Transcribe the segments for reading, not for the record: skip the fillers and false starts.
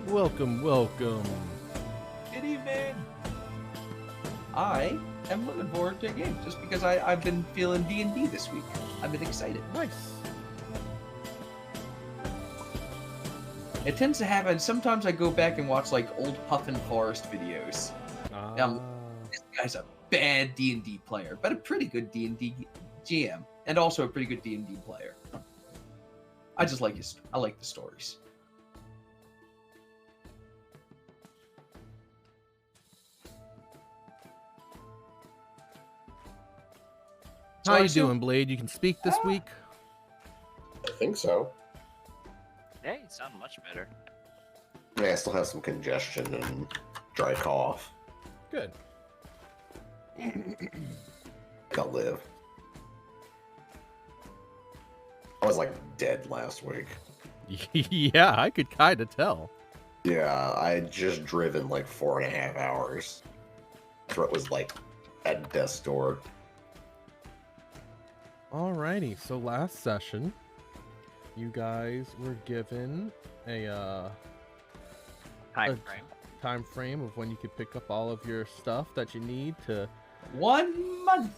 Welcome, welcome. Good evening. I am looking forward to a game just because I've been feeling D&D this week. I've been excited. Nice. It tends to happen. Sometimes I go back and watch like old Puffin Forest videos. This guy's a bad D&D player, but a pretty good D&D GM, and also a pretty good D&D player. I just like I like the stories. How you doing, Blade? You can speak this week? I think so. Yeah, you sound much better. Yeah, I still have some congestion and dry cough. Good. I'll live. I was like dead last week. Yeah, I could kind of tell. Yeah, I had just driven like 4.5 hours. Throat was like at death's door. Alrighty, so last session, you guys were given a time frame of when you could pick up all of your stuff that you need to 1 month.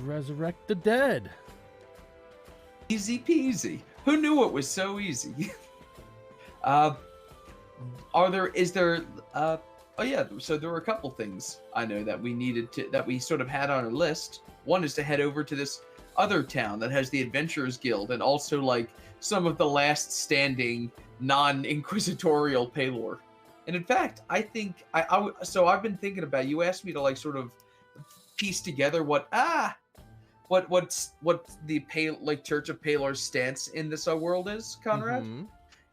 Resurrect the dead. Easy peasy. Who knew it was so easy? Oh yeah, so there were a couple things I know that we sort of had on our list. One is to head over to this other town that has the Adventurers Guild and also like some of the last standing non-inquisitorial Paylor. And in fact, I think so I've been thinking about, you asked me to like sort of piece together what the Church of Paylor's stance in this world is, Conrad. Mm-hmm.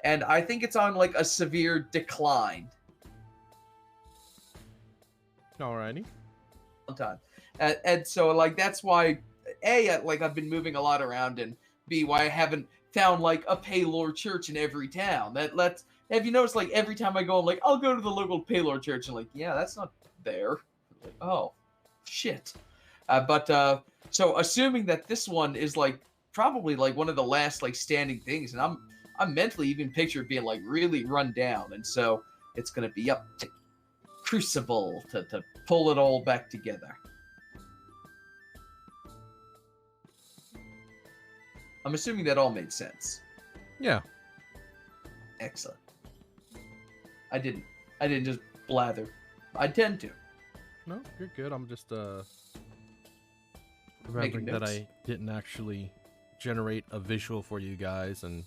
And I think it's on like a severe decline. Alrighty. Time. And so like that's why I've been moving a lot around, and B, why I haven't found like a Paylor church in every town. Have you noticed like every time I go, I'm like, I'll go to the local Paylor church, and like, yeah, that's not there. Like, oh shit. So assuming that this one is like probably like one of the last like standing things, and I'm mentally even pictured being like really run down, and so it's gonna be up to Crucible to pull it all back together. I'm assuming that all made sense. Yeah. Excellent. I didn't just blather. I tend to. No, you're good. I'm just remembering that I didn't actually generate a visual for you guys, and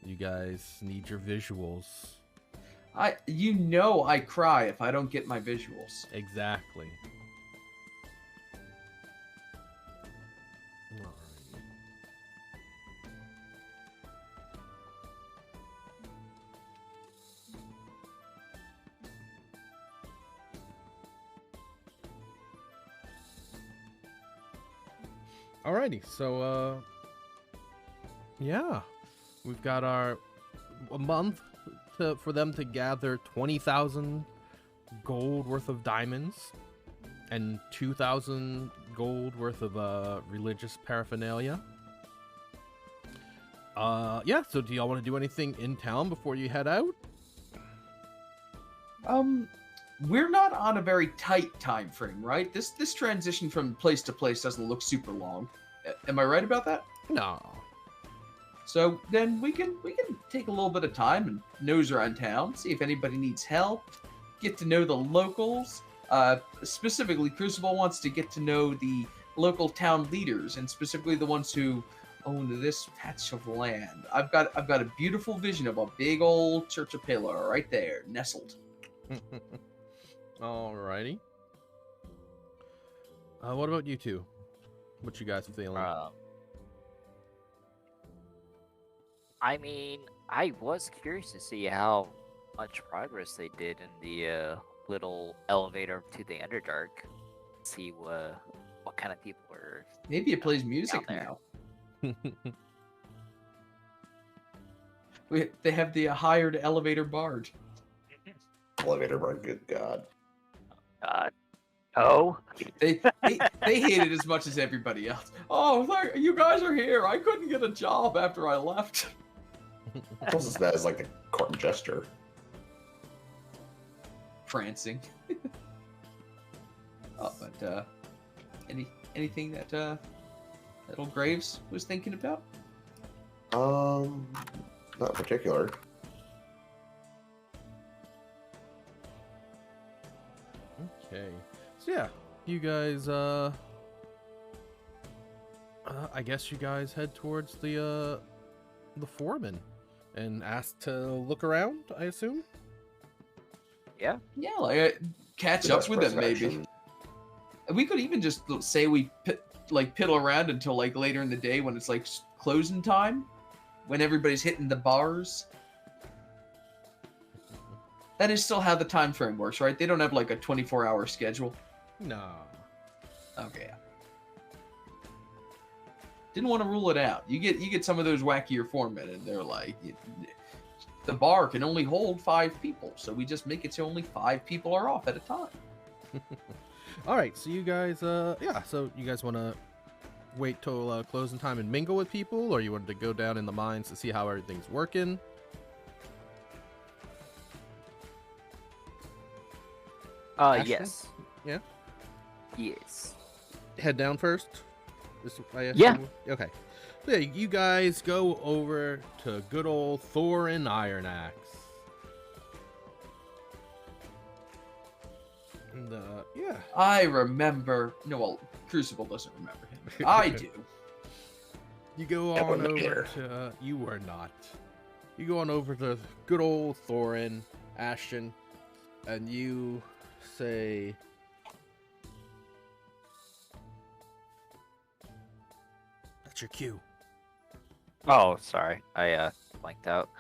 you guys need your visuals. I cry if I don't get my visuals. Exactly. Alrighty, so yeah, we've got a month for them to gather 20,000 gold worth of diamonds and 2,000 gold worth of religious paraphernalia. Yeah, so do y'all want to do anything in town before you head out? We're not on a very tight time frame, right? This transition from place to place doesn't look super long. Am I right about that? No. So then we can take a little bit of time and nose around town, see if anybody needs help, get to know the locals. Specifically, Crucible wants to get to know the local town leaders, and specifically the ones who own this patch of land. I've got a beautiful vision of a big old Church of Paylor right there, nestled. Alrighty. What about you two? What you guys feeling? I mean, I was curious to see how much progress they did in the little elevator to the Underdark. See what kind of people were. Maybe it plays music now. They have the hired elevator bard. Elevator bard, good God. Oh. They hate it as much as everybody else. Oh, you guys are here. I couldn't get a job after I left. Almost as bad as like the court jester. prancing. Oh, but anything that old Graves was thinking about? Not in particular. Okay. So yeah, you guys I guess you guys head towards the foreman and ask to look around, I assume? Yeah. Yeah, like catch up with them maybe. We could even just say we piddle around until like later in the day when it's like closing time, when everybody's hitting the bars. That is still how the time frame works, right? They don't have like a 24-hour schedule. No. Okay. Didn't want to rule it out. You get some of those wackier foremen, and they're like, the bar can only hold 5 people, so we just make it so only 5 people are off at a time. All right, so you guys, yeah, so you guys want to wait till closing time and mingle with people, or you wanted to go down in the mines to see how everything's working? Ashton? Yes. Yeah? Yes. Head down first? Yeah. Okay. So yeah, you guys go over to good old Thorin Ironaxe. And, yeah. I remember. No, well, Crucible doesn't remember him. I do. You go I on wasn't over here. to. You were not. You go on over to good old Thorin, Ashton, and you say. That's your cue. Oh, sorry. I blanked out.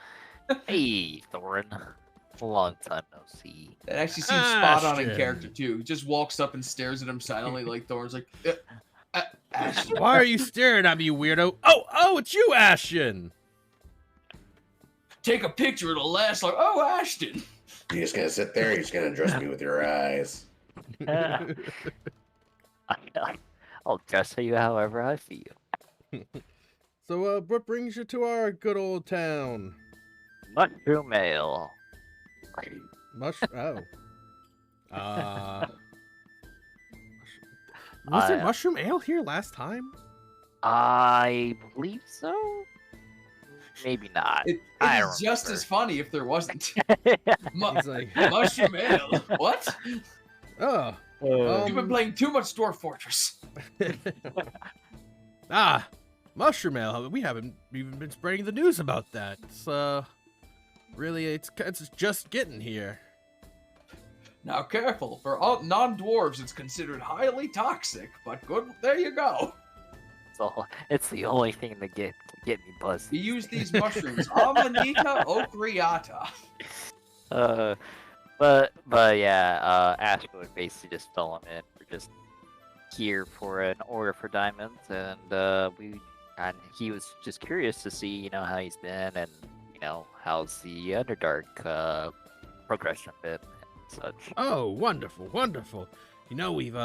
Hey, Thorin. Long time no see. That actually seems spot on in Ashton. character too. He just walks up and stares at him silently, like Thorn's like, Ashton. Why are you staring at me, you weirdo? Oh, it's you, Ashton. Take a picture, it'll last like, oh, Ashton. You're just gonna sit there. You're just gonna address me with your eyes. I'll just tell you however I feel. So, what brings you to our good old town? Mushroom ale. Oh. Was there mushroom ale here last time? I believe so. Maybe not. It I is don't just remember. as funny if there wasn't. He's like, Mushroom ale. What? oh. You've been playing too much Dwarf Fortress. Mushroom ale. We haven't even been spreading the news about that. Really, it's just getting here. Now, careful. For all non-dwarves, it's considered highly toxic, but good. There you go. It's the only thing that get me buzzed. We use these mushrooms. Amanita ocreata. But yeah, Ashwood basically just fell him in. We're just here for an order for diamonds, and he was just curious to see, how he's been, and how's the Underdark progression been and such. Oh, wonderful, wonderful. We've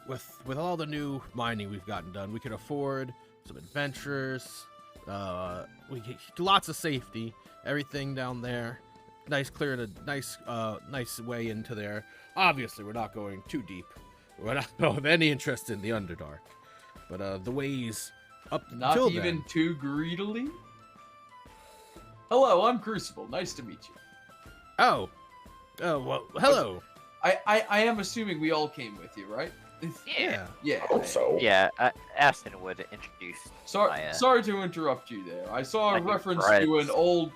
with all the new mining we've gotten done, we could afford some adventures. We get lots of safety. Everything down there, nice, clear, and a nice way into there. Obviously, we're not going too deep. We're not of any interest in the Underdark, but the ways up Not until even then. too greedily. Hello, I'm Crucible. Nice to meet you. Oh, well, hello. I am assuming we all came with you, right? Yeah. Yeah. I hope so. Yeah, Aston would introduce. Sorry to interrupt you there. I saw a Like your reference friends. to an old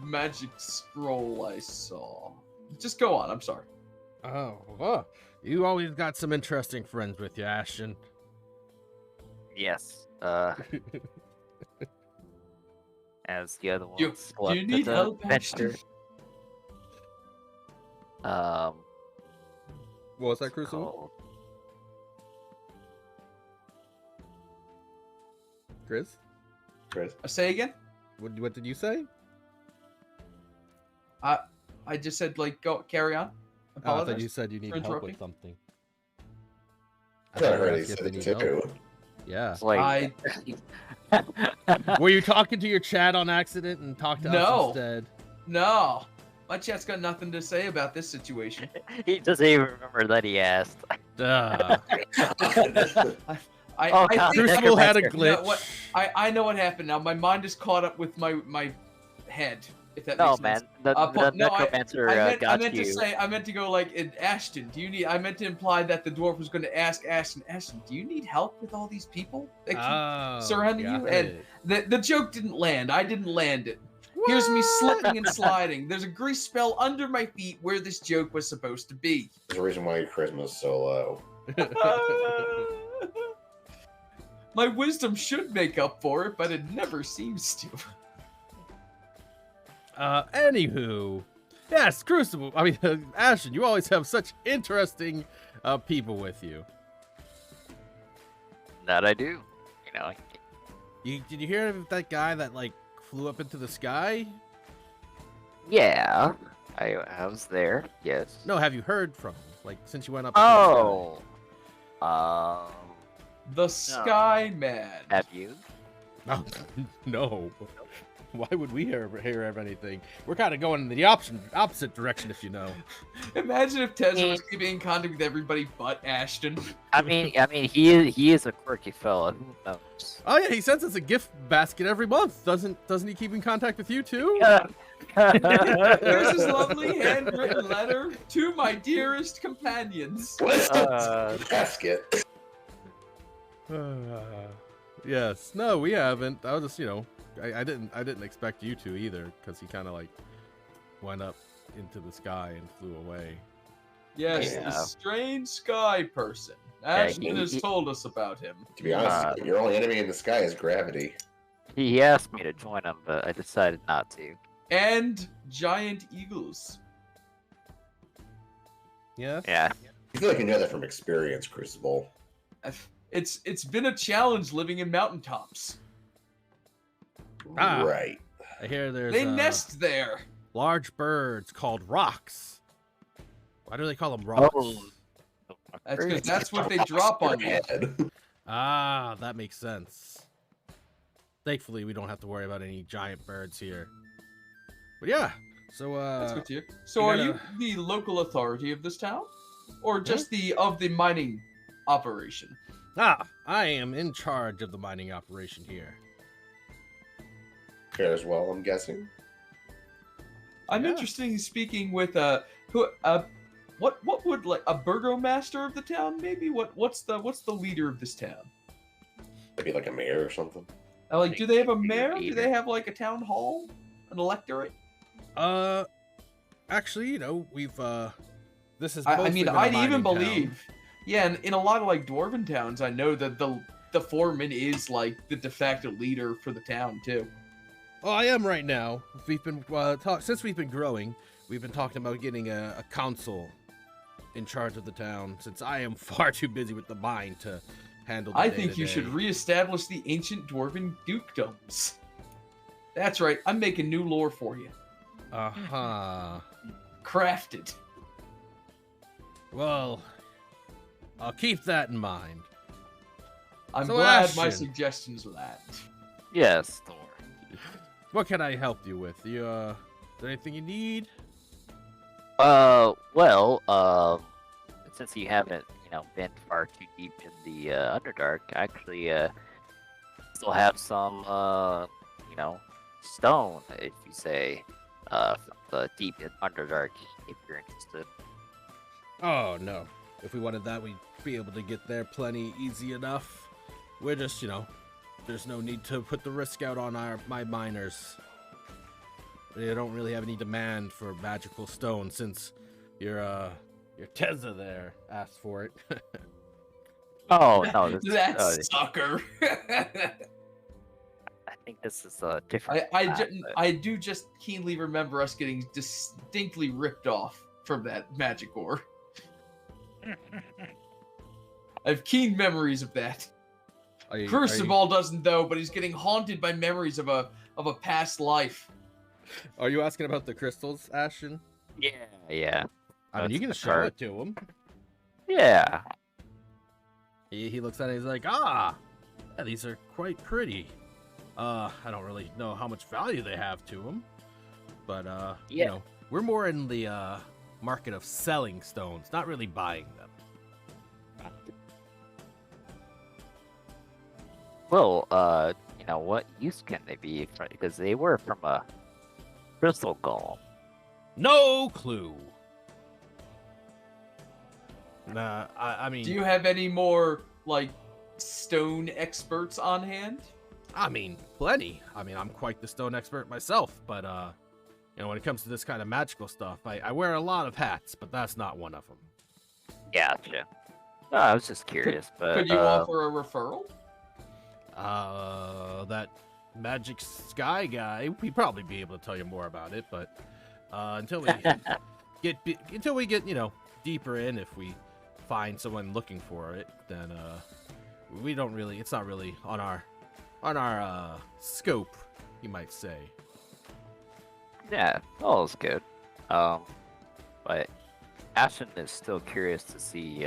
magic scroll I saw. Just go on. I'm sorry. Oh, well, you always got some interesting friends with you, Ashton. Yes. As the other Do ones you left need at the help, venture. Ashton? What was that, Crucible? Called- Chris? Chris. Say again? What did you say? I just said go carry on. Oh, I Apologize. thought you said you need for help interrupting. with something. I thought you heard he asked if said they it need help. too. Yeah. It's like Were you talking to your chat on accident and talked to us No. instead? No. my chat's got nothing to say about this situation. He doesn't even remember that he asked. Duh. I Oh, God. think Crucible had a Necromancer. glitch. No, what- I know what happened now. My mind is caught up with my head. If that No, makes sense. man. The No, necromancer I got meant you. to say, I meant to go like, Ashton, do you need? I meant to imply that the dwarf was going to ask Ashton, do you need help with all these people that keep Oh, surrounding you? got And it. the joke didn't land. I didn't land it. Here's me slipping and sliding. There's a grease spell under my feet where this joke was supposed to be. There's a reason why your charisma is so low. My wisdom should make up for it, but it never seems to. Anywho, yes, Crucible. I mean, Ashton, you always have such interesting people with you. That I do. You know, Did you hear of that guy that like flew up into the sky? yeah. I was there. Yes. No, have you heard from him? Like since you went up? Into the Oh. The Sky Man. Have you? sky? No. Why would we hear of anything? We're kind of going in the opposite direction, if you know. Imagine if Tezza was keeping in contact with everybody but Ashton. I mean, he is a quirky fella. Who knows? Oh yeah, he sends us a gift basket every month. Doesn't he keep in contact with you too? Here's this lovely handwritten letter to my dearest companions. What's Uh, the basket? Yes. No, we haven't. I was just, I didn't expect you to either, because he kind of like went up into the sky and flew away. Yes, Yeah. the strange sky person. Yeah, Ashton has told us about him. To be honest, your only enemy in the sky is gravity. he asked me to join him, but I decided not to. And giant eagles. Yes. Yeah. I feel like you know that from experience, Crucible. It's been a challenge living in mountaintops. Ah. Right. I hear there's They nest there. large birds called rocks. Why do they call them rocks? Oh. That's because that's what they drop on you. Head. Ah, that makes sense. Thankfully, we don't have to worry about any giant birds here. But yeah, so That's good to hear. So you are gotta- you the local authority of this town? Or just the mining operation? I am in charge of the mining operation here. Fair as well, I'm guessing. I'm Yeah. interested in speaking with what would like a burgomaster of the town maybe? What's the leader of this town? Maybe like a mayor or something. Like do they have a Leader. mayor? Do they have like a town hall? An electorate? Actually, we've this is. I mostly mean been a I'd mining even town. believe yeah, in a lot of like dwarven towns I know that the foreman is like the de facto leader for the town too. Oh, I am right now. We've been since we've been growing. We've been talking about getting a council in charge of the town, since I am far too busy with the mine to handle. I think you should reestablish the ancient dwarven dukedoms. That's right. I'm making new lore for you. Crafted. Well, I'll keep that in mind. I'm So, glad my Ashton. suggestions land. Yes, Thor. What can I help you with? Is there anything you need? Well, since you haven't, been far too deep in the Underdark, I actually still have some, stone, if you say, from the deep in Underdark, if you're interested. Oh no. If we wanted that, we'd be able to get there plenty easy enough. We're just, there's no need to put the risk out on my miners. They don't really have any demand for magical stone, since your Tezza there asked for it. Oh no, this, That sucker. I think this is a different. I do just keenly remember us getting distinctly ripped off from that magic ore. I have keen memories of that. Crucible doesn't though, but he's getting haunted by memories of a past life. Are you asking about the crystals, Ashton? Yeah. I mean, you That's can the show card. it to him. Yeah. He looks at it, he's like, yeah, these are quite pretty. I don't really know how much value they have to him, but you Yeah. know, we're more in the market of selling stones, not really buying them. Well, you know, what use can they be? Because they were from a crystal golem. No clue. Nah, I mean, Do you have any more like stone experts on hand? I mean, plenty. I mean, I'm quite the stone expert myself, but you know, when it comes to this kind of magical stuff, I wear a lot of hats, but that's not one of them. Gotcha. No, I was just curious, but Could you offer a referral? That magic sky guy, he'd probably be able to tell you more about it, but until we get you know deeper in, if we find someone looking for it, then we don't really. It's not really on our scope, you might say. yeah, all is good. But Ashton is still curious to see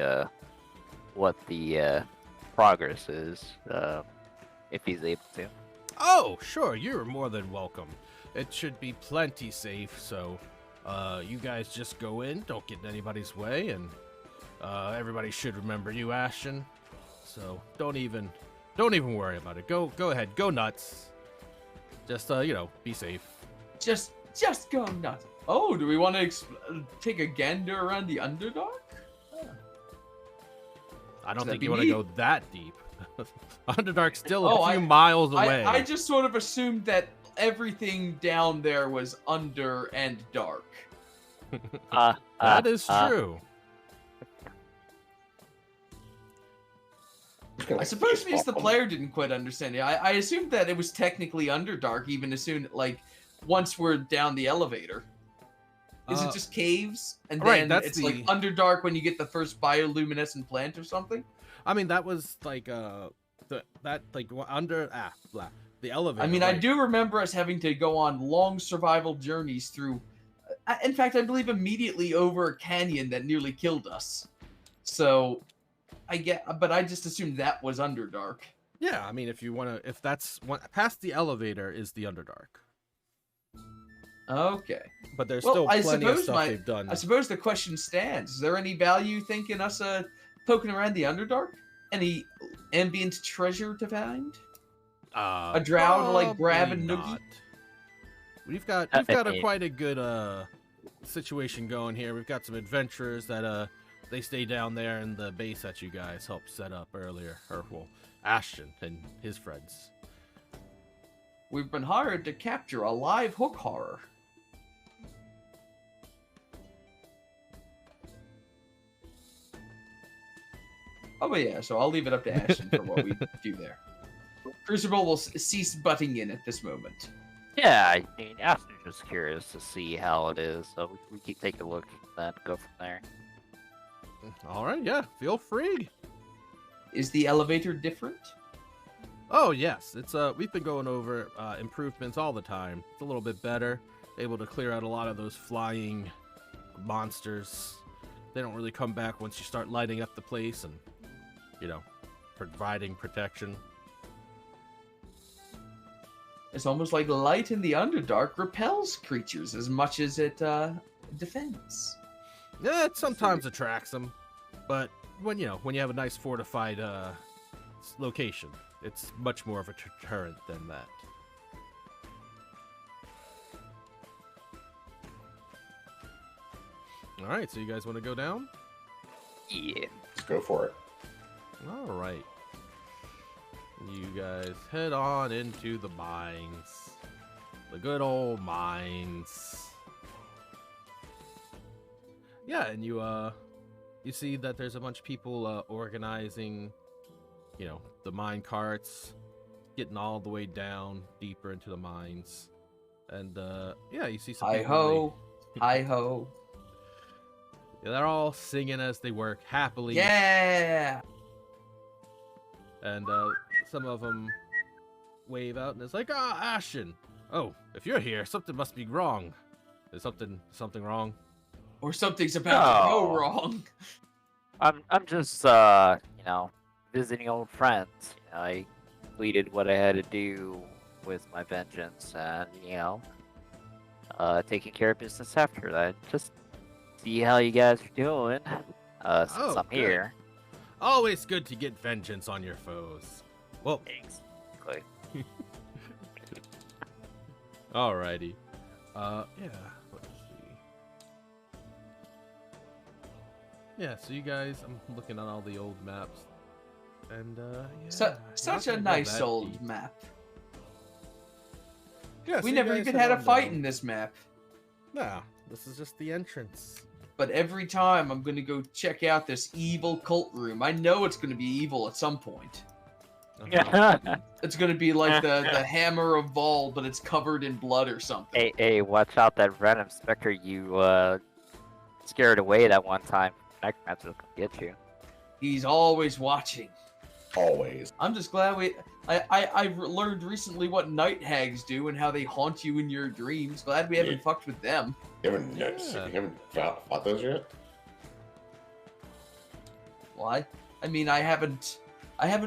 what the progress is, if he's able to. Oh, sure, you're more than welcome. It should be plenty safe, so you guys just go in, don't get in anybody's way, and everybody should remember you, Ashton. So don't even worry about it. Go ahead, go nuts. Just you know, be safe. Just go nuts. Oh, do we want to take a gander around the Underdark? I don't That'd think be you want to neat. go that deep. Underdark's still Oh, a few miles away. I just sort of assumed that everything down there was under and dark. That is true. I suppose because the player didn't quite understand it. I assumed that it was technically Underdark, even as soon like once we're down the elevator. Is it just caves, and right, then that's it's like Underdark when you get the first bioluminescent plant or something? I mean, that was like the elevator. I mean, I right? do remember us having to go on long survival journeys through. In fact, I believe immediately over a canyon that nearly killed us. So, but I just assumed that was Underdark. Yeah, I mean, if that's past the elevator is the Underdark. Okay. But there's Well, still I plenty of suppose stuff they've done. I suppose the question stands: is there any value, you think, in us poking around the Underdark? Any ambient treasure to find? A drow to like grab and probably noogie? not. We've got quite a good situation going here. We've got some adventurers that they stay down there in the base that you guys helped set up earlier, or well, Ashton and his friends. We've been hired to capture a live hook horror. Oh, but yeah, so I'll leave it up to Ashton for what we do there. Crucible will cease butting in at this moment. Yeah, I mean, Ashton's just curious to see how it is, so we can take a look and then go from there. All right, yeah, feel free. Is the elevator different? Oh yes, it's we've been going over improvements all the time. It's a little bit better, able to clear out a lot of those flying monsters. They don't really come back once you start lighting up the place and, you know, providing protection. It's almost like light in the Underdark repels creatures as much as it defends. Yeah, it sometimes attracts them, but when you have a nice fortified location, it's much more of a deterrent than that. All right, so you guys want to go down? Yeah. Let's go for it. All right. You guys head on into the mines. The good old mines. Yeah, and you see that there's a bunch of people organizing, you know, the mine carts, getting all the way down deeper into the mines. And yeah, you see some Hi people, ho, hi ho. yeah, they're all singing as they work happily. Yeah. And some of them wave out, and it's like, Ashton. Oh, if you're here, something must be wrong. Is something wrong? Or something's about to go No. wrong. I'm just you know, visiting old friends. You know, I completed what I had to do with my vengeance, and you know, taking care of business after that. Just see how you guys are doing. Since Oh, I'm good. here. Always good to get vengeance on your foes. Well, Exactly. alrighty. Yeah, let's see. Yeah, so you guys, I'm looking at all the old maps. And, yeah. you're Such not a gonna go nice that old deep. map. Yeah, so We you never guys even head had a on fight down. in this map. Nah, this is just the entrance. But every time I'm gonna go check out this evil cult room. I know it's gonna be evil at some point. Uh-huh. It's gonna be like the Hammer of Vol, but it's covered in blood or something. Hey, watch out that random specter you scared away that one time. Necromancer will come get you. He's always watching. Always. I'm just glad I've learned recently what night hags do and how they haunt you in your dreams. Glad we haven't Yeah. fucked with them. You haven't, Yeah. you haven't fought those yet? Why? I mean, I haven't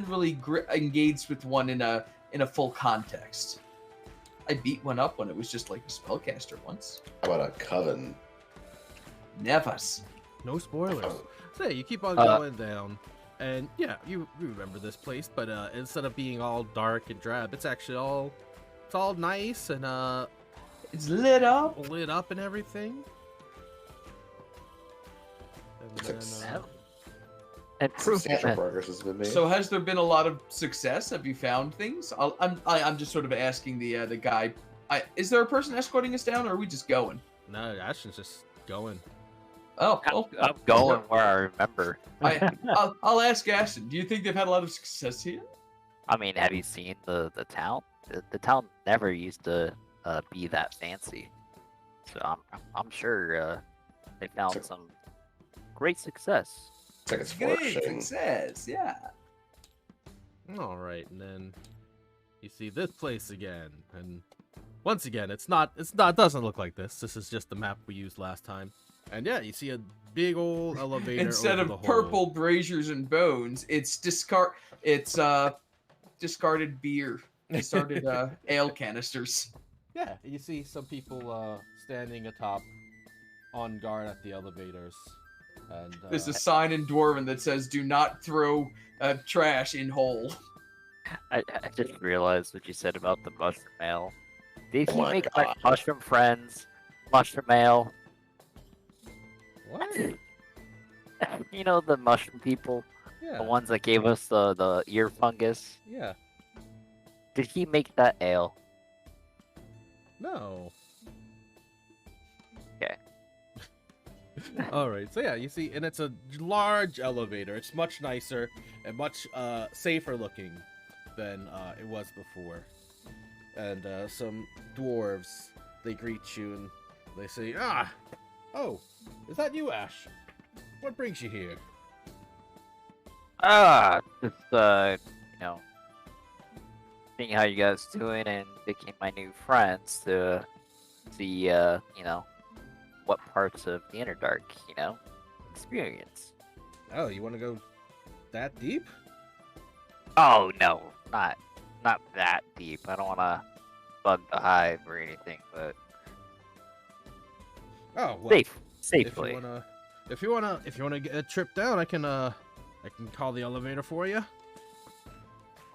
really engaged with one in a full context. I beat one up when it was just like a spellcaster once. How about a coven? Never. No spoilers. Oh. So yeah, you keep on going down, and yeah, you remember this place, but instead of being all dark and drab, it's actually all nice and It's lit up. lit up and everything. And then, Success. Improvement. Substantial progress has been made. So has there been a lot of success? Have you found things? I'm just sort of asking the guy. Is there a person escorting us down, or are we just going? no, Ashton's just going. Oh, I'm going where I remember. I'll ask Ashton. Do you think they've had a lot of success here? I mean, have you seen the town? The town never used to be that fancy. So I'm sure they found So- some great success. It's like it's Great flourishing. success, yeah. All right, and then you see this place again, and once again, it doesn't look like this. This is just the map we used last time. And yeah, you see a big old elevator. Instead over of the purple whole... braziers and bones, it's discarded beer, discarded ale canisters. Yeah, you see some people standing atop, on guard at the elevators, and There's a sign in Dwarven that says, "Do not throw trash in hole." I just realized what you said about the mushroom ale. Did Oh he my make God. like mushroom friends, mushroom ale? what? You know the mushroom people, Yeah, the ones that gave us the ear fungus. yeah. Did he make that ale? No. Okay. All right, so yeah, you see, and it's a large elevator. It's much nicer and much safer looking than it was before. And some dwarves, they greet you and they say, oh, is that you, Ash? What brings you here? Just you know, seeing how you guys doing and picking my new friends to see, you know, what parts of the Underdark, you know, experience. Oh, you want to go that deep? Oh no, not that deep. I don't want to bug the hive or anything, but Oh, well, safely. if you wanna get a trip down, I can call the elevator for you.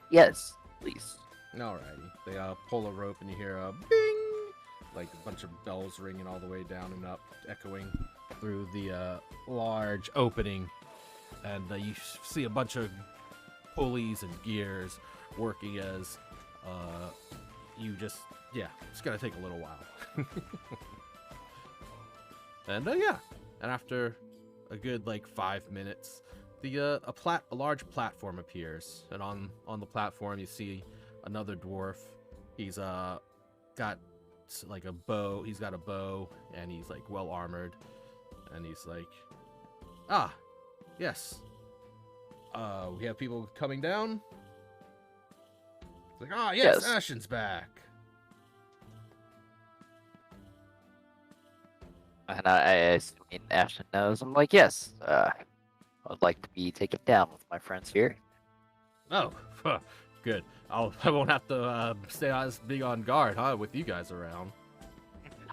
Yes, please. Alrighty. They pull a rope and you hear a bing, like a bunch of bells ringing all the way down and up, echoing through the large opening, and you see a bunch of pulleys and gears working as it's gonna take a little while. And yeah, and after a good like 5 minutes, a large platform appears, and on the platform you see another dwarf. He's got like a bow. He's got a bow, and he's like well armored, and he's like, yes. We have people coming down. It's like, yes, Yes. Ashen's back. And I mean, Ashton knows. I'm like, yes. I'd like to be taken down with my friends here. Oh, good. I won't have to stay as big on guard, with you guys around.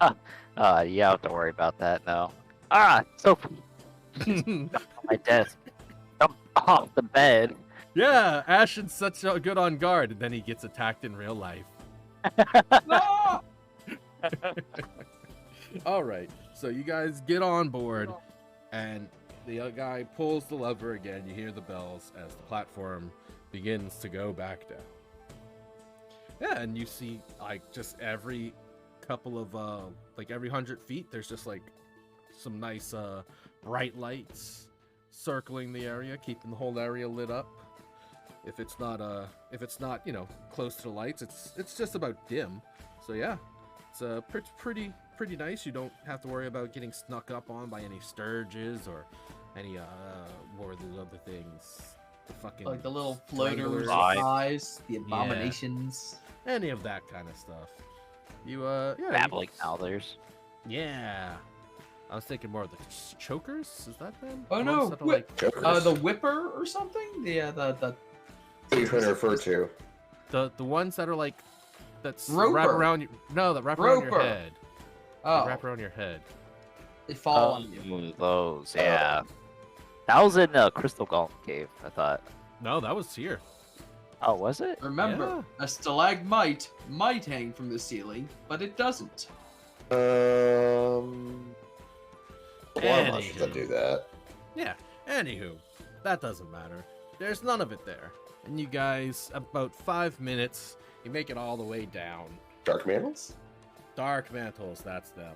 You don't have to worry about that, no. Ah, so on my desk. Jump off the bed. Yeah, Ashen's such a good on guard, and then he gets attacked in real life. No! All right, so you guys get on board, and the guy pulls the lever again. You hear the bells as the platform begins to go back down. Yeah, and you see like just every couple of like every 100 feet, there's just like some nice bright lights circling the area, keeping the whole area lit up. If it's not you know, close to the lights, it's just about dim. So yeah, it's pretty nice. You don't have to worry about getting snuck up on by any sturges or any what were those other things? The fucking Like the little floaters, stranglers, eyes, the abominations. any of that kind of stuff. You yeah, Babbling Howlers. yeah. I was thinking more of the chokers. Is that them? Oh The no, ones that are like Jokers. the whipper or something? Yeah, the What are you trying to refer to? the ones that are like that's Roper. wrap around you. No, that wrap around your Roper. head. They oh, wrap around your head. they fall on you. Those, yeah. That was in Crystal Golem Cave, I thought. No, that was here. Oh, was it? Remember, a stalagmite might hang from the ceiling, but it doesn't. A lot of monsters that Anywho. do that. Yeah. Anywho, that doesn't matter. There's none of it there. And you guys, about 5 minutes, you make it all the way down. Dark mantles? Dark mantles, that's them.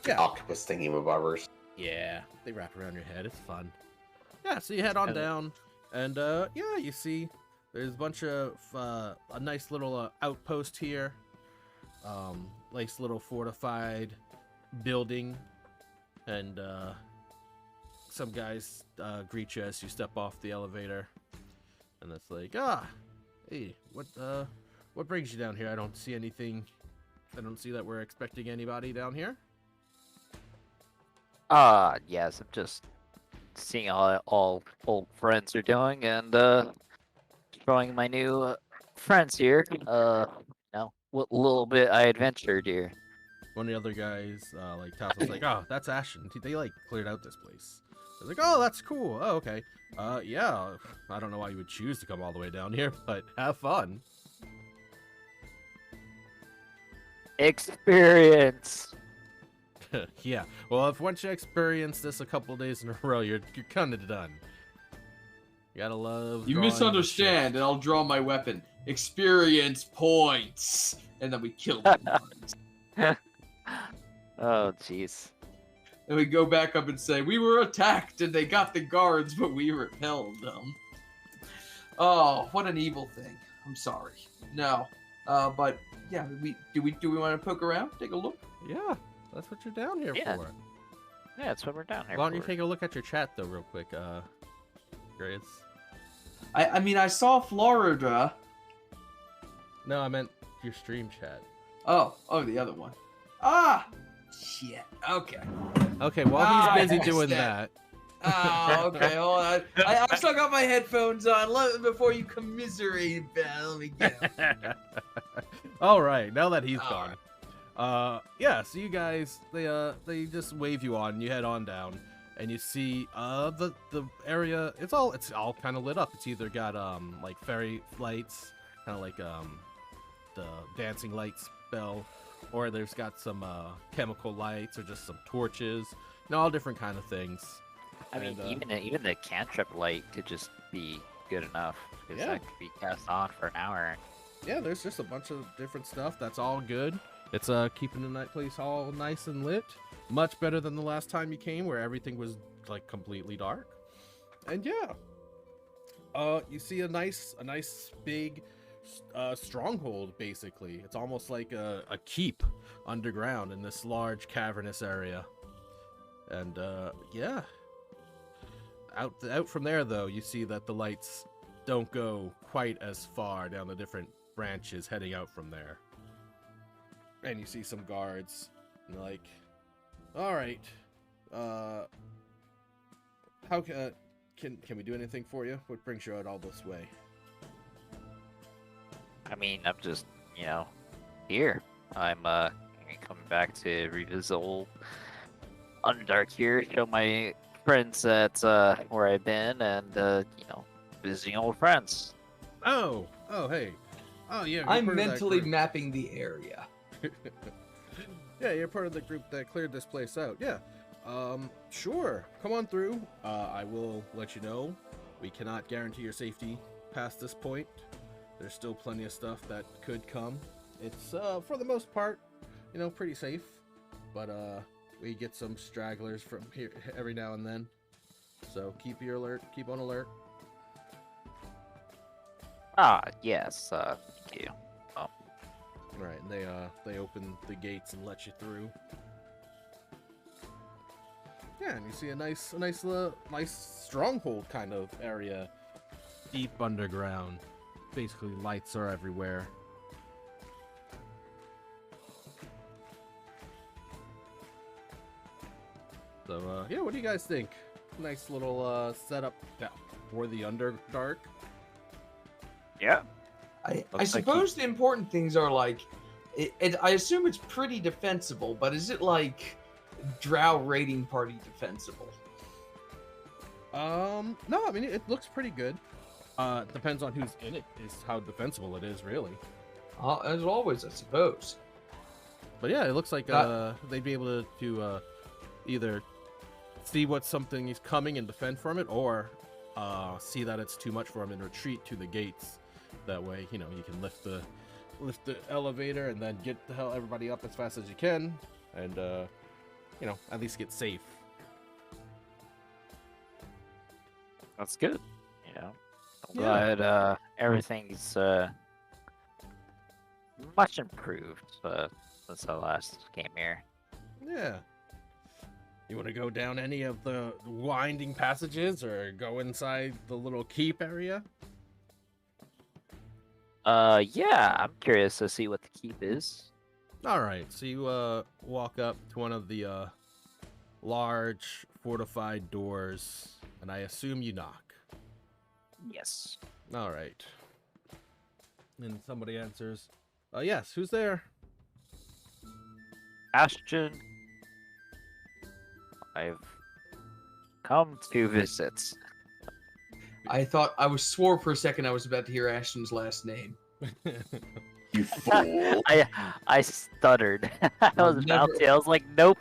The Yeah. octopus thingy bobbers. Yeah, they wrap around your head. It's fun. Yeah, so you head on down, and yeah, you see there's a bunch of a nice little outpost here. Nice little fortified building, and some guys greet you as you step off the elevator, and it's like, hey, what brings you down here? I don't see anything. I don't see that we're expecting anybody down here. Yes, I'm just seeing how all old friends are doing and showing my new friends here. What little bit I adventured here. One of the other guys, like Tassel's like, oh, that's Ashton. They like cleared out this place. I was like, oh, that's cool. Oh, okay. Yeah. I don't know why you would choose to come all the way down here, but have fun. Experience. Yeah. Well, if once you experience this a couple days in a row, you're kind of done. You gotta love. You drawing the misunderstand, and I'll draw my weapon. Experience points, and then we kill them. Oh, jeez. And we go back up and say, we were attacked, and they got the guards, but we repelled them. Oh, what an evil thing. I'm sorry. No. But yeah, do we want to poke around? Take a look? Yeah, that's what you're down here Yeah. for. Yeah, that's what we're down here Why don't you for. take a look at your chat though, real quick, Grace? I mean, I saw Florida. No, I meant your stream chat. Oh, the other one. Ah! Shit. Okay. Okay, while he's busy I doing understand. that. Oh, okay, hold on. I still got my headphones on. Before you commiserate about it, let me get 'em. All right, now that he's All gone. Yeah, so you guys, they just wave you on, you head on down, and you see the area, it's all kind of lit up. It's either got like fairy lights, kind of like the dancing lights spell, or there's got some chemical lights or just some torches, and all different kind of things. I mean, And, even the cantrip light could just be good enough because Yeah. that could be cast on for an hour. Yeah, there's just a bunch of different stuff that's all good. It's keeping the night place all nice and lit. Much better than the last time you came where everything was like completely dark. And yeah. You see a nice big stronghold basically. It's almost like a keep underground in this large cavernous area. And yeah. Out from there though, you see that the lights don't go quite as far down the different branches heading out from there. And you see some guards, and they're like, all right, how can we do anything for you? What brings you out all this way? I mean, I'm just, here. I'm coming back to revisit old Underdark here, show my friends that where I've been, and visiting old friends. Oh, hey. Oh, yeah. You're I'm part of that mentally group. mapping the area. Yeah, you're part of the group that cleared this place out. Yeah. Sure. Come on through. I will let you know. We cannot guarantee your safety past this point. There's still plenty of stuff that could come. It's for the most part, pretty safe. But we get some stragglers from here every now and then. So keep on alert. Ah, yes. Thank you. All right, and they open the gates and let you through. Yeah, and you see a nice stronghold kind of area, deep underground. Basically, lights are everywhere. So, yeah, what do you guys think? Nice little setup for the Underdark. Yeah. I like suppose the important things are like, I assume it's pretty defensible, but is it like Drow raiding party defensible? No, I mean it looks pretty good. Depends on who's in it is how defensible it is, really. As always, I suppose. But yeah, it looks like they'd be able to either see what something is coming and defend from it, or see that it's too much for them and retreat to the gates. That way, you can lift the elevator and then get the hell everybody up as fast as you can, and at least get safe. That's good. I'm glad everything's much improved since I last came here. Yeah. You want to go down any of the winding passages or go inside the little keep area? Yeah, I'm curious to see what the keep is. All right, so you walk up to one of the large fortified doors, and I assume you knock. Yes. All right. And somebody answers, yes, who's there? Ashton, I've come to visit. I swore for a second I was about to hear Ashton's last name. You fool. I stuttered. I was about Never- to. I was like, nope.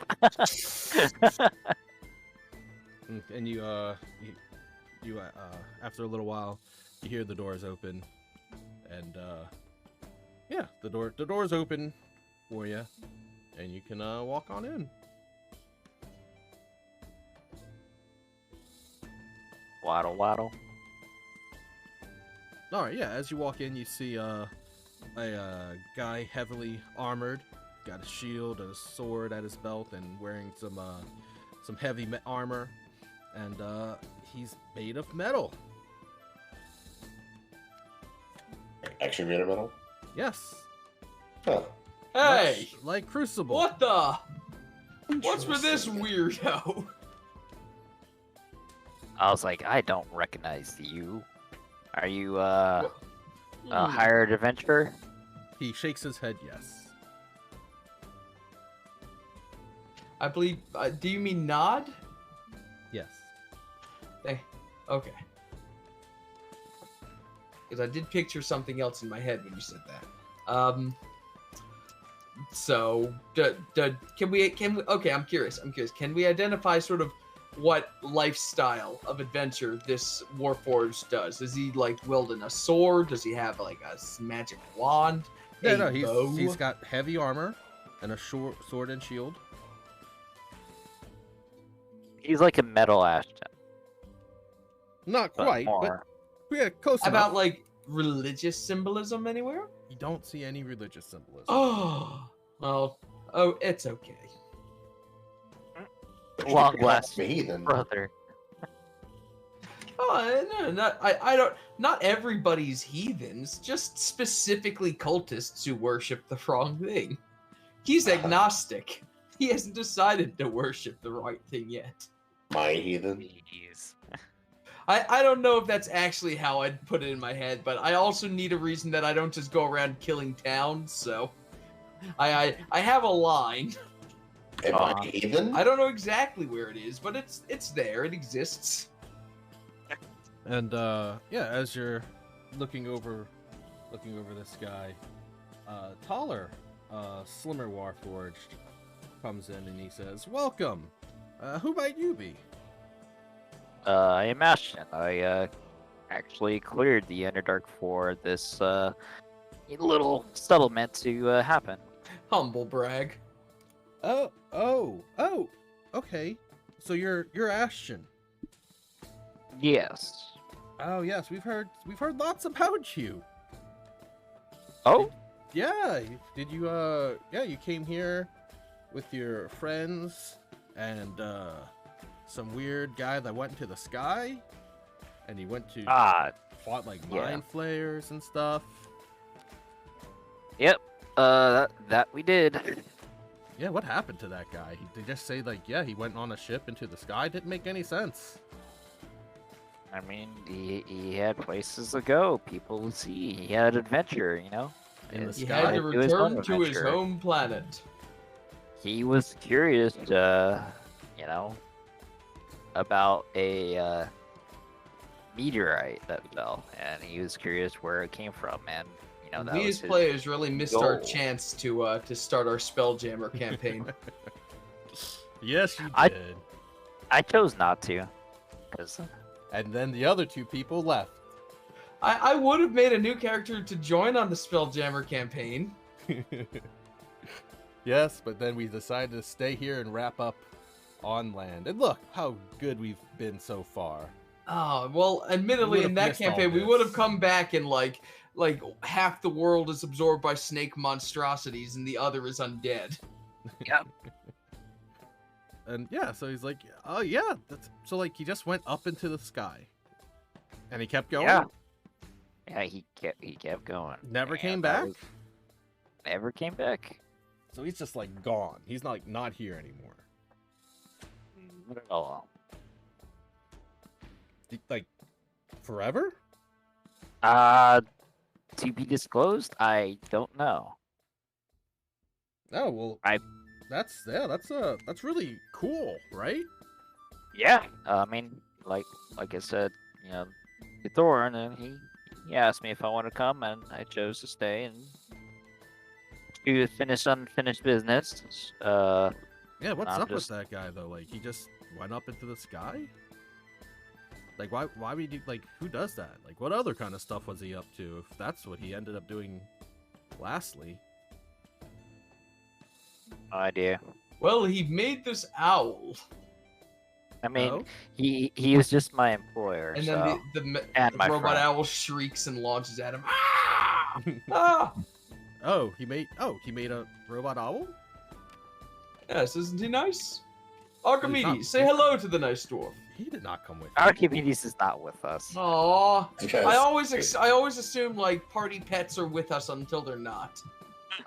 And you after a little while, you hear the doors open, and yeah, the doors open for you, and you can walk on in. Waddle, waddle. All right, yeah. As you walk in, you see a guy heavily armored, got a shield, a sword at his belt, and wearing some heavy armor, and he's made of metal. Actually made of metal? Yes. Huh. Hey, Much like Crucible. what the? What's with this weirdo? I was like, I don't recognize you. Are you a hired adventurer? He shakes his head. Yes. I believe. Do you mean nod? Yes. Okay. Because I did picture something else in my head when you said that. So, can we? Okay, I'm curious. Can we identify sort of what lifestyle of adventure this Warforged does? Is he like wielding a sword? Does he have like a magic wand? Yeah, A no, bow? he's got heavy armor and a short sword and shield. He's like a metal Ashton. Not But quite, more. but yeah, close How about enough. like religious symbolism anywhere? You don't see any religious symbolism. Oh, well, it's okay. But you Long can help last me then. brother. Oh, no, I don't. Not everybody's heathens. Just specifically cultists who worship the wrong thing. He's agnostic. He hasn't decided to worship the right thing yet. My heathen. Jeez. I don't know if that's actually how I'd put it in my head, but I also need a reason that I don't just go around killing towns. So, I have a line. Am I even? I don't know exactly where it is, but it's there. It exists. And yeah, as you're looking over this guy, taller, slimmer Warforged comes in and he says, "Welcome. Who might you be?" I imagine I actually cleared the Underdark for this little settlement to happen. Humble brag. Oh, okay. So you're Ashton. Yes. Oh yes, we've heard lots about you. Oh, Yeah, did you yeah, you came here with your friends and some weird guy that went into the sky and he went to fought like yeah. mind flayers and stuff. Yep. That we did. Yeah, what happened to that guy? They just say like, yeah, he went on a ship into the sky. Didn't make any sense. I mean, he had places to go, people to see. He had adventure, you know. In the He sky. had to Do his own return to his adventure. home planet. He was curious, you know, about a meteorite that fell, and he was curious where it came from, and you know that We was as his players really missed our goal. chance to start our Spelljammer campaign. Yes, you I- did. I chose not to, because And then the other two people left. I would have made a new character to join on the Spelljammer campaign. Yes, but then we decided to stay here and wrap up on land. And look how good we've been so far. Oh, well, admittedly, would've in that missed all campaign, we this. would have come back and like half the world is absorbed by snake monstrosities and the other is undead. And yeah, so he's like, oh yeah, that's so like he just went up into the sky. And he kept going? yeah, he kept going. Never and came that back? was- Never came back. So he's just like gone. He's not here anymore. Not at all. Like forever? To be disclosed, I don't know. Oh well that's really cool, right? Yeah, I mean, like I said, you know, to Thorn, and he asked me if I want to come, and I chose to stay and to finish unfinished business. Yeah, what's I'm up just- with that guy though? Like he just went up into the sky? Like why would you like who does that? Like what other kind of stuff was he up to if that's what he ended up doing lastly? No idea. Well, he made this owl, I mean, Oh? he was just my employer, and so then the and my robot friend. owl shrieks and launches at him. Ah! Ah! He made a robot owl? Yes, isn't he nice? He's Archimedes, not- say hello to the nice dwarf. He did not come with me. Archimedes is not with us. Aww. Because, I always assume like party pets are with us until they're not.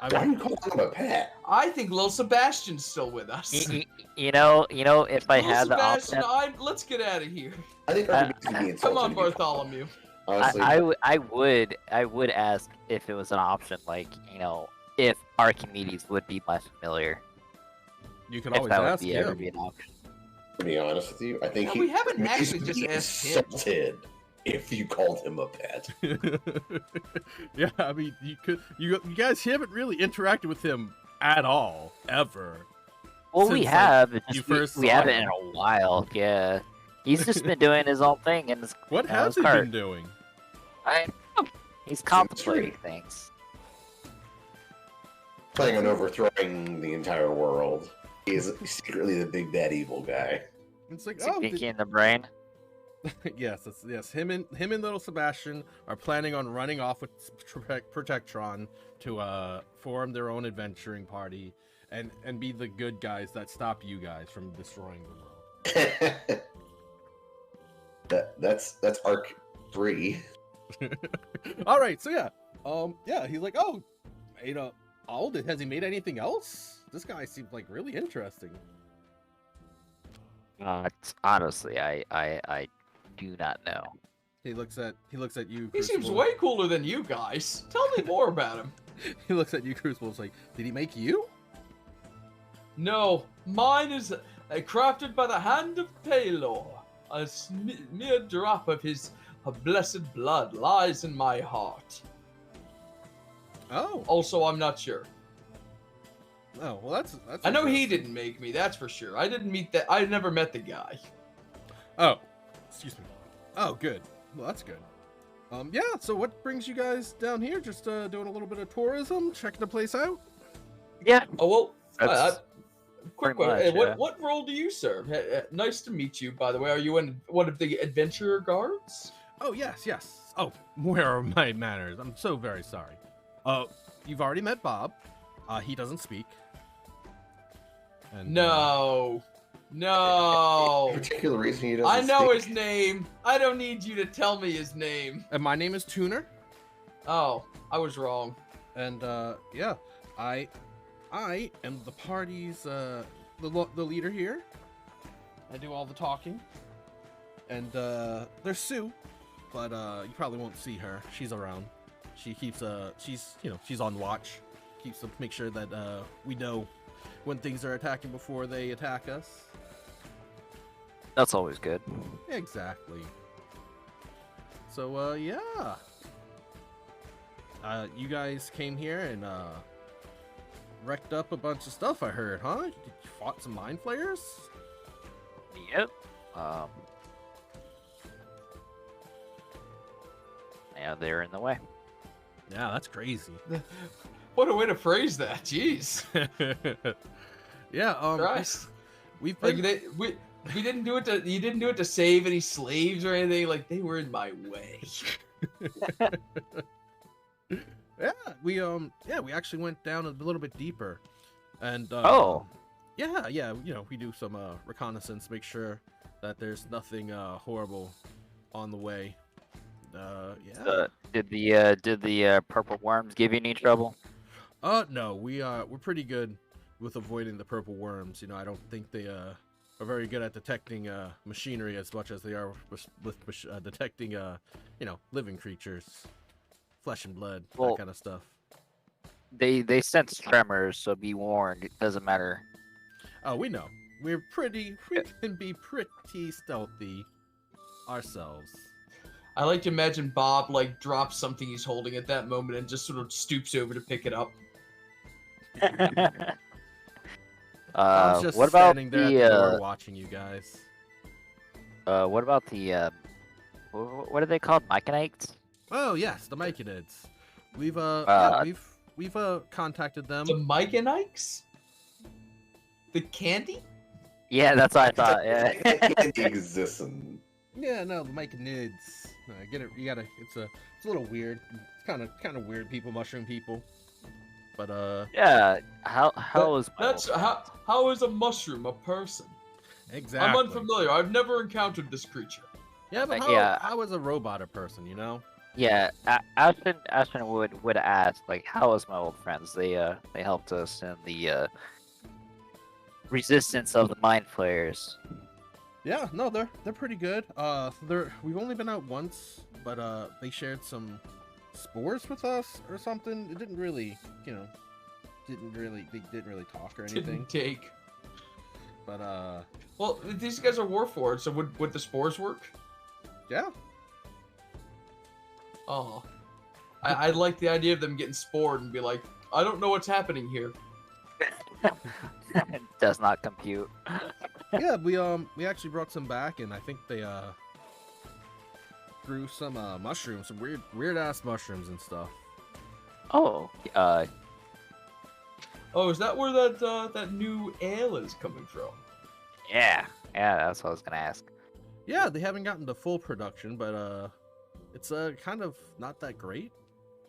I why are mean, you calling him a pet? I think Lil Sebastian's still with us. You know, if I Lil had the Sebastian, option, let's get out of here. I think Archimedes would be insulted. Come on, if you called him- Bartholomew. Honestly, I would ask if it was an option, like, you know, if Archimedes would be my familiar. you can If always that would ask be ever him. be an option. to be honest with you, I think Yeah, we haven't Archimedes actually would just be asked him. insulted if you called him a pet. Yeah, I mean, you guys haven't really interacted with him at all ever. Well, we Since, like, have. It's you just first we saw haven't him. in a while. Yeah, he's just been doing his own thing, and What his has he cart. been doing? He's contemplating things. Planning on overthrowing the entire world. He is secretly the big bad evil guy. It's like, Is he oh, pinky in the brain? yes. Him and little Sebastian are planning on running off with Protectron to form their own adventuring party and be the good guys that stop you guys from destroying the world. that's arc 3. All right, so yeah, he's like, oh, you know, has he made anything else? This guy seems like really interesting. Honestly, I do not know. He looks at you. He seems Crucible. way cooler than you guys. Tell me more about him. He looks at you, Crucible. It's like, did he make you? No, mine is crafted by the hand of Paylor. A mere drop of his blessed blood lies in my heart. Oh. Also, I'm not sure. Oh, well, that's I know he interesting. didn't make me, that's for sure. I didn't meet that. I never met the guy. Oh, excuse me. Oh, good. Well, that's good. Yeah, so what brings you guys down here? Just doing a little bit of tourism, checking the place out? Yeah. Oh, well, That's quick pretty one. Hey, much, yeah. what role do you serve? Nice to meet you, by the way. Are you one of the adventurer guards? Oh, yes, yes. Oh, where are my manners? I'm so very sorry. You've already met Bob. He doesn't speak. And, No. Any No. particular reason he doesn't I know speak? his name. I don't need you to tell me his name. and my name is Tuner. Oh, I was wrong. And, yeah, I am the party's, the leader here. I do all the talking. And, there's Sue, but, you probably won't see her. She's around. She keeps, she's on watch. Keeps to make sure that, we know when things are attacking before they attack us. That's always good. Exactly. So, yeah. You guys came here and, wrecked up a bunch of stuff, I heard, huh? You fought some mind flayers? Yep. Yeah, they're in the way. Yeah, that's crazy. What a way to phrase that. Jeez. Yeah, Christ. we've Like been... we didn't do it to you didn't do it to save any slaves or anything. Like they were in my way. Yeah, we actually went down a little bit deeper. And, Oh. Yeah, you know, we do some, reconnaissance, make sure that there's nothing, horrible on the way. Yeah. Did the purple worms give you any trouble? No, we're pretty good with avoiding the purple worms. You know, I don't think they are very good at detecting machinery as much as they are with detecting you know, living creatures, flesh and blood, Well, that kind of stuff. They sense tremors, so be warned. It doesn't matter. Oh, we know. We can be pretty stealthy ourselves. I like to imagine Bob like drops something he's holding at that moment and just sort of stoops over to pick it up. I was just What about standing there at the door the watching you guys. what about the what are they called? Myconites? Oh yes, the Myconids. We've we've contacted them. The Myconites? The candy? Yeah, that's what I thought. Yeah. It exists in... Yeah, no, the Myconids. Get it? You gotta. It's a little weird. It's kind of weird people, mushroom people. But Yeah. How is my That's old friend? how is a mushroom a person? exactly. I'm unfamiliar. I've never encountered this creature. Yeah, but Yeah. how is a robot a person? You know? Yeah, Ashton would ask like, how is my old friends? They helped us in the resistance of the mind flayers. Yeah, no, they're pretty good. We've only been out once, but they shared some spores with us or something. It didn't really, you know, they didn't really talk or anything. Didn't take. But Well, these guys are warforged, so would the spores work? yeah. Oh. I like the idea of them getting spored and be like, I don't know what's happening here. Does not compute. Yeah, we actually brought some back, and I think they grew some mushrooms, some weird ass mushrooms and stuff. Oh, Oh, is that where that new ale is coming from? yeah, that's what I was gonna ask. Yeah, they haven't gotten to full production, but it's kind of not that great.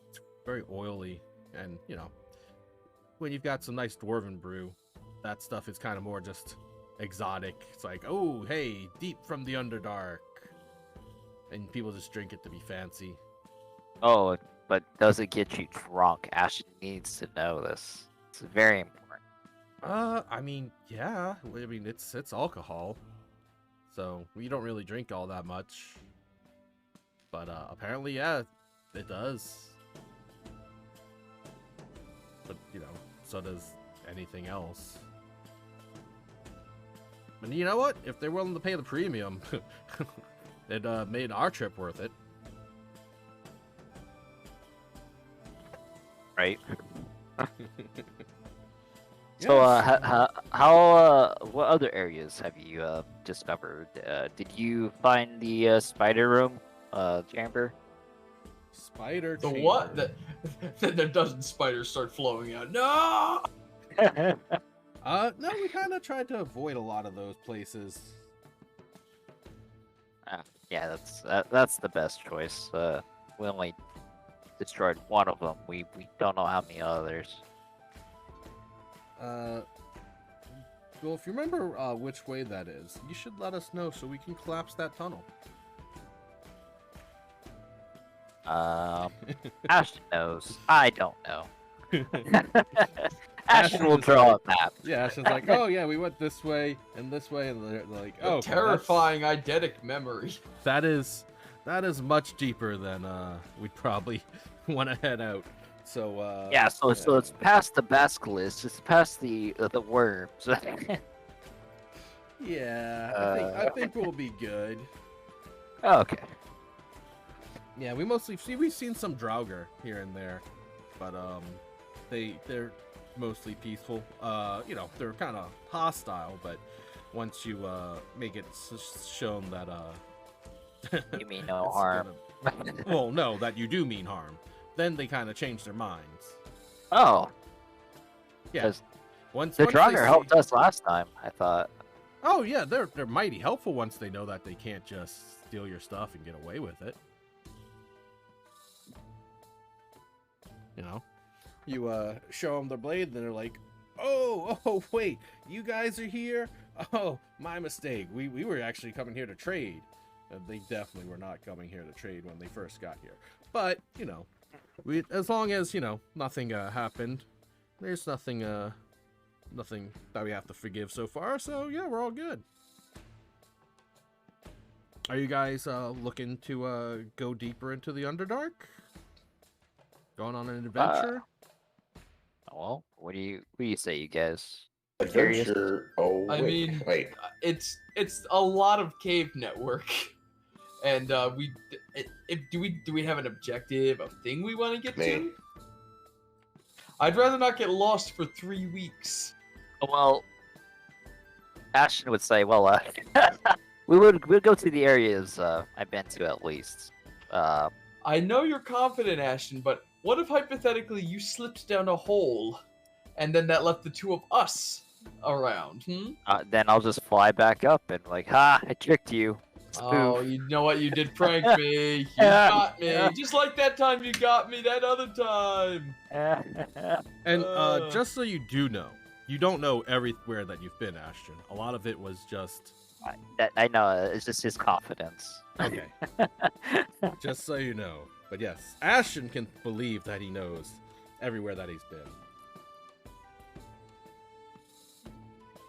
It's very oily, and you know, when you've got some nice dwarven brew, that stuff is kind of more just exotic. It's like, oh, hey, deep from the Underdark, and people just drink it to be fancy. Oh, but does it get you drunk? Ashton needs to know this. It's very important. I mean, yeah. I mean, it's alcohol, so we don't really drink all that much. But apparently, yeah, it does. but so does anything else. And you know what? If they're willing to pay the premium, it made our trip worth it. Right. So, what other areas have you discovered? Did you find the spider room chamber? Spider The chamber. what? Then a dozen spiders start flowing out. No! No, we kind of tried to avoid a lot of those places. Yeah, that's the best choice. We only destroyed one of them. We don't know how many others. Well, if you remember which way that is, you should let us know so we can collapse that tunnel. Ashton knows. I don't know. Ashton will draw a map. Yeah, Ashton's like, oh yeah, we went this way, and they're like, oh, okay, terrifying eidetic memory. That is much deeper than we'd probably want to head out. So yeah, so it's past the basilisk, it's past the worms. Yeah, I think we'll be good. Okay. Yeah, we've seen some Draugr here and there, but they're mostly peaceful. They're kind of hostile, but once you make it shown that You mean no harm. Well, no, that you do mean harm. Then they kind of change their minds. Oh. Yeah. Once the Draugr helped us last time, I thought. Oh yeah, they're mighty helpful once they know that they can't just steal your stuff and get away with it. You show them their blade, then they're like, oh wait, you guys are here? Oh, my mistake. We were actually coming here to trade. They definitely were not coming here to trade when they first got here. But, as long as, nothing happened, there's nothing that we have to forgive so far, so yeah, we're all good. Are you guys looking to go deeper into the Underdark? Going on an adventure? Well, what do you say, you guys? Adventure. Oh, wait. Wait. It's a lot of cave network, and do we have an objective, a thing we want to get to? I'd rather not get lost for 3 weeks. Well, Ashton would say, well, we'll go to the areas I've been to at least. I know you're confident, Ashton, but what if hypothetically you slipped down a hole, and then that left the two of us around? Then I'll just fly back up and ha! I tricked you. Oh, you know what? You did prank me. You got me. Just like that time you got me that other time. And just so you do know, you don't know everywhere that you've been, Ashton. A lot of it was just... I know, it's just his confidence. Okay. Just so you know. But yes, Ashton can believe that he knows everywhere that he's been.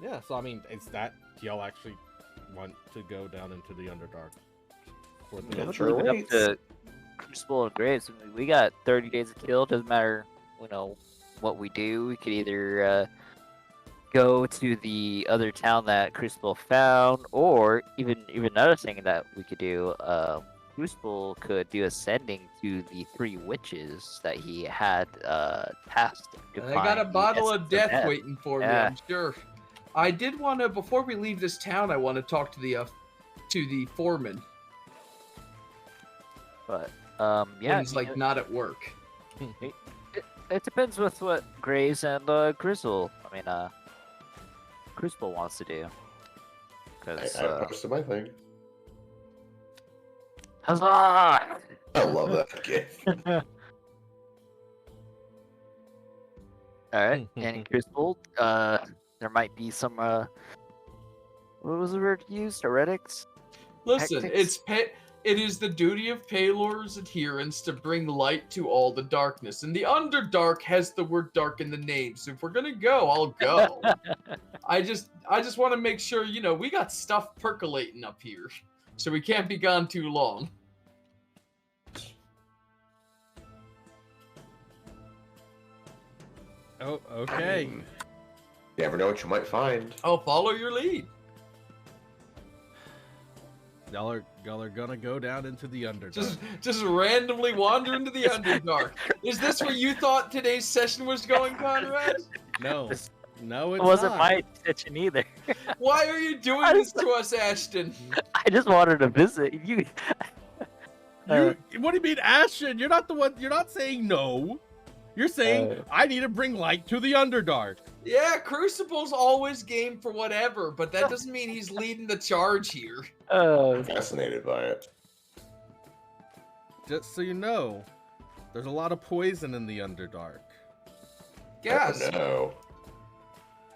Yeah, so I mean, do y'all actually want to go down into the Underdark? Up to Crucible and Graves. I mean, we got 30 days to kill. Doesn't matter, what we do. We could either go to the other town that Crucible found, or even another thing that we could do. Crucible could do ascending to the 3 witches that he had tasked to I got a bottle of death waiting for me, Yeah. I'm sure. I did want to, before we leave this town, I want to talk to the foreman. But yeah, When he's not at work. it depends with what Graves and Crucible wants to do. Because I posted my thing. huzzah! I love that gift. All right, and Crucible, there might be some what was the word used? Heretics? Listen, Hectics? it is the duty of Palor's adherents to bring light to all the darkness, and the Underdark has the word dark in the name. So if we're gonna go, I'll go. I just want to make sure we got stuff percolating up here, so we can't be gone too long. Oh, okay. You never know what you might find. I'll follow your lead. Y'all are gonna go down into the Underdark. Just randomly wander into the Underdark. Is this where you thought today's session was going, Conrad? No, no, It it's wasn't not. my intention either. Why are you doing this to us, Ashton? I just wanted to visit you. What do you mean, Ashton? You're not the one. You're not saying no. You're saying I need to bring light to the Underdark. Yeah, Crucible's always game for whatever, but that doesn't mean he's leading the charge here. I'm fascinated by it. Just so you know, there's a lot of poison in the Underdark. Yes. Oh no.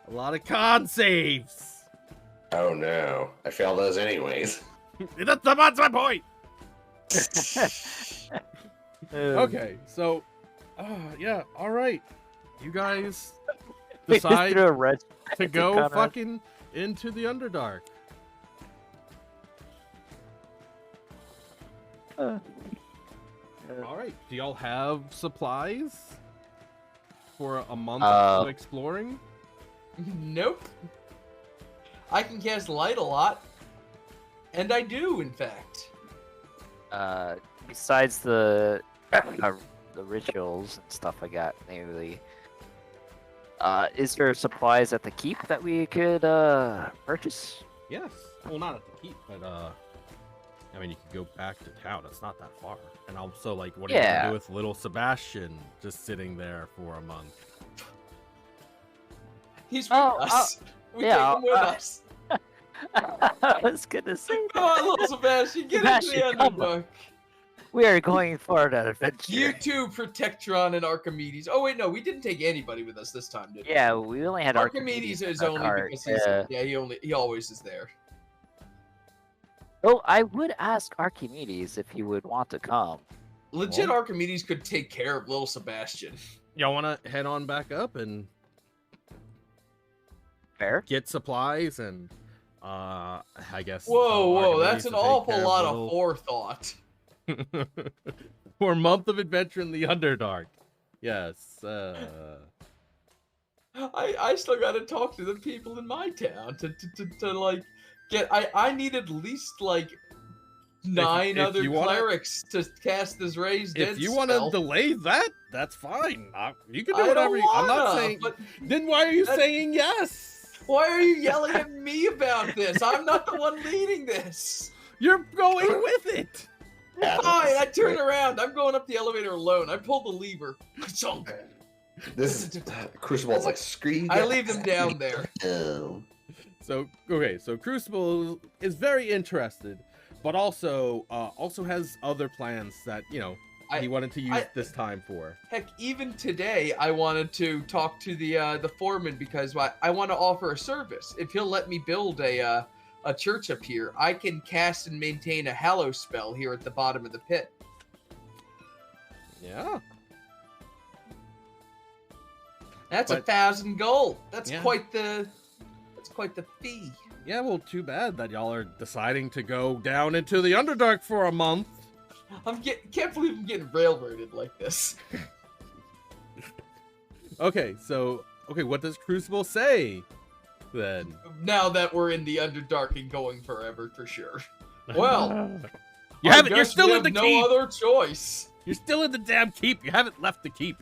A lot of con saves. Oh no. I failed those anyways. That's my point. Okay, so, yeah, all right. You guys decide to go fucking into the Underdark. All right. Do y'all have supplies for a month of exploring? Nope. I can cast light a lot. And I do, in fact. Besides the rituals and stuff I got, mainly, is there supplies at the keep that we could purchase? Yes. Well, not at the keep, but I mean, you could go back to town. It's not that far. And also, like, what are you gonna do with little Sebastian just sitting there for a month? He's with us. We take him with us. I was gonna say that. Come on, little Sebastian, get Sebastian, into the come Underdark. We are going for an adventure. You too, Protectron and Archimedes. Oh wait, no, we didn't take anybody with us this time, did we? Yeah, we only had Archimedes is in our only cart, because he always is there. Oh, I would ask Archimedes if he would want to come. Legit, Archimedes could take care of little Sebastian. Y'all want to head on back up and Fair? get supplies and, I guess. Whoa, Archimedes that's an to take awful care of lot of little- forethought. for a month of adventure in the Underdark. Yes. I still got to talk to the people in my town to like get. I need at least like 9 if other you wanna- clerics to cast this raised dead If you want to spell. delay that, that's fine. You can do I whatever. don't I'm not wanna, saying. but Then why are you that- saying yes? why are you yelling at me about this? I'm not the one leading this. You're going with it. Yeah, Fine, I turn around. I'm going up the elevator alone. I pull the lever. Chunk. This Crucible's like, screw I leave them down there. Oh. So okay, so Crucible is very interested, but also has other plans that he wanted to use this time for. Heck, even today, I wanted to talk to the foreman because I want to offer a service. If he'll let me build a church up here, I can cast and maintain a hallow spell here at the bottom of the pit. Yeah. That's But- 1,000 gold. That's Yeah. quite the fee. Yeah, well, too bad that y'all are deciding to go down into the Underdark for a month. Can't believe I'm getting railroaded like this. Okay, what does Crucible say then? Now that we're in the Underdark and going forever for sure. Well, you I haven't. You're guess still we in the have no keep. other choice. You're still in the damn keep. You haven't left the keep.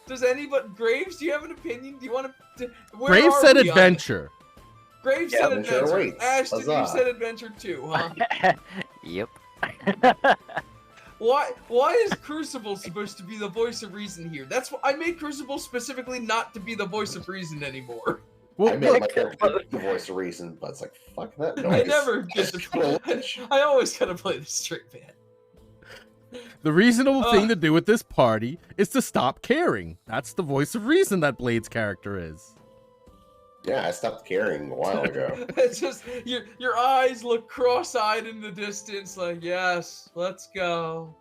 Does anybody, Graves? Do you have an opinion? Do you want to? Graves said adventure. Graves Yeah, said adventure adventure. awaits. Ashton, you Huzzah. said adventure too, huh? Yep. Why is Crucible supposed to be the voice of reason here? That's what I made Crucible specifically not to be the voice of reason anymore. I Well, made my character the voice of reason, but it's like, fuck that noise. I never get Well, to. I always gotta play the straight man. the reasonable thing to do with this party is to stop caring. That's the voice of reason that Blade's character is. Yeah, I stopped caring a while ago. It's just your eyes look cross-eyed in the distance, like yes, let's go.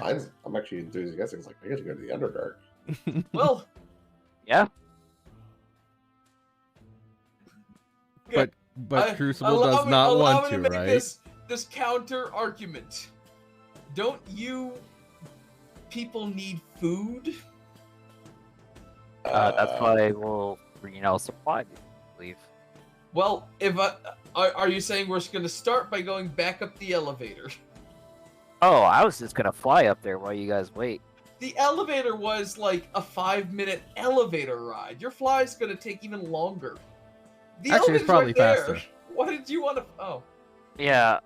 I'm actually enthusiastic. It's like, I get to go to the Underdark. Well, Yeah. But I- Crucible does not allow want me to, make right? This counter argument. don't you people need food? That's why we'll, supply, I believe. Well, if are you saying we're just going to start by going back up the elevator? Oh, I was just gonna fly up there while you guys wait. The elevator was like a 5-minute elevator ride. Your fly's going to take even longer. The Actually, it's elevator's probably right there. faster. What did you want to? Oh, Yeah,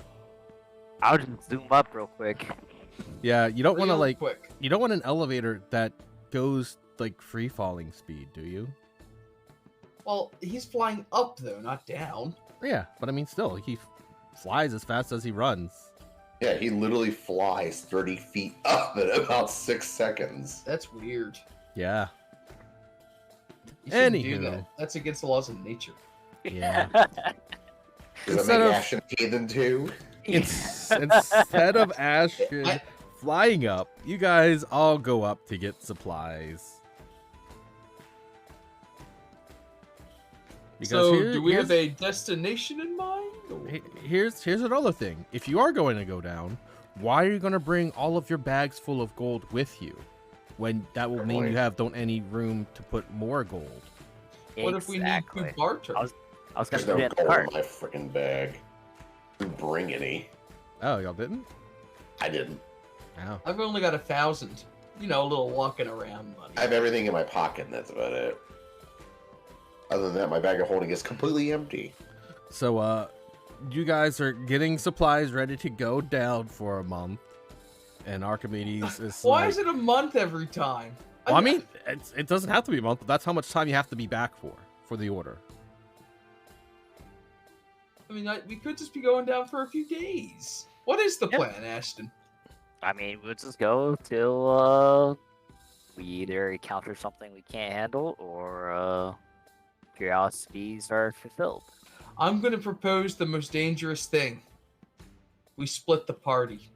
I'll just zoom up real quick. Yeah, you don't want to real like. quick. You don't want an elevator that goes like free falling speed, do you? Well, he's flying up though, not down. Yeah, but I mean, still, he flies as fast as he runs. Yeah, he literally flies 30 feet up in about 6 seconds. That's weird. Yeah. You shouldn't do Anywho. that. That's against the laws of nature. Yeah. Does that Instead make of- Ashton a heathen too? Instead of Ashton I- flying up, you guys all go up to get supplies. So, here- do we here's- have a destination in mind? or- Here's another thing. If you are going to go down, why are you going to bring all of your bags full of gold with you? When that will Good mean point. you don't any room to put more gold. What if we need Exactly. to barter? I was gonna There's put no it in the gold cart. in my freaking bag. Didn't bring any. Oh, y'all didn't? I didn't. Oh. I've only got 1,000. You know, a little walking around money. I have everything in my pocket, and that's about it. Other than that, my bag of holding is completely empty. So, you guys are getting supplies ready to go down for a month. And Archimedes is Why like, is it a month every time? well, I mean, it doesn't have to be a month, but that's how much time you have to be back for the order. we could just be going down for a few days. What is the Yep. plan, Ashton? I mean, we'll just go till we either encounter something we can't handle or curiosities are fulfilled. I'm going to propose the most dangerous thing. We split the party.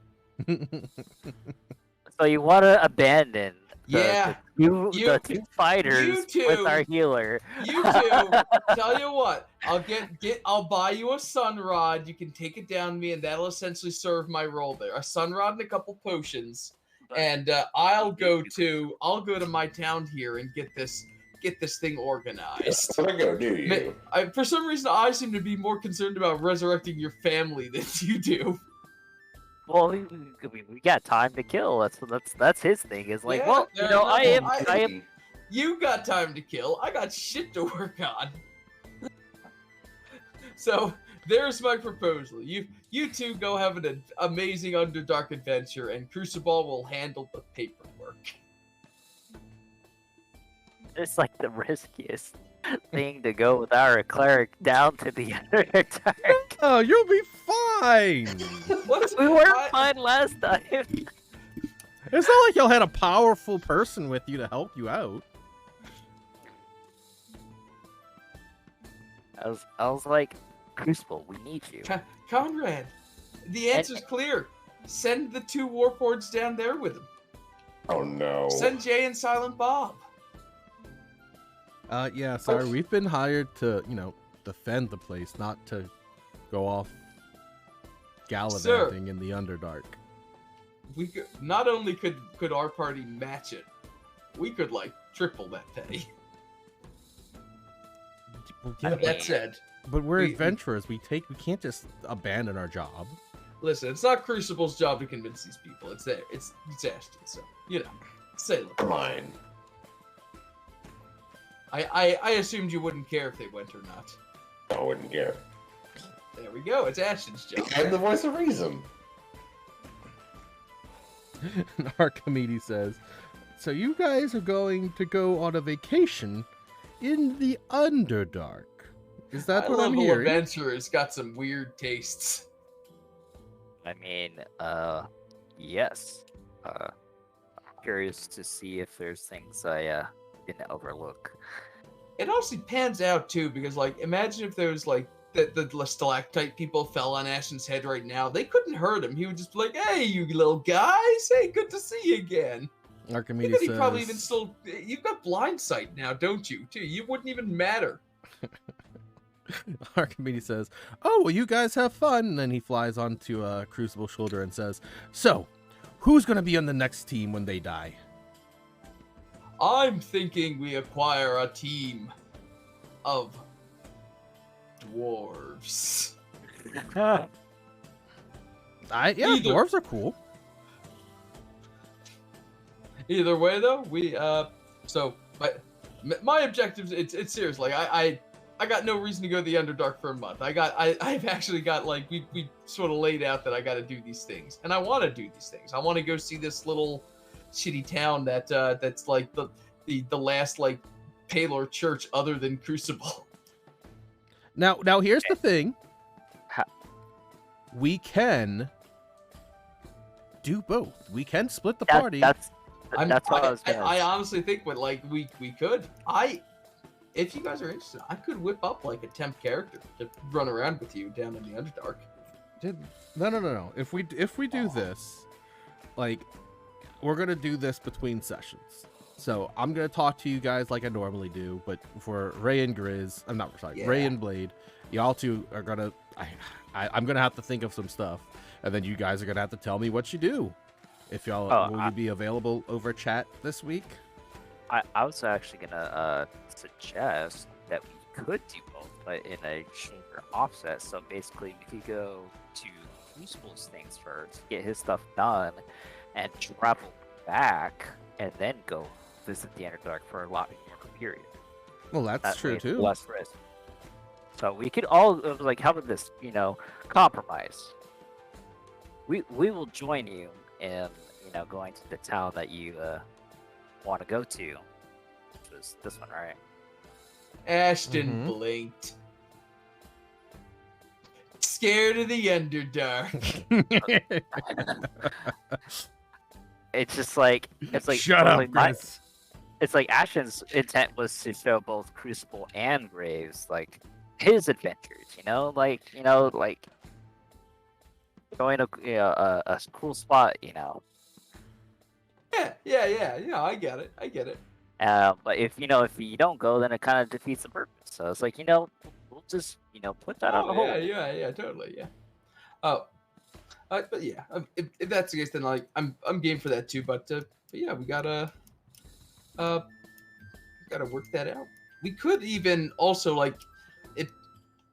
So you want to abandon Yeah, the two fighters two. with our healer. You two, tell you what, I'll buy you a sun rod. You can take it down me, and that'll essentially serve my role there. A sun rod and a couple potions, and I'll go to my town here and get this thing organized. What I go do you? For some reason, I seem to be more concerned about resurrecting your family than you do. Well, we got time to kill. That's his thing. Is like, Yeah, well, fair I enough. am. You got time to kill. I got shit to work on. So there's my proposal. You two go have an amazing Underdark adventure, and Crucible will handle the paperwork. It's like the riskiest thing to go without a cleric down to the Underdark. Oh, you'll be fine. What? We weren't I- fine last time. It's not like y'all had a powerful person with you to help you out. I was like, Crucible, we need you. Conrad, the answer's clear. Send the two warlords down there with him. Oh no. Send Jay and Silent Bob. Yeah, sorry, we've been hired to, defend the place, not to go off gallivanting in the Underdark. We could, not only could our party match it, we could triple that pay. Yeah, But that said, but we're we- adventurers. We can't just abandon our job. listen, it's not Crucible's job to convince these people. It's Ashton. So say look. Mine. I assumed you wouldn't care if they went or not. I wouldn't care. There we go. It's Ashton's job. I'm the voice of reason. Archimedes says, so you guys are going to go on a vacation in the Underdark. Is that what I'm High-level hearing? adventurers got some weird tastes. I mean, yes. I'm curious to see if there's things I didn't overlook. It honestly pans out too, because imagine if there was the stalactite people fell on Ashton's head right now. They couldn't hurt him. He would just be like, "Hey, you little guys! Hey, good to see you again." Archimedes He says, probably even still. You've got blind sight now, don't you? Too. You wouldn't even matter. Archimedes says, oh, well, you guys have fun. And then he flies onto Crucible's shoulder and says, so, who's gonna be on the next team when they die? I'm thinking we acquire a team of dwarves. Yeah, Either- dwarves are cool. Either way, though, we so my objectives. It's serious. Like I got no reason to go to the Underdark for a month. I've actually got like we sort of laid out that I got to do these things, and I want to do these things. I want to go see this little shitty town that's like the last like Palor church other than Crucible. Now here's the thing. Ha- We can do both. We can split the That- party. That's what I was gonna I honestly think like we could. If you guys are interested, I could whip up like a temp character to run around with you down in the Underdark. No. If we do this, like, we're gonna do this between sessions. So I'm gonna talk to you guys like I normally do, but for Ray and Grizz, I'm not sorry, Ray Yeah. and Blade, y'all two are gonna. I'm gonna have to think of some stuff, and then you guys are gonna have to tell me what you do. If y'all will you be available over chat this week? I was actually gonna suggest that we could do both, but in a chamber offset. So basically, we could go to Crucible's things first, get his stuff done, and travel back, and then go visit the Underdark for a lot shorter period. Well, that's That true way it's too. Less risk. So we could all like, how about this? Compromise. We will join you in going to the town that you want to go to, which was this one, right? Ashton Mhm. blinked. Scared of the Underdark. It's just like Shut up, like Grizz. it's like Ashton's intent was to show both Crucible and Graves like his adventures, like going to a cool spot, Yeah, I get it. But if you don't go, then it kind of defeats the purpose. So it's like we'll just put that on the hold. Yeah, totally, yeah. But yeah, if that's the case, then like I'm game for that too. But yeah, we gotta work that out. We could even also like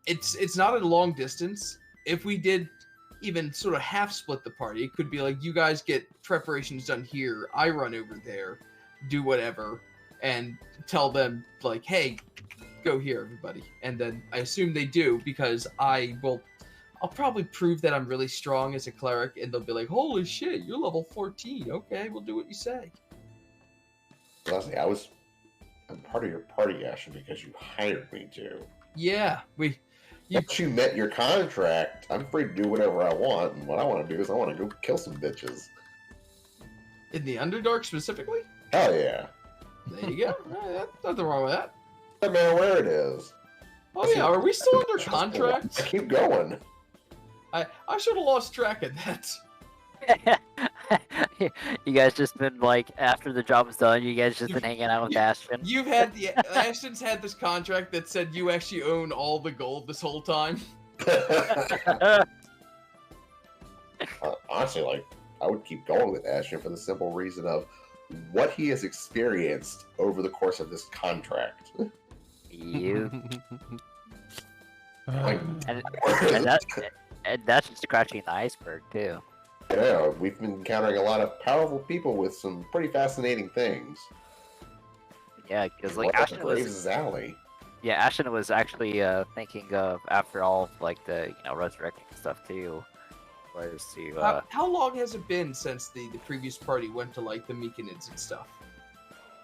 it's not a long distance. If we did even sort of half split the party, it could be like you guys get preparations done here, I run over there, do whatever, and tell them like, hey, go here, everybody. And then I assume they do because I'll probably prove that I'm really strong as a cleric, and they'll be like, holy shit, you're level 14. Okay, we'll do what you say. Leslie, I'm part of your party, Ashton, because you hired me to. Yeah, Once you met your contract, I'm free to do whatever I want, and what I want to do is I want to go kill some bitches. in the Underdark specifically. Hell yeah. There you go. Nothing wrong with that. No matter where it is. Oh yeah, are we still under I contract? keep going. I should have lost track of that. You guys just been like, after the job was done, you guys just been hanging out with Ashton. You've had Ashton's had this contract that said you actually own all the gold this whole time. Honestly, like, I would keep going with Ashton for the simple reason of what he has experienced over the course of this contract. You Like, and that's just scratching the iceberg too. yeah, we've been encountering a lot of powerful people with some pretty fascinating things. Yeah, because like Right up Ashton was, Graves' alley. yeah, Ashton was actually thinking of, after all like the resurrecting stuff too, was to How long has it been since the previous party went to like the Meekanids and stuff?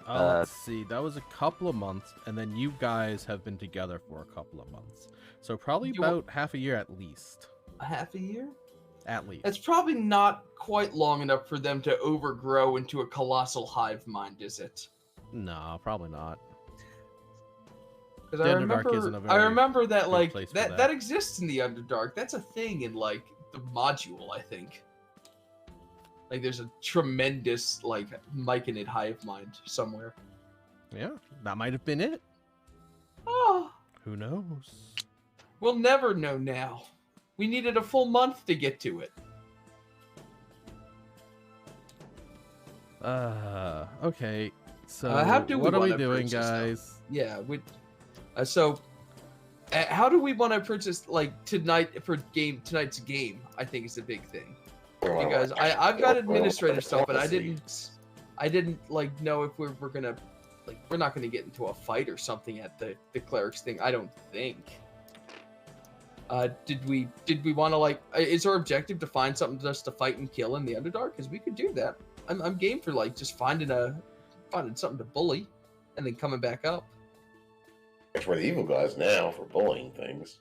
Let's see. That was a couple of months, and then you guys have been together for a couple of months. So probably You- about half a year at least. A half a year? At least. That's probably not quite long enough for them to overgrow into a colossal hive mind, is it? No, probably not. Because The Underdark isn't a I very remember that good like place for that that. exists in the Underdark. That's a thing in like the module, I think. Like there's a tremendous like Myconid hive mind somewhere. Yeah, that might have been it. Oh, Who knows? we'll never know now. We needed a full month to get to it. Okay. So how do we what are we wanna doing, approach this, though? guys? Yeah, how do we want to approach this like tonight's game? I think is the big thing because I've got administrative stuff, but I didn't like know if we're gonna like we're not gonna get into a fight or something at the clerics thing. I don't think. Did we want to like? Is our objective to find something just to fight and kill in the Underdark? Because we could do that. I'm game for like just finding something to bully, and then coming back up. That's where the evil guys now for bullying things.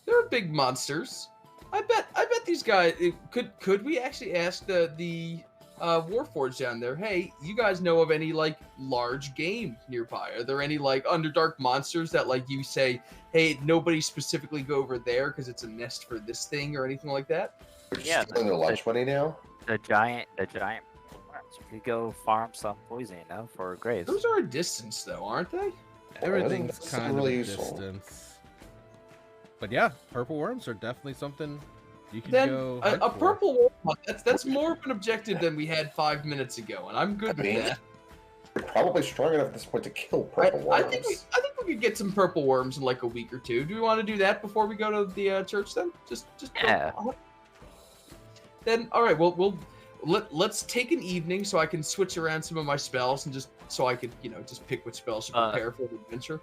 They're big monsters. I bet these guys could we actually ask the Warforged down there, hey, you guys know of any like large game nearby? Are there any like Underdark monsters that like you say, hey, nobody specifically go over there because it's a nest for this thing or anything like that? They're stealing their lunch money now. The giant worms. You could go farm some poison, for graves. Those are a distance though, aren't they? Everything's that's kind really of a useful. distance. But yeah, purple worms are definitely something you can Then go. a hunt for. purple worm, that's more of an objective than we had 5 minutes ago, and I'm good with that. They're probably strong enough at this point to kill purple worms. I think we could get some purple worms in like a week or two. Do we want to do that before we go to the church then? Just Yeah. Then all right, let's take an evening so I can switch around some of my spells and just so I could just pick which spells to prepare for the adventure.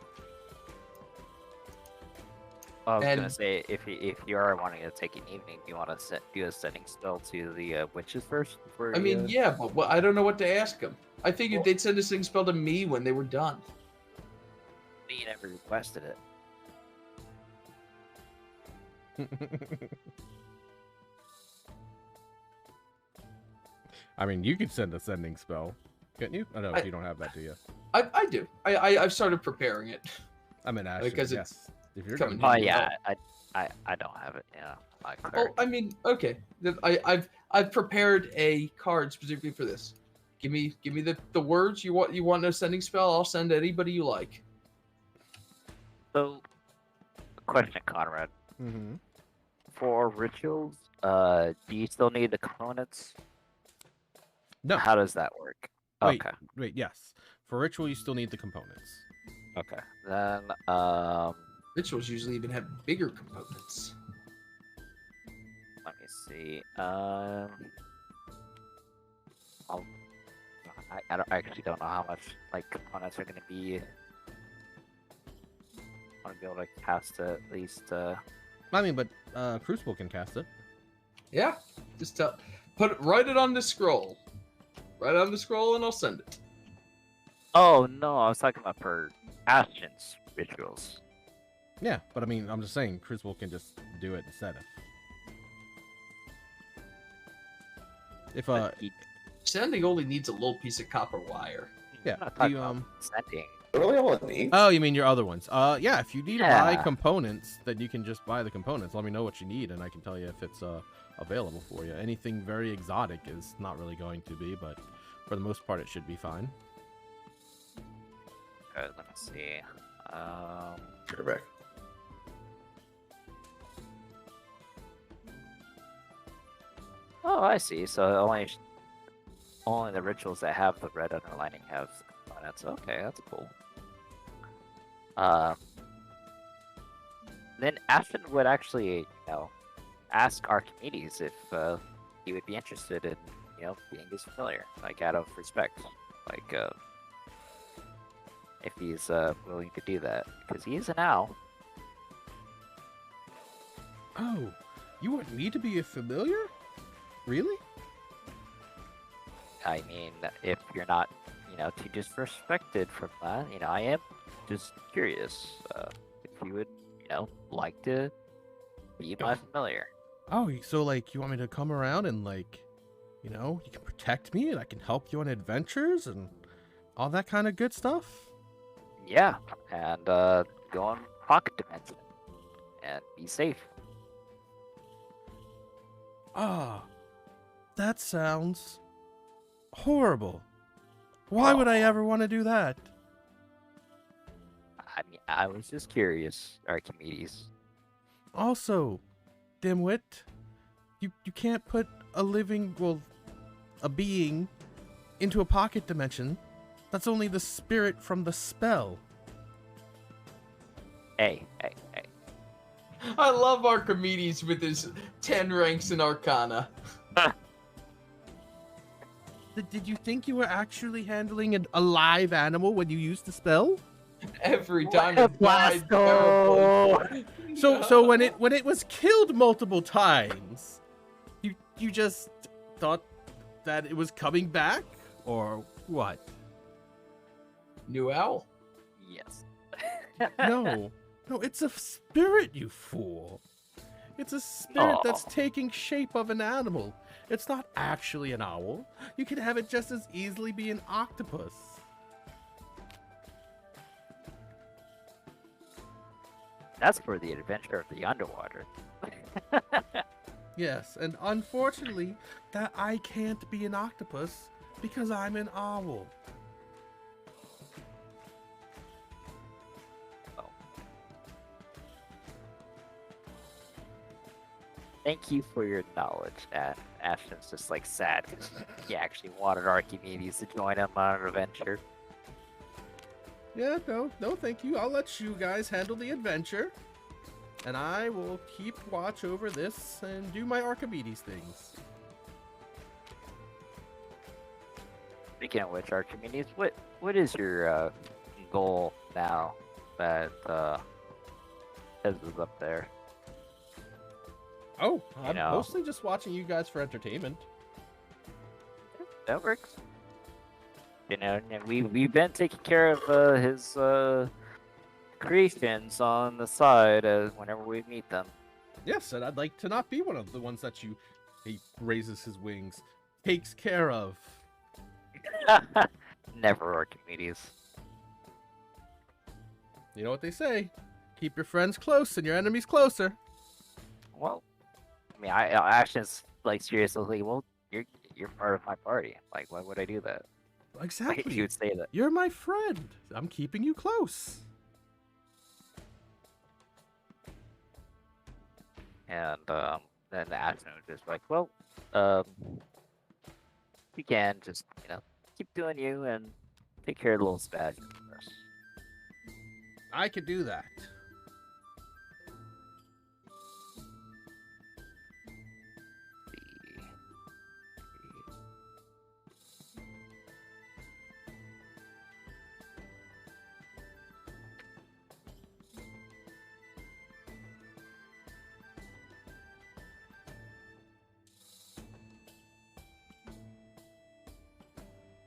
I was And- gonna say if you are wanting to take an evening, do you want to do a setting spell to the witches first? Before I mean, you, yeah, but I don't know what to ask them. I figured they'd send a sing spell to me when they were done. you never requested it. I mean, you could send a sending spell, couldn't you? I know you don't have that, do you? I do. I've started preparing it. I mean, actually, Because yes. it's If you're coming gonna in. do Oh that. yeah, I don't have it. Yeah, my Oh, cleric. I mean, okay. Then I've prepared a card specifically for this. Give me the words you want no sending spell. I'll send anybody you like. So, question, Conrad. Mm-hmm. For rituals, do you still need the components? No. How does that work? Wait, Okay. wait, yes. For ritual, you still need the components. Okay. Then, Rituals usually even have bigger components. let me see. I actually don't know how much like components are gonna be. I want to be able to cast it at least. I mean, but Crucible can cast it. Yeah, just write it on the scroll. Write it on the scroll, and I'll send it. Oh no, I was talking about for Ashen's rituals. Yeah, but I mean, I'm just saying, Crucible can just do it instead of. If But he- Sending only needs a little piece of copper wire. yeah, I'm not do talking you, about sending. Really all it needs. Oh, you mean your other ones? Yeah, if you need to buy Yeah. components, then you can just buy the components. Let me know what you need, and I can tell you if it's available for you. Anything very exotic is not really going to be, but for the most part, it should be fine. Okay, let me see. Sure, back. Oh, I see. So only the rituals that have the red underlining have the components. Okay, that's cool. Then Ashton would actually, ask Archimedes if he would be interested in, being his familiar, like out of respect, like if he's willing to do that, because he is an owl. Oh, you want me to be a familiar? Really? I mean, if you're not, too disrespected from that, I am just curious if you would, like to be my familiar. Oh, so like you want me to come around and like, you can protect me and I can help you on adventures and all that kind of good stuff? Yeah, and go on pocket dimension and be safe. Ah, that sounds horrible. Why would I ever want to do that? I mean, I was just curious, Archimedes. Also, dimwit, you can't put a being into a pocket dimension, that's only the spirit from the spell. Hey. I love Archimedes with his 10 ranks in Arcana. Did you think you were actually handling a live animal when you used the spell? Every time it died Blasto! terribly. So when it was killed multiple times, you just thought that it was coming back, or what? New Owl? Yes. No, it's a spirit, you fool. It's a spirit that's Aw. taking shape of an animal. It's not actually an owl. You could have it just as easily be an octopus. That's for the adventure of the underwater. Yes, and unfortunately, that I can't be an octopus because I'm an owl. Thank you for your knowledge. Ashton's just like sad because he actually wanted Archimedes to join him on an adventure. Yeah, no, thank you. I'll let you guys handle the adventure. And I will keep watch over this and do my Archimedes things. Speaking of which, Archimedes, what is your goal now that Hez is up there? Oh, I'm know. mostly just watching you guys for entertainment. That works. You know, and we've been taking care of his creations on the side whenever we meet them. Yes, and I'd like to not be one of the ones that he raises his wings, takes care of. Never, Archimedes. You know what they say? Keep your friends close and your enemies closer. Well, I mean, I actually like seriously. Well, you're part of my party. Like, why would I do that? Exactly. Like, you would say that. You're my friend. I'm keeping you close. And then Ashton was just like, well, you can just keep doing you and take care of the little spaz for us. I could do that.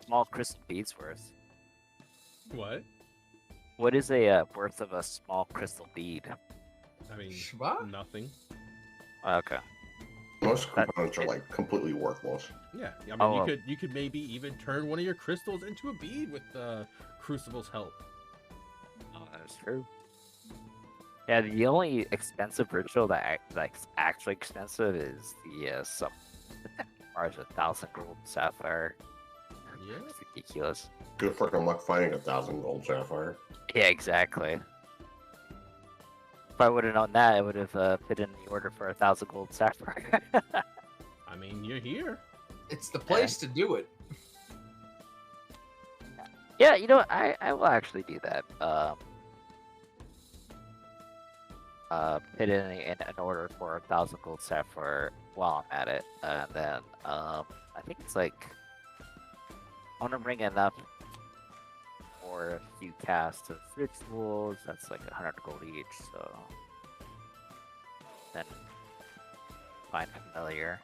Small crystal beads worth. What? What is a worth of a small crystal bead? I mean, What? nothing. Okay. Most That- components are like completely worthless. Yeah, I mean, Oh, you could maybe even turn one of your crystals into a bead with the Crucible's help. Oh, that's true. Yeah, the only expensive ritual that's actually expensive is the some Mars 1,000 gold sapphire. Yeah. It's ridiculous. Good freaking luck finding 1,000 gold sapphire. Yeah, exactly. If I would have known that, I would have put in the order for 1,000 gold sapphire. I mean, you're here. It's the place to do it. Yeah, you know what? I will actually do that. Put in an order for 1,000 gold sapphire while I'm at it, and then I think it's like I want to bring enough for a few casts of rituals. That's like 100 gold each. So then find familiar.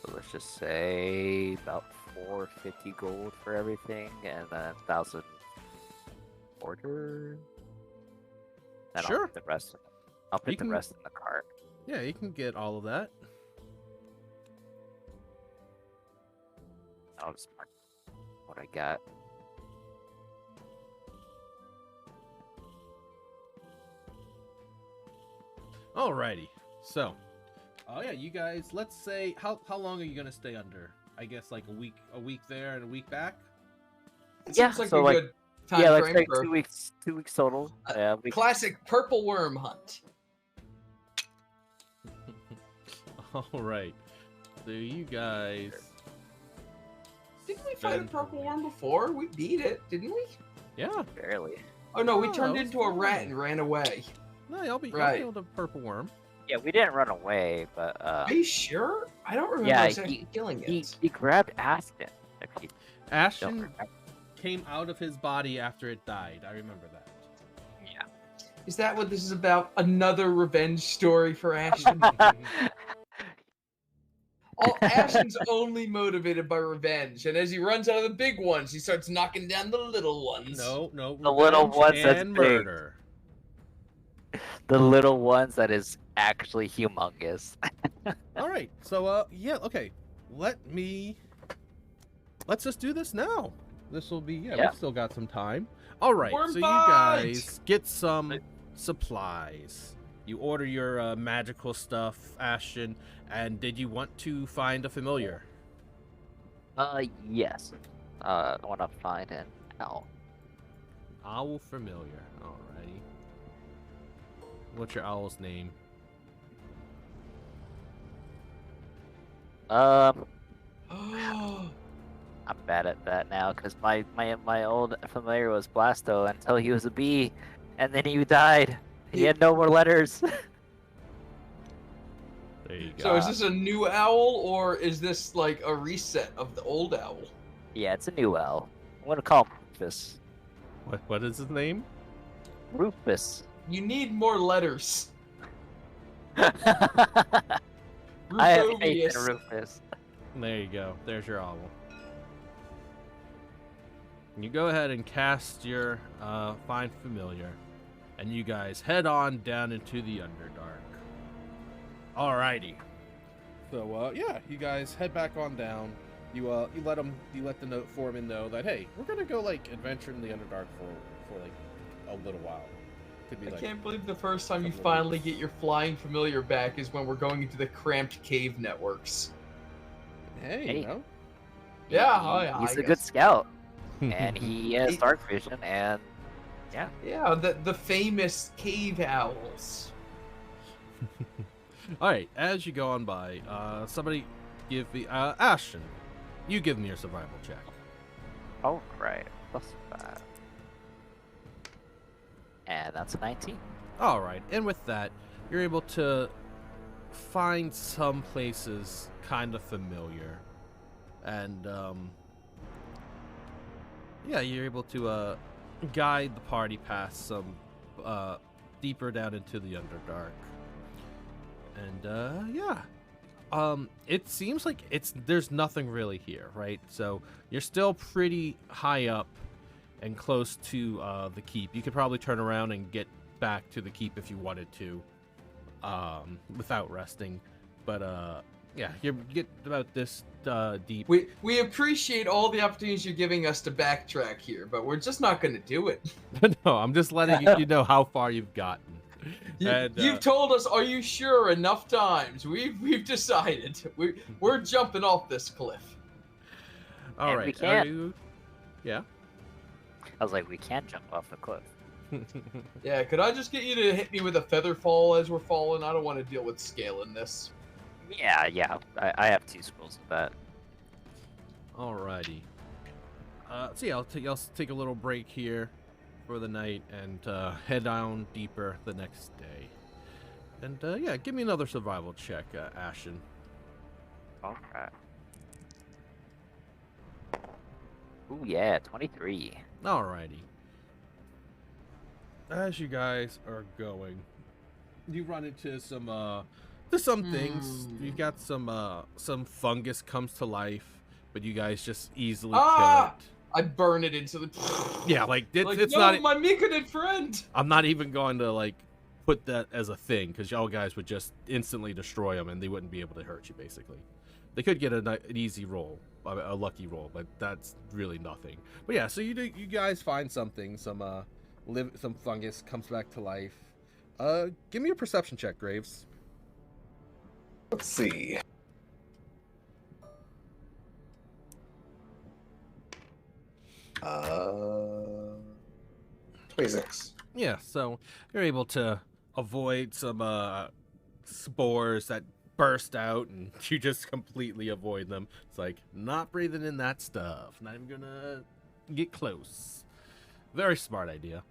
So let's just say about 450 gold for everything, and then 1,000 order. Then Sure. I'll put the rest. I'll put You the can- rest in the cart. Yeah, you can get all of that. I'll just mark what I got. Alrighty. So, oh yeah, you guys. Let's say how long are you gonna stay under? I guess like a week there and a week back. It Yeah, seems like so, a like- good time Yeah, let's frame say for 2 weeks total. a Yeah, we classic purple worm hunt. All right. So you guys. Didn't we fight a purple worm before? We beat it, didn't we? Yeah. Barely. Oh no, we Oh, turned that was into a rat fun. and ran away. No, y'all Right. killed a purple worm. Yeah, we didn't run away, but Are you sure? I don't remember yeah, us actually killing it. he grabbed Ashton. If you don't Ashton remember. came out of his body after it died. I remember that. Yeah. Is that what this is about? Another revenge story for Ashton? Ashton's only motivated by revenge, and as he runs out of the big ones, he starts knocking down the little ones. No. The little revenge ones that's and big. murder. The little ones that is actually humongous. All right. So okay. Let's just do this now. This will be Yeah. we've still got some time. All right. Worm so you bite! guys get some supplies. You order your magical stuff, Ashton, and did you want to find a familiar? Yes. I want to find an owl. Owl familiar. Alrighty. What's your owl's name? I'm bad at that now because my old familiar was Blasto until he was a bee, and then he died. He had no more letters. There you go. So is this a new owl, or is this like a reset of the old owl? Yeah, it's a new owl. I'm gonna call him Rufus. What is his name? Rufus. You need more letters. I have faith Rufobius. in Rufus. There you go. There's your owl. You go ahead and cast your find familiar, and you guys head on down into the Underdark. Alrighty. So yeah, you guys head back on down. You let the note foreman know that hey, we're gonna go like adventure in the Underdark for like a little while. Could be I like can't believe the first time you couple of finally weeks. get your flying familiar back is when we're going into the cramped cave networks. hey, Hey. you know. Yeah, oh, yeah, He's I a good guess. scout, and he has He- dark vision, and Yeah, the famous cave owls. All right, as you go on by, somebody give me Ashton. You give me your survival check. oh right, +5, and that's a 19. All right, and with that, you're able to find some places kind of familiar, and yeah, you're able to guide the party past some deeper down into the Underdark, and yeah. It seems like there's nothing really here, right? So you're still pretty high up and close to the keep. You could probably turn around and get back to the keep if you wanted to, without resting. But yeah, you get about this deep. We appreciate all the opportunities you're giving us to backtrack here, but we're just not going to do it. No, I'm just letting you know how far you've gotten. And, You've told us, are you sure, enough times. We've decided. We're jumping off this cliff. all And we right, can't. yeah. I was like, we can't jump off the cliff. Yeah, could I just get you to hit me with a feather fall as we're falling? I don't want to deal with scaling this. Yeah, I have 2 scrolls of that. Alrighty. So yeah, I'll take a little break here for the night and head down deeper the next day. And yeah, give me another survival check, Ashton. Okay. Ooh yeah, 23. Alrighty. As you guys are going, you run into some things. You've got some fungus comes to life, but you guys just easily kill Ah! it. I burn it into the. Yeah, like it's no, not. my Myconid friend. I'm not even going to like put that as a thing because y'all guys would just instantly destroy them and they wouldn't be able to hurt you. Basically, they could get an easy roll, a lucky roll, but that's really nothing. But yeah, so you guys find something, some fungus comes back to life. Give me a perception check, Graves. Let's see. Uh, 26. Yeah, so you're able to avoid some spores that burst out, and you just completely avoid them. It's like, not breathing in that stuff. Not even gonna get close. Very smart idea.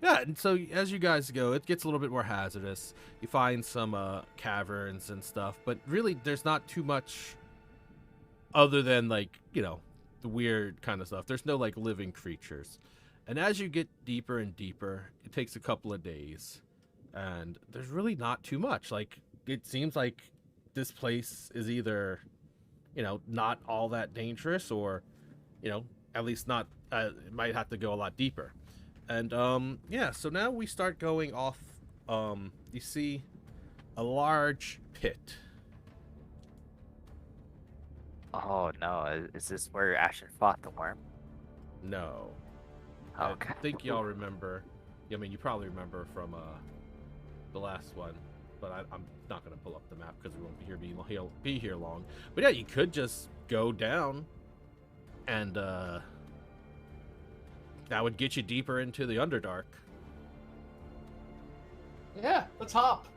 Yeah, and so as you guys go, it gets a little bit more hazardous. You find some caverns and stuff, but really there's not too much other than, like, you know, the weird kind of stuff. There's no, like, living creatures. And as you get deeper and deeper, it takes a couple of days, and there's really not too much. Like, it seems like this place is either, you know, not all that dangerous, or, you know, at least not, it might have to go a lot deeper. And yeah, so now we start going off. You see a large pit. Oh no, is this where Ashton fought the worm? No. Okay. I think y'all remember. I mean, you probably remember from the last one, but I'm not gonna pull up the map because we won't be here long. But yeah, you could just go down, and that would get you deeper into the Underdark. Yeah, let's hop.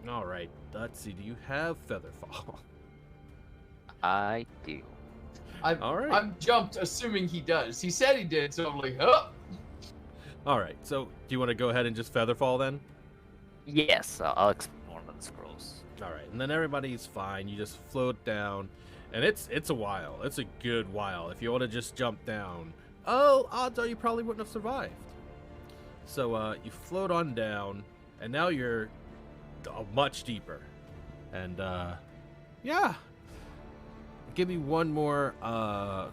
All right. Let's see. Do you have Featherfall? I do. All right. I'm jumped, assuming he does. He said he did, so I'm like, oh. All right. So, do you want to go ahead and just Featherfall then? Yes, I'll explore one of the scrolls. All right. And then everybody's fine. You just float down, and it's a while. It's a good while. If you want to just jump down, oh, odds are you probably wouldn't have survived. So, you float on down, and now you're much deeper. And yeah. Give me one more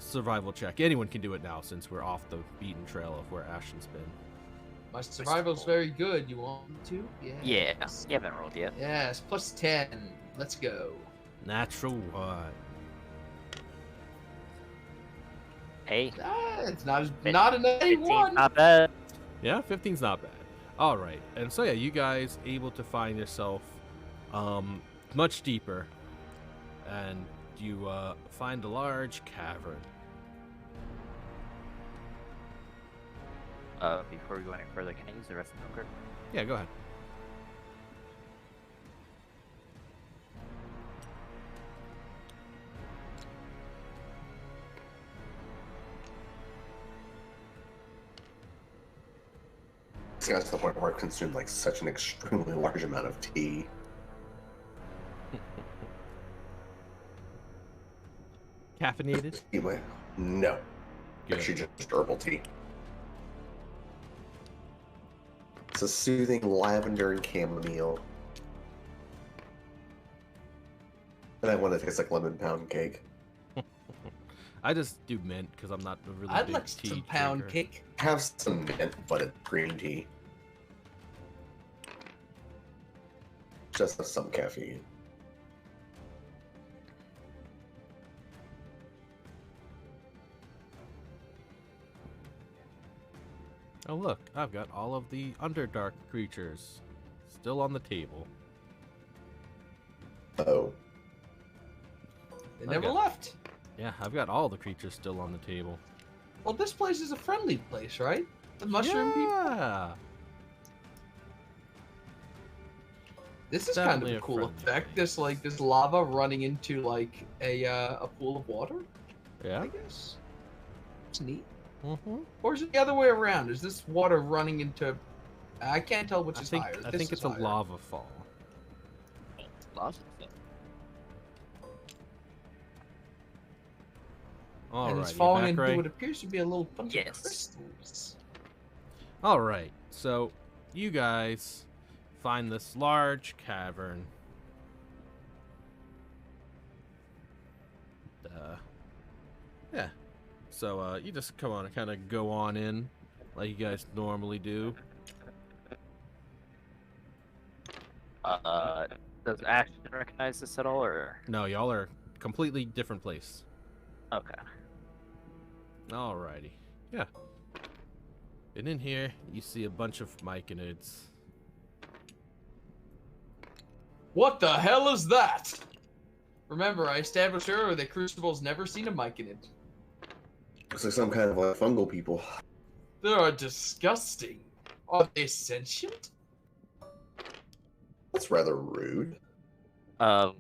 survival check. Anyone can do it now since we're off the beaten trail of where Ashton's been. My survival's very good. You want me to? Yeah, you haven't rolled yet. Yes, plus 10. Let's go. Natural 1. Hey, It's not Fif- not an 15's A1. not bad. Yeah, 15's not bad. All right. And so yeah, you guys able to find yourself much deeper, and you find a large cavern. Before we go any further, can I use the rest of the card? Yeah, go ahead. This guy's to the point where I've consumed like such an extremely large amount of tea. Caffeinated? Anyway, no. Good. Actually, just herbal tea. It's a soothing lavender and chamomile. And I want to taste like lemon pound cake. I just do mint because I'm not a really I'd big like tea some pound drinker. cake. Have some mint, but it's green tea. Just have some caffeine. Oh look, I've got all of the Underdark creatures still on the table. Oh. They never Okay. left. Yeah, I've got all the creatures still on the table. Well, this place is a friendly place, right? The mushroom people. Yeah. This is kind of Definitely a a cool friendly effect. place. This lava running into like a pool of water. Yeah. I guess. It's neat. Mm-hmm. Or is it the other way around? Is this water running into? I can't tell which is higher. I This think is it's a higher. lava fall. All And right, it's falling into Ray? what appears to be a little bunch Yes. of crystals. All right, so you guys find this large cavern. Yeah. So you just come on and kind of go on in, like you guys normally do. Does Ashton recognize this at all, or? No, y'all are completely different place. Okay. Alrighty. Yeah. And in here, you see a bunch of myconids. What the hell is that? Remember, I established earlier that Crucible's never seen a myconid. Looks like some kind of like fungal people. They are disgusting. Are they sentient? That's rather rude. Um,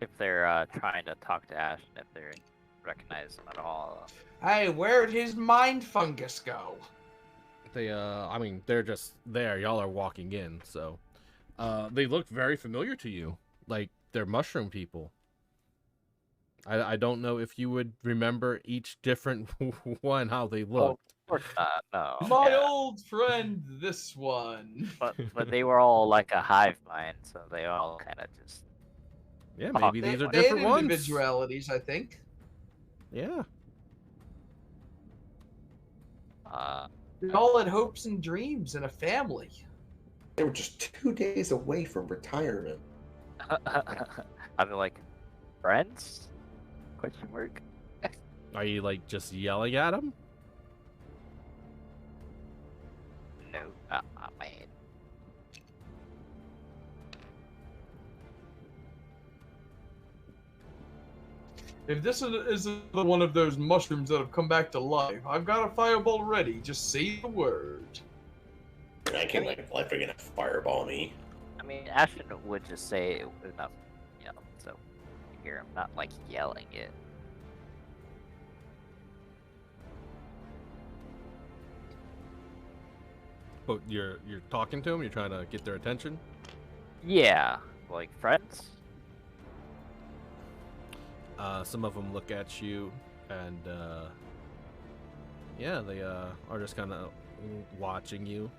if they're trying to talk to Ash, and if they recognize him at all. Hey, where'd his mind fungus go? They, I mean, they're just there. Y'all are walking in, so. They look very familiar to you. Like, they're mushroom people. I don't know if you would remember each different one, how they Oh, look. of course not. No. My yeah. old friend, this one. But they were all like a hive mind, so they all kind of just. Yeah, maybe They, these are they had different ones. individualities, I think. Yeah. They all had hopes and dreams and a family. They were just 2 days away from retirement. I'd be like, friends? Question mark. Are you, like, just yelling at them? No, not my head. If this is one of those mushrooms that have come back to life, I've got a fireball ready. Just say the word. And I can't like life gonna fireball me. I mean, Ashton would just say enough, so you hear him, not like yelling it. But you're talking to them. You're trying to get their attention. Yeah, like friends. Some of them look at you, and yeah, they are just kind of watching you.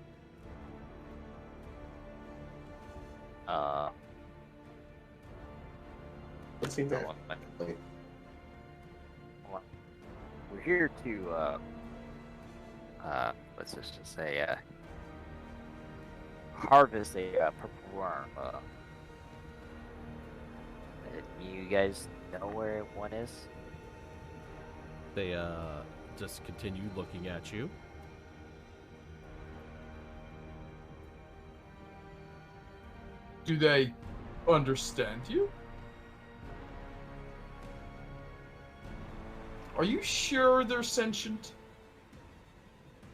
It seems Hold on, hold on. We're here to let's just say harvest a purple worm. You guys know where one is? They just continue looking at you. Do they understand you? Are you sure they're sentient?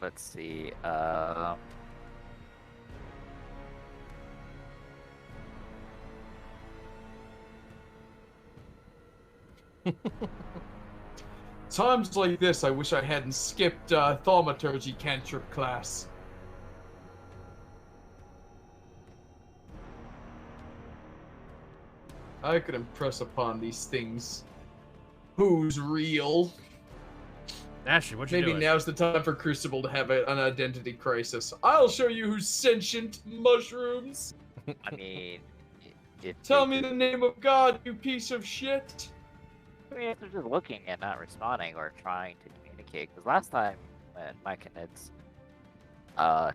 Let's see. Times like this, I wish I hadn't skipped thaumaturgy cantrip class. I could impress upon these things who's real. Ashley, what you Maybe doing? now's the time for Crucible to have an identity crisis. I'll show you who's sentient, mushrooms. I mean, if Tell they me just- the name of God, you piece of shit. I mean, if they're just looking and not responding or trying to communicate, because last time when Mike and Ed's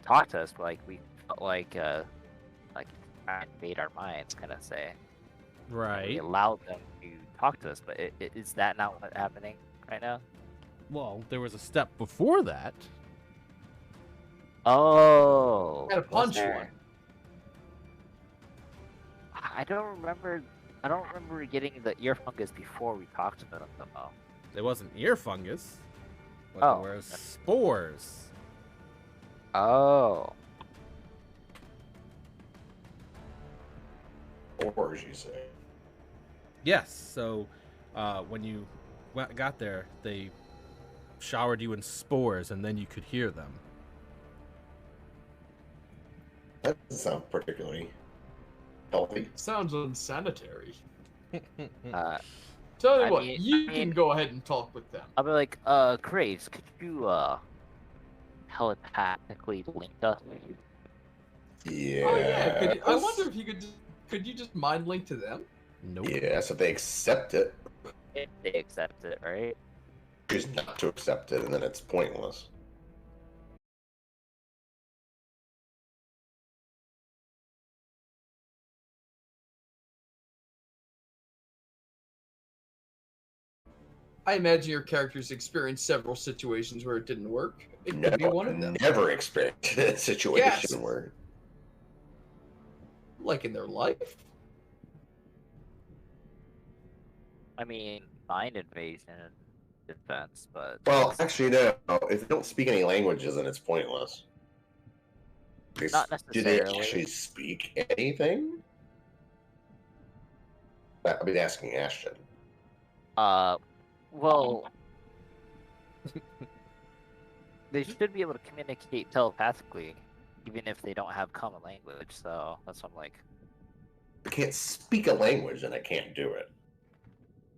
talked to us, like we felt like trying to invade our minds, kind of say. We Right. allowed them to talk to us, but is that not what's happening right now? Well, there was a step before that. Oh, Gotta was punch there? one. I don't remember. I don't remember getting the ear fungus before we talked to them, though. There wasn't ear fungus. But Oh. there were spores. Oh. Or as you say. Yes. So, when you got there, they showered you in spores, and then you could hear them. That doesn't sound particularly healthy. Sounds unsanitary. Uh, Tell you I what, mean- you I can mean- go ahead and talk with them. I'll be like, Graves, could you telepathically link us? Yeah. Oh yeah, I wonder if you could you just mind link to them? Nope. Yeah, so they accept it, If they accept it, right? choose not to accept it, and then it's pointless. I imagine your characters experienced several situations where it didn't work. It could be Never, one of them. never experienced a situation Yes. where Like in their life. I mean, mind invasion. defense, but Well, actually, no. If they don't speak any languages, then it's pointless. not Do they necessarily. actually speak anything? I've been asking Ashton. Well, they should be able to communicate telepathically, even if they don't have common language. So that's what I'm like. I can't speak a language, and I can't do it.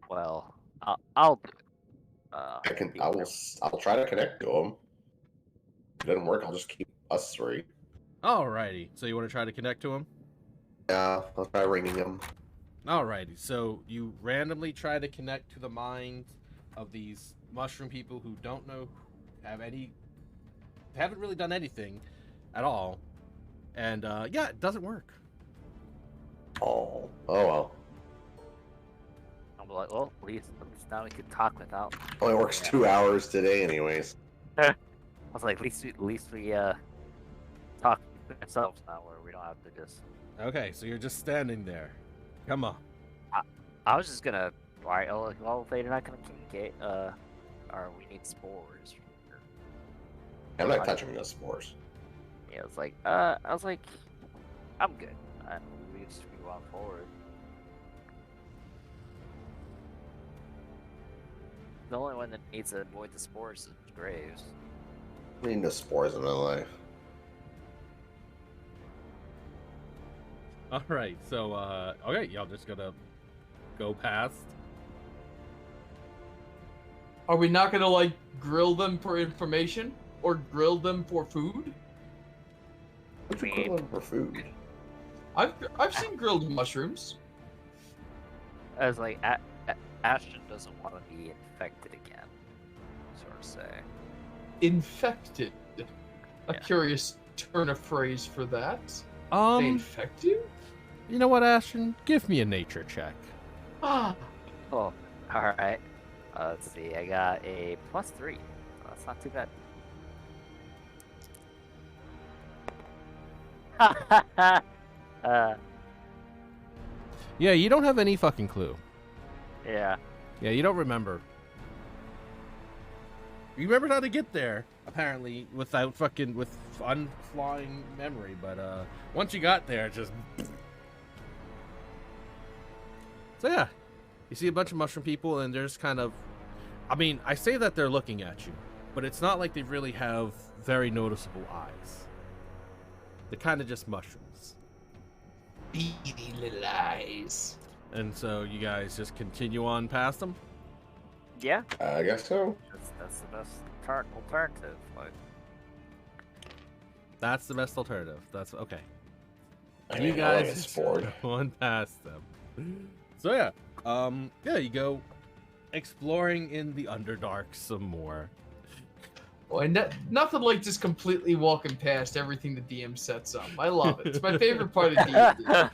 Well, I'll do it. I can. I'll try to connect to them. If it doesn't work, I'll just keep us three. Alrighty. So you want to try to connect to him? Yeah, I'll try ringing him. Alrighty. So you randomly try to connect to the minds of these mushroom people who don't know, haven't really done anything at all, and yeah, it doesn't work. Oh well. I'm like, well, at least now we can talk without. Only works 2 hours today, anyways. I was like, at least we talk to ourselves now, where we don't have to just. Okay, so you're just standing there. Come on. I was just gonna. Alright, well, if they're not gonna communicate, or we need spores. I'm not touching the spores. Yeah, I was like, I'm good. We just move on forward. The only one that needs to avoid the spores is Graves. I need no spores in my life. Alright, so okay, y'all just gonna go past. Are we not gonna like grill them for information or grill them for food? What's your equivalent for food? I've seen grilled mushrooms. I was like, Ashton doesn't want to be infected again, sort of say. Infected. A Yeah. curious turn of phrase for that. They Um, infect you? you know what, Ashton? Give me a nature check. Ah, Oh, alright. Let's see, I got a +3. That's not too bad. Yeah, you don't have any fucking clue. Yeah. Yeah, you don't remember. You remembered how to get there, apparently, with unflying memory, but once you got there, it just. So yeah, you see a bunch of mushroom people, and they're just kind of. I mean, I say that they're looking at you, but it's not like they really have very noticeable eyes. They're kind of just mushrooms. beady little eyes. And so you guys just continue on past them? Yeah, I guess so. that's the best alternative. Like, That's the best alternative. That's okay. I You mean, I like guys a sport. go on past them. So yeah, yeah, you go exploring in the Underdark some more. Boy, nothing like just completely walking past everything the DM sets up. I love it. It's my favorite part of D&D.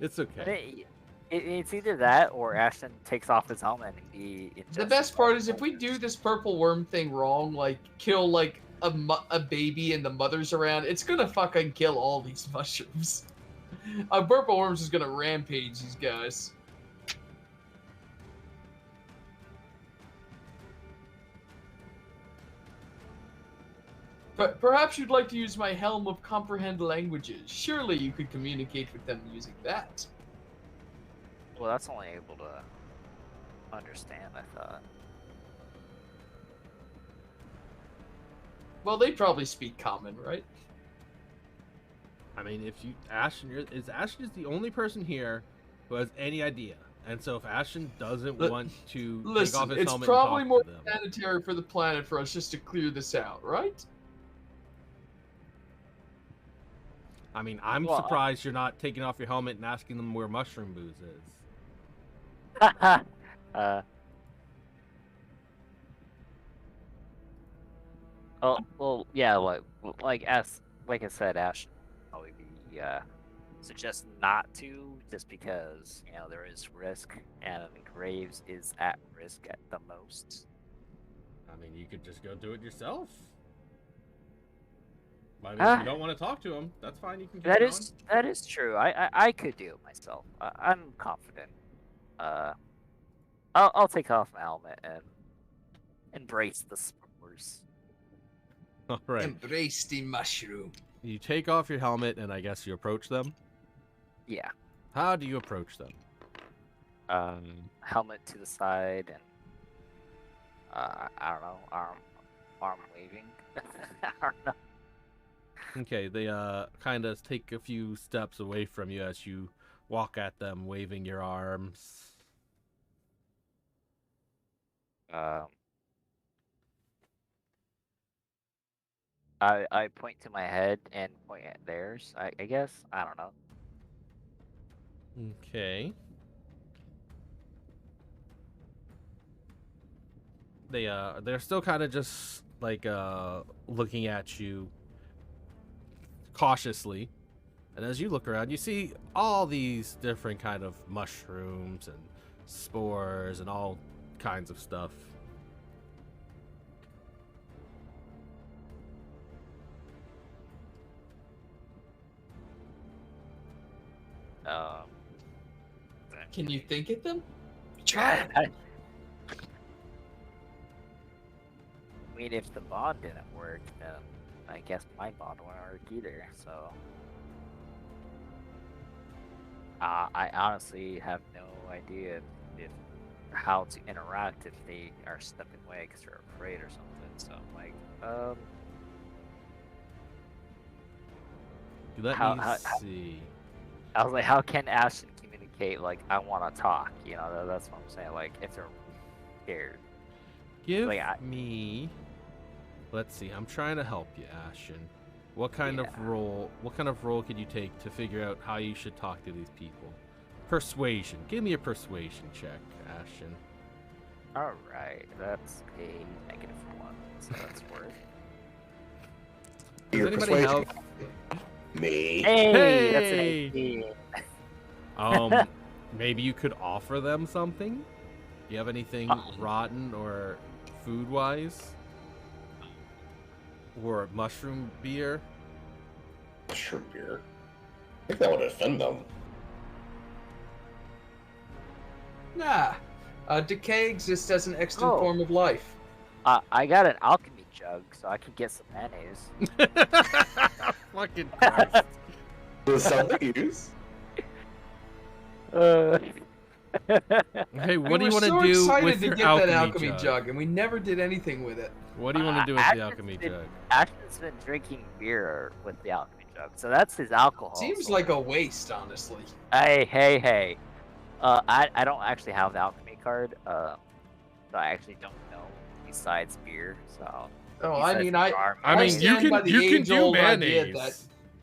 It's okay. it's either that or Ashton takes off his helmet and he. The best part is if we do this purple worm thing wrong, like kill like a baby and the mother's around, it's gonna fucking kill all these mushrooms. Purple worms is gonna rampage these guys. But perhaps you'd like to use my helm of comprehend languages. Surely you could communicate with them using that. Well, that's only able to understand. I thought. Well, they probably speak common, right? I mean, if you Ashton is the only person here who has any idea, and so if Ashton doesn't want to take off Listen, his it's helmet probably and more talk to them, sanitary for the planet for us just to clear this out, right? I mean, I'm Well, surprised you're not taking off your helmet and asking them where Mushroom Booze is. Oh, well, yeah, like I said, Ash probably be suggest not to, just because there is risk, and Graves is at risk at the most. I mean, you could just go do it yourself. I mean, if you don't want to talk to him, that's fine. You can keep going. That is true. I could do it myself. I'm confident. I'll take off my helmet and embrace the spores. All right. Embrace the mushroom. You take off your helmet, and I guess you approach them. Yeah. How do you approach them? Helmet to the side and I don't know, arm waving. I don't know. Okay, they kind of take a few steps away from you as you walk at them, waving your arms. I point to my head and point at theirs. I guess I don't know. Okay. They're still kind of just like looking at you cautiously. And as you look around, you see all these different kind of mushrooms and spores and all kinds of stuff. Can you think at them? Try. I mean, if the bond didn't work, then I guess my bond won't work either. So, I honestly have no idea if how to interact if they are stepping away because they're afraid or something. So I'm like, Let me see. I was like, how can Ashton communicate? Like, I want to talk. You know, that's what I'm saying. Like, if they're scared. Give like, me. Let's see. I'm trying to help you, Ashton. What kind of role? What kind of role could you take to figure out how you should talk to these people? Persuasion. Give me a persuasion check, Ashton. All right, that's a -1, so that's worth. Does Your anybody persuasion- have? Me. Hey, that's an 18. Maybe you could offer them something. Do you have anything rotten or food-wise? Or mushroom beer? Mushroom beer. I think that would offend them. Nah. Decay exists as an extant Oh. form of life. I got an alchemy jug, so I can get some mayonnaise. Fucking Christ. Is something use? Hey, what do we you were want so to do excited with to your get alchemy, that alchemy jug? jug, and we never did anything with it. What do you want to do with the alchemy Ashton's jug? Ashton's been drinking beer with the alchemy jug, so that's his alcohol. Seems so- like a waste, honestly. Hey. I don't actually have the alchemy card. So I actually don't know besides beer. So. Oh, I besides mean, the I jar I mean, stand you can by the you can do age-old idea mayonnaise. that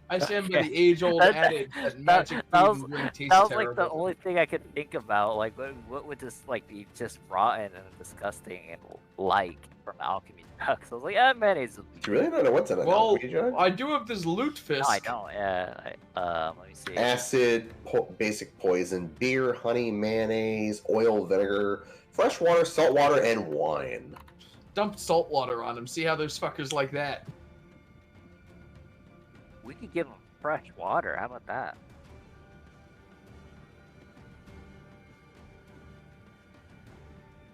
I stand by Okay. the age-old That- adage that magic that food was- and drink tastes That was terrible. like the only thing I could think about. Like, what would this like be just rotten and disgusting and like from alchemy jug? So I was like, mayonnaise. Would be Do you really not know what's in an Well, alchemy jug? I do have this loot fist. No, I don't. Yeah. Let me see. Acid, basic poison, beer, honey, mayonnaise, oil, vinegar, fresh water, salt water, and wine. Dump salt water on them. See how those fuckers like that. We could give them fresh water. How about that?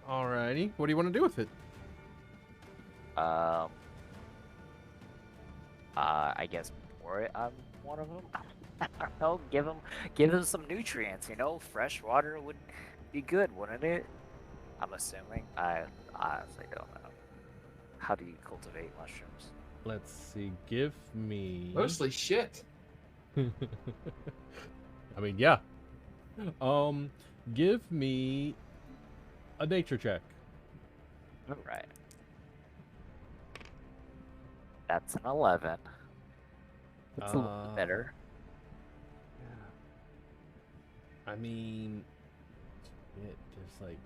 Alrighty. What do you want to do with it? I guess pour it on one of them. I don't know. Give them some nutrients. You know, fresh water would be good, wouldn't it? I'm assuming. I honestly don't know. How do you cultivate mushrooms? Let's see. Give me. Mostly shit. I mean, yeah. Give me a nature check. All right. That's an 11. That's a little bit better. Yeah. I mean, there's like.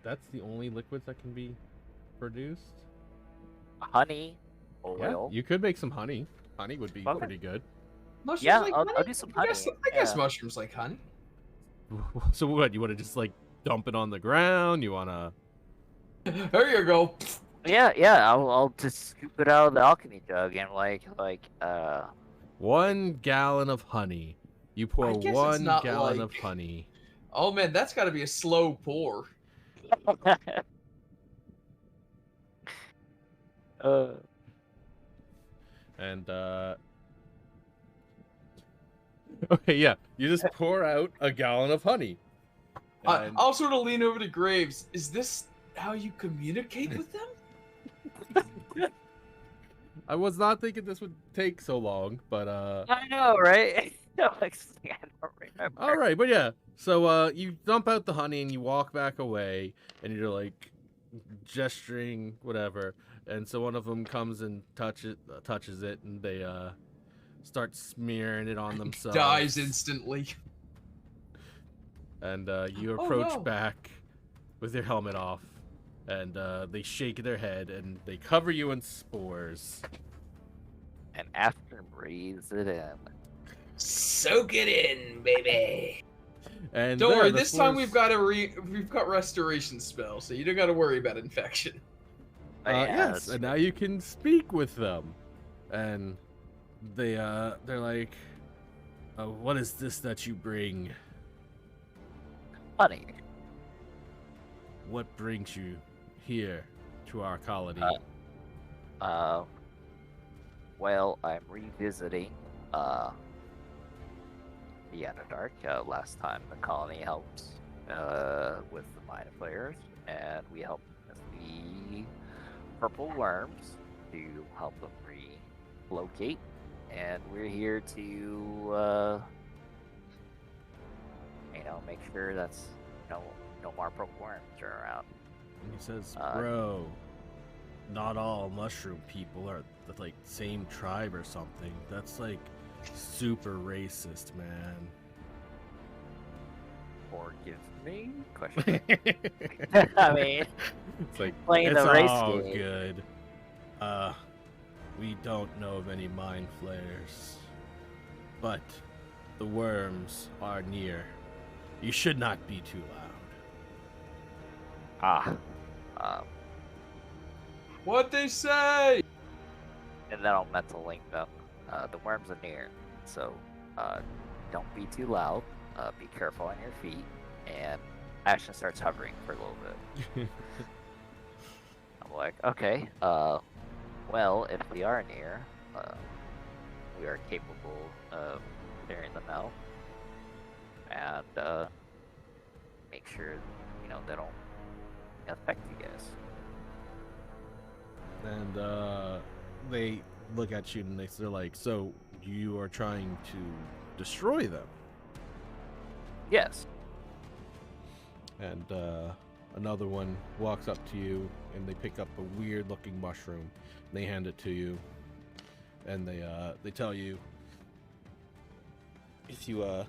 That's the only liquids that can be produced. Honey, Yeah, oil. you could make some honey. Honey would be Okay. pretty good. Mushrooms Yeah, like I'll honey? do some I guess, honey, I guess yeah. mushrooms like honey. So what? You want to just like dump it on the ground? You want to? There you go. Yeah. I'll just scoop it out of the alchemy jug and 1 gallon of honey. You pour I guess it's 1 not gallon like- of honey. Oh man, that's got to be a slow pour. uh, And okay, yeah, you just pour out a gallon of honey. And I'll sort of lean over to Graves. Is this how you communicate with them? I was not thinking this would take so long, but I know, right? Like, I don't remember. all right, but yeah. So you dump out the honey and you walk back away, and you're like gesturing whatever, and so one of them comes and touches it, and they start smearing it on themselves. Dies instantly. And you Oh, approach no. back with your helmet off, and they shake their head and they cover you in spores. And after breathes it in. Soak it in, baby. And Don't there, worry, the this time spores- we've got restoration spell, so you don't got to worry about infection. Yeah, yes, that's and now you can speak with them, and they're like, "What is this that you bring? funny. What brings you here to our colony?" Well, I'm revisiting the Underdark. Last time the colony helped with the mine players, and we helped with the purple worms to help them relocate. And we're here to, make sure that's no more purple worms are around. And he says, Uh, "Bro, not all mushroom people are the like same tribe or something. That's like super racist, man." Forgive me? Question. I mean, It's like playing it's the race all game. good. We don't know of any mind flayers, but the worms are near. You should not be too loud. Um, What they say? and then I'll mental link them. The worms are near, so don't be too loud. Be careful on your feet, and Ashton starts hovering for a little bit. I'm like, okay, well, if they are near, we are capable of clearing them out, and make sure they don't affect you guys. And they look at you and they're like, "So you are trying to destroy them?" Yes. And another one walks up to you and they pick up a weird looking mushroom and they hand it to you, and they tell you, if you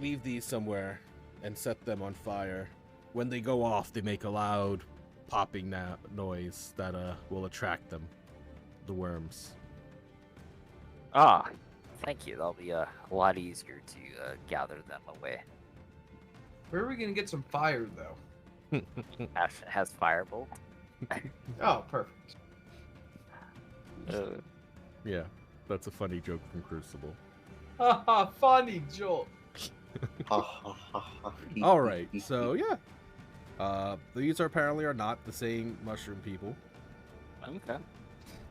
leave these somewhere and set them on fire, when they go off they make a loud popping noise that will attract them, the worms. Thank you. That'll be a lot easier to gather them away. Where are we gonna get some fire though? Ashton has firebolt. Oh, perfect. Yeah, that's a funny joke from Crucible. Haha, funny joke. All right, so yeah, these apparently are not the same mushroom people. Okay.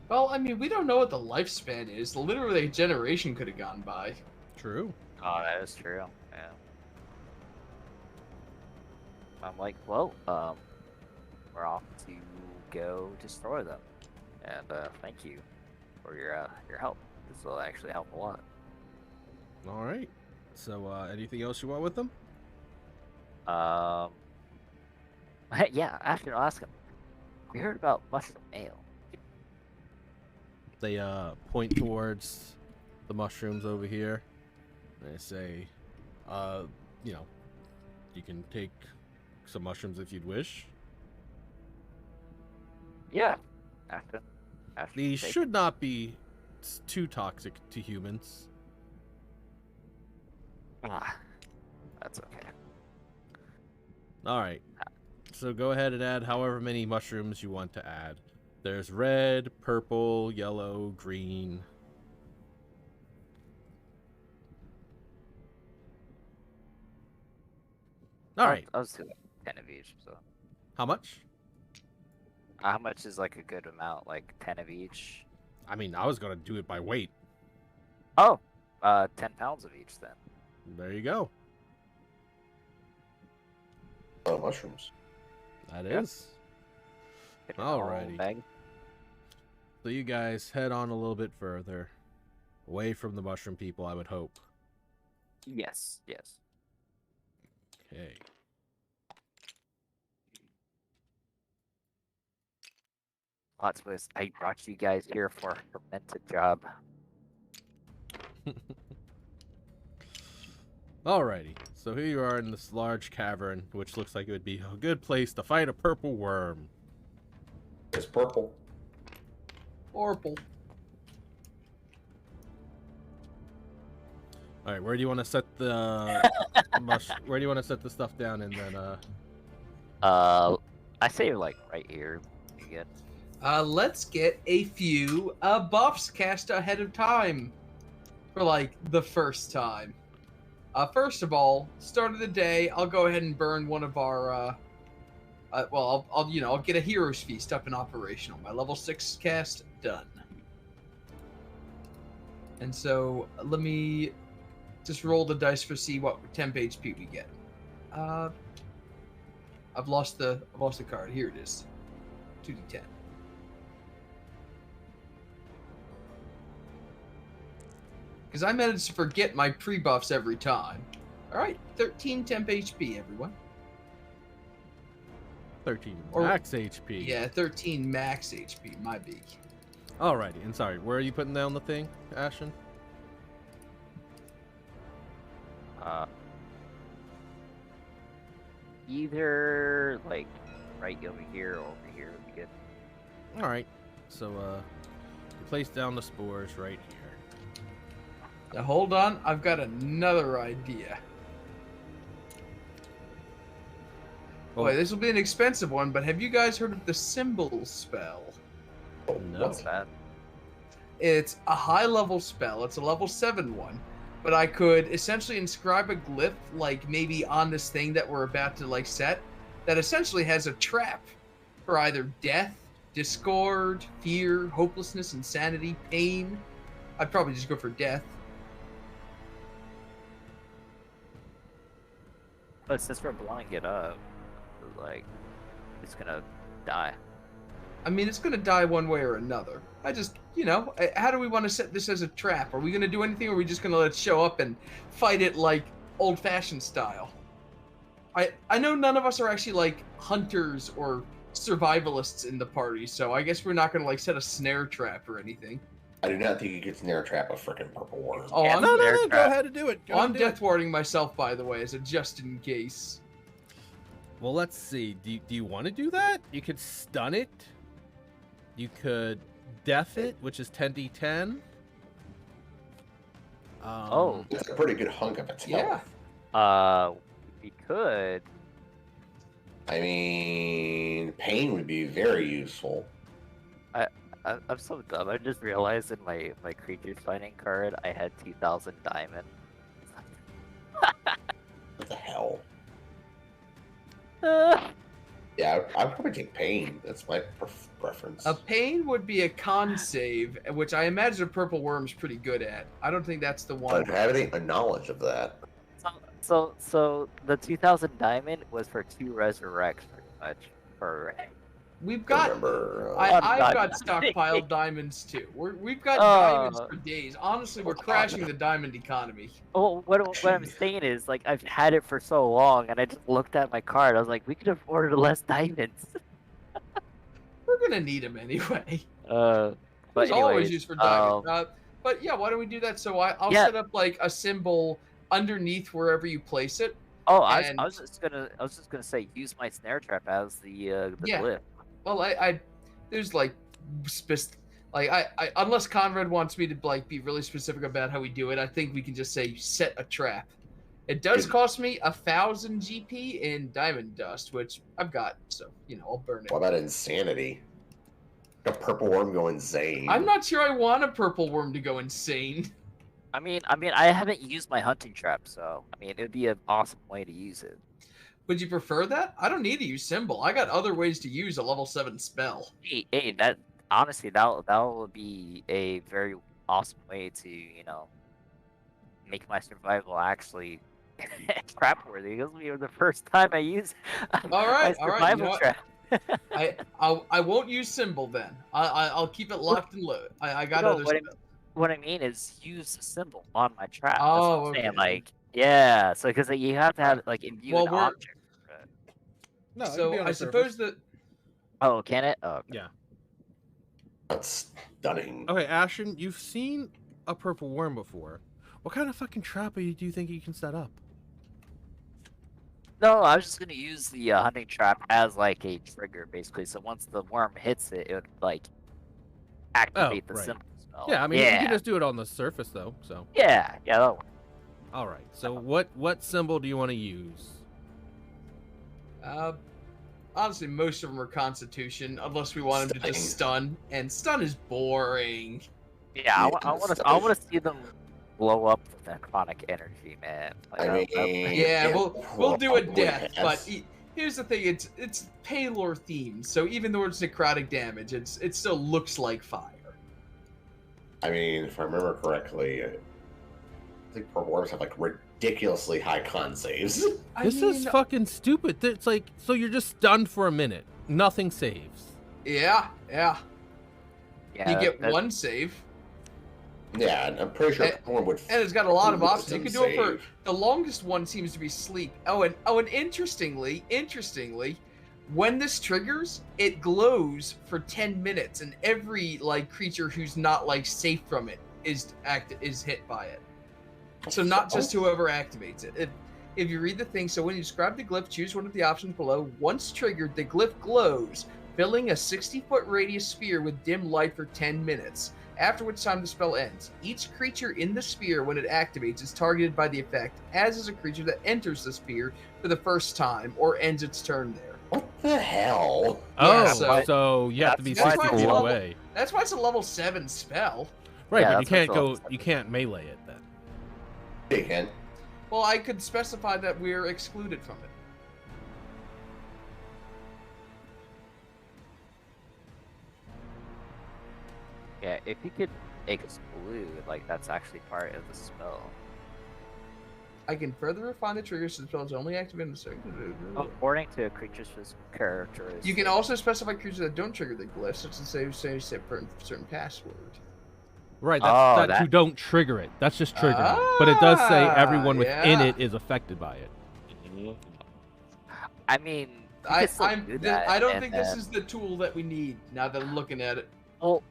Well, I mean, we don't know what the lifespan is. Literally, a generation could have gone by. True. Oh, that is true. Yeah. I'm like, well, we're off to go destroy them, and thank you for your help. This will actually help a lot. All right. So, anything else you want with them? Yeah. Ashton, I'll ask him. We heard about mushroom ale. They point towards the mushrooms over here. And they say, you can take some mushrooms if you'd wish. Yeah. Ashton. These take it. should not be too toxic to humans. That's okay. All right. So go ahead and add however many mushrooms you want to add. There's red, purple, yellow, green. All right. I'll just do like 10 of each. So, How much? how much is like a good amount? Like 10 of each. I mean, I was gonna do it by weight. Oh, 10 pounds of each then. There you go. Oh, mushrooms. That Yeah. is. Fit in a whole Alrighty. bag. So you guys head on a little bit further, away from the mushroom people, I would hope. Yes. Yes. Okay. Lots of us. I brought you guys here for a fermented job. Alrighty. So here you are in this large cavern, which looks like it would be a good place to fight a purple worm. It's purple. Horrible. All right, where do you want to set the where do you want to set the stuff down, and then I say like right here. You get. Let's get a few buffs cast ahead of time for like the first time. First of all, start of the day, I'll go ahead and burn one of our. Well, I'll get a hero's feast up and operational. My level 6 cast done. And so let me just roll the dice for see what temp HP we get. I've lost the card. Here it is. 2d10. Because I managed to forget my pre-buffs every time. Alright, 13 temp HP, everyone. 13 Or- max HP? Yeah, 13 max HP, my beak. Alrighty, and sorry, where are you putting down the thing, Ashton? Either like right over here or over here would be good. Alright, so you place down the spores right here. Now hold on, I've got another idea. Oh, Boy, this will be an expensive one, but have you guys heard of the symbol spell? Oh, No. What's that? It's a high-level spell. It's a level 7 one. But I could essentially inscribe a glyph, like maybe on this thing that we're about to like set, that essentially has a trap for either death, discord, fear, hopelessness, insanity, pain. I'd probably just go for death. But since we're blowing it up, like it's gonna die. I mean, it's going to die one way or another. I just, how do we want to set this as a trap? Are we going to do anything, or are we just going to let it show up and fight it like old-fashioned style? I know none of us are actually, like, hunters or survivalists in the party, so I guess we're not going to, like, set a snare trap or anything. I do not think you could snare trap a freaking purple worm. Oh, Yeah, I'm, no, Snare go trap. ahead and do it. Go I'm ahead and do it. death warding myself, by the way, as a just in case. Well, let's see. Do you want to do that? You could stun it. You could death it, which is 10d10. Oh. It's a pretty good hunk of its health. Yeah. We could. I mean, pain would be very useful. I'm so dumb. I just realized in my creatures fighting card I had 2,000 diamond. What the hell? Uh, Yeah, I'd probably take pain. That's my preference. A pain would be a con save, which I imagine a purple worm's pretty good at. I don't think that's the I one. don't have any knowledge of that. so the 2,000 diamond was for 2 resurrects pretty much for. We've got Remember, I've God. got stockpiled diamonds too. We've got Oh. diamonds for days. Honestly, we're crashing the diamond economy. Oh, what I'm saying is like I've had it for so long, and I just looked at my card. I was like, we could have ordered less diamonds. We're gonna need them anyway. But There's always anyways, use for diamond. But yeah, why don't we do that? So I'll Yeah. set up like a symbol underneath wherever you place it. I and- was just gonna say use my snare trap as the Yeah. glyph. Well, I there's like I unless Conrad wants me to like be really specific about how we do it, I think we can just say set a trap. It does Good. cost me 1,000 GP in diamond dust, which I've got, so I'll burn it. what about insanity? A purple worm go insane. I'm not sure I want a purple worm to go insane. I mean, I haven't used my hunting trap, so I mean, it'd be an awesome way to use it. Would you prefer that? I don't need to use symbol. I got other ways to use a level 7 spell. Hey, that honestly, that would be a very awesome way to, make my survival actually trap worthy. This will be the first time I use All my right, all right. You know survival what? trap. I won't use symbol then. I'll keep it locked and loaded. I got No, other spells. what I mean is use the symbol on my trap. That's Oh, what I'm saying. okay. Like, yeah. So because you have to have like imbue Well, an we're- object. No, it could So be on I a suppose surface. that Oh, can it? Oh, okay. Yeah. That's stunning. Okay, Ashton, you've seen a purple worm before. What kind of fucking trap do you think you can set up? No, I was just gonna use the hunting trap as like a trigger, basically. So once the worm hits it, it would like activate the right. symbol spell. Yeah, I mean, you yeah, can just do it on the surface though. So, yeah, that'll work. all right. So, what symbol do you want to use? honestly most of them are Constitution, unless we want them to just stun, and stun is boring. Yeah, I want to see them blow up with necrotic energy, man. Like, I that- mean, Yeah, it we'll do a probably death, has- but here's the thing: it's Paylor themed, so even though it's necrotic damage, it still looks like fire. I mean, if I remember correctly, I think purple orbs have like ridiculously high con saves. This is fucking stupid. It's like, so you're just stunned for a minute. Nothing saves. yeah. yeah, You get that- one save, Yeah, and I'm pretty sure And- purple would. and it's got a lot of Wisdom options. You can do it for save. the longest one seems to be sleep. And interestingly, when this triggers, it glows for 10 minutes, and every like creature who's not like safe from it is hit by it. So not just whoever activates it. If you read the thing, so when you describe the glyph, choose one of the options below. Once triggered, the glyph glows, filling a 60-foot radius sphere with dim light for 10 minutes. After which time the spell ends. Each creature in the sphere, when it activates, is targeted by the effect, as is a creature that enters the sphere for the first time or ends its turn there. What the hell? Oh, so- so you have to be That's 60 why feet it's away. That's why it's a level 7 spell. Right, Yeah, but you that's what's can't go. up. You can't melee it then. They can. Well, I could specify that we're excluded from it. Yeah, if you could exclude, like that's actually part of the spell. I can further refine the triggers so the spell is only activated in a certain... According to a creature's physical characteristics. You can also specify creatures that don't trigger the glyph, such as say certain password. Right, Oh, that you that- don't trigger it. That's just triggering it. But it does say everyone within yeah. it is affected by it. I mean, you I could still do that, I don't and think this then- is the tool that we need now that I'm looking at it. Well,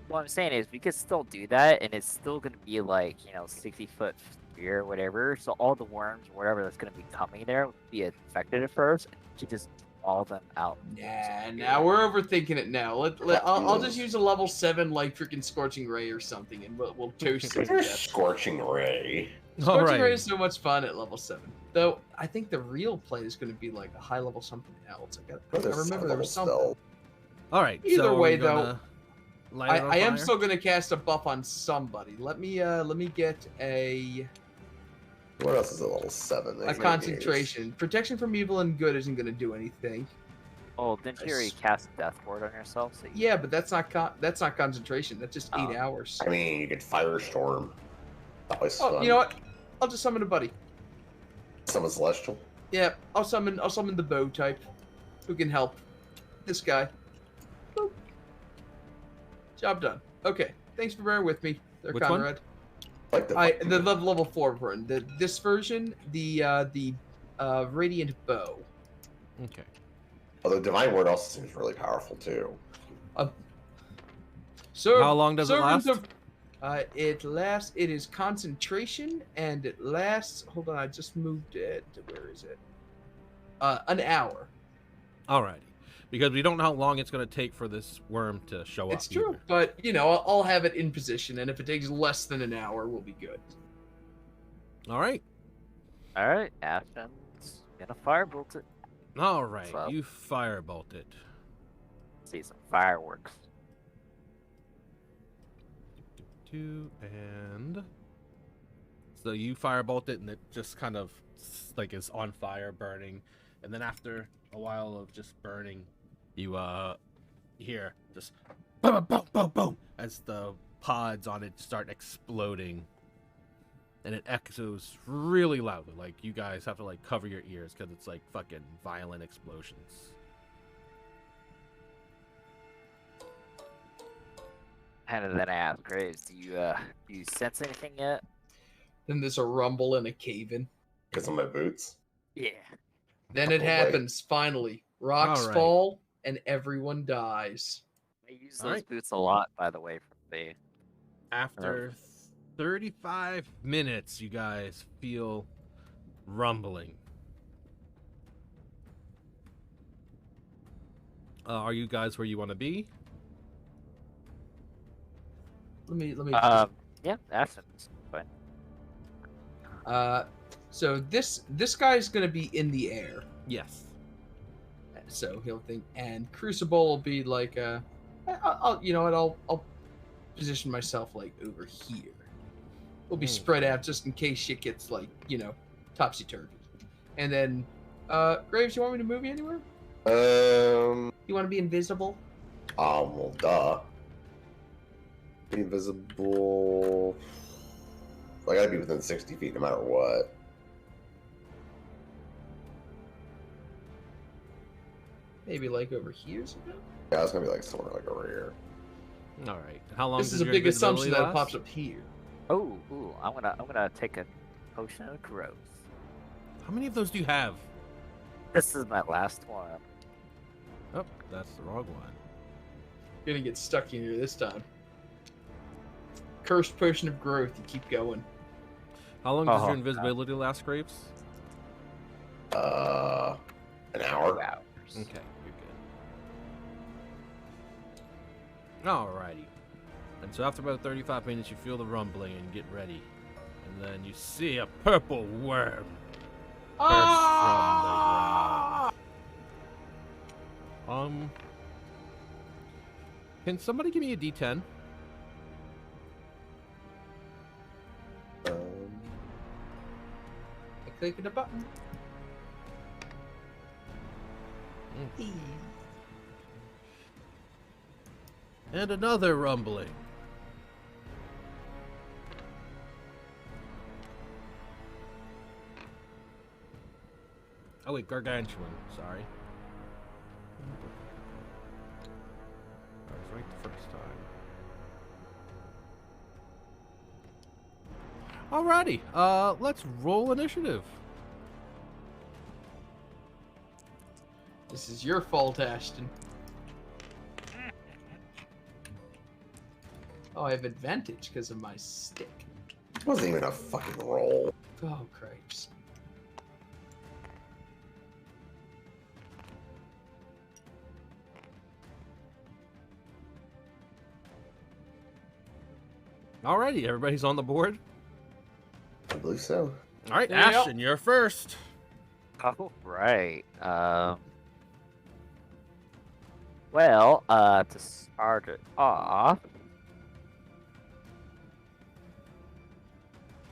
what I'm saying is we could still do that, and it's still gonna be like 60-foot sphere or whatever. So all the worms or whatever that's gonna be coming there will be infected at first, and you just all them out. Nah, now we're overthinking it now. I'll just use a level 7 like freaking Scorching Ray or something, and we'll toast it to There's death. Scorching Ray. All Scorching Ray right. is so much fun at level 7. Though, I think the real play is going to be like a high level something else. I remember there was something. All right. Either so way, we're gonna light it on I am fire? still going to cast a buff on somebody. Let me get a What else is at level 7? that a you can concentration. Protection from evil and good isn't going to do anything. Oh, didn't you already cast Death Ward on yourself? So you... Yeah, but that's not concentration. That's just 8 hours. use? I mean, you could Firestorm. That was Oh, fun. you know what? I'll just summon a buddy. Summon Celestial. Yeah, I'll summon the bow type, who can help this guy. Boop. Job done. Okay, thanks for bearing with me, there, Which one? Conrad. Like the, The level 4 version. This version, the Radiant Bow. Okay. Although Divine Word also seems really powerful too. So How long does it last? It is concentration, and it lasts. Hold on, I just moved it. Where is it? An hour. Alrighty. Because we don't know how long it's going to take for this worm to show up. It's true, either. but I'll have it in position, and if it takes less than an hour, we'll be good. All right. All right, Ashton's gonna firebolt it. All right. So- You firebolt it. See some fireworks. And so you firebolt it, and it just kind of like is on fire, burning. and then after a while of just burning, you hear just boom, boom, boom, boom, boom as the pods on it start exploding, and it echoes really loudly. Like you guys have to like cover your ears because it's like fucking violent explosions. And then I ask Graves, do you sense anything yet? Then there's a rumble and a cave-in. Because of my boots. Yeah. Then it Oh, boy. happens, finally. Rocks Alright. fall, and everyone dies. I use those Alright. boots a lot, by the way, from the After 35 minutes, you guys feel rumbling. Are you guys where you want to be? Let me yeah, that's fine. so this guy's gonna be in the air. Yes. So he'll think, and Crucible will be like, I'll you know what, I'll position myself like over here. We'll be spread out just in case shit gets like, topsy turvy. And then, Graves, you want me to move you anywhere? You want to be invisible? Well, duh. Be invisible. I gotta be within 60 feet no matter what. Maybe like over here somehow? Yeah, it's gonna be like somewhere like over here. All right. How long? This does is a your big assumption invisibility that it last? pops up here. Oh, ooh, I'm gonna take a potion of growth. How many of those do you have? This is my last one. Oh, that's the wrong one. You're gonna get stuck in here this time. Cursed potion of growth. You keep going. How long does Oh, your God. invisibility last, Grapes? An hour. 2 hours. Okay, you're good. Alrighty. And so after about 35 minutes, you feel the rumbling and get ready. And then you see a purple worm burst Ah! from the ground. Can somebody give me a D10? I click the button. And another rumbling. Oh wait, gargantuan. Sorry. I was right the first time. Alrighty. Let's roll initiative. This is your fault, Ashton. Oh, I have advantage because of my stick. It wasn't even a fucking roll. Oh, Christ. Alrighty, everybody's on the board. I believe so. Alright, Yep. Ashton, you're first. Oh, right. Well, to start it off,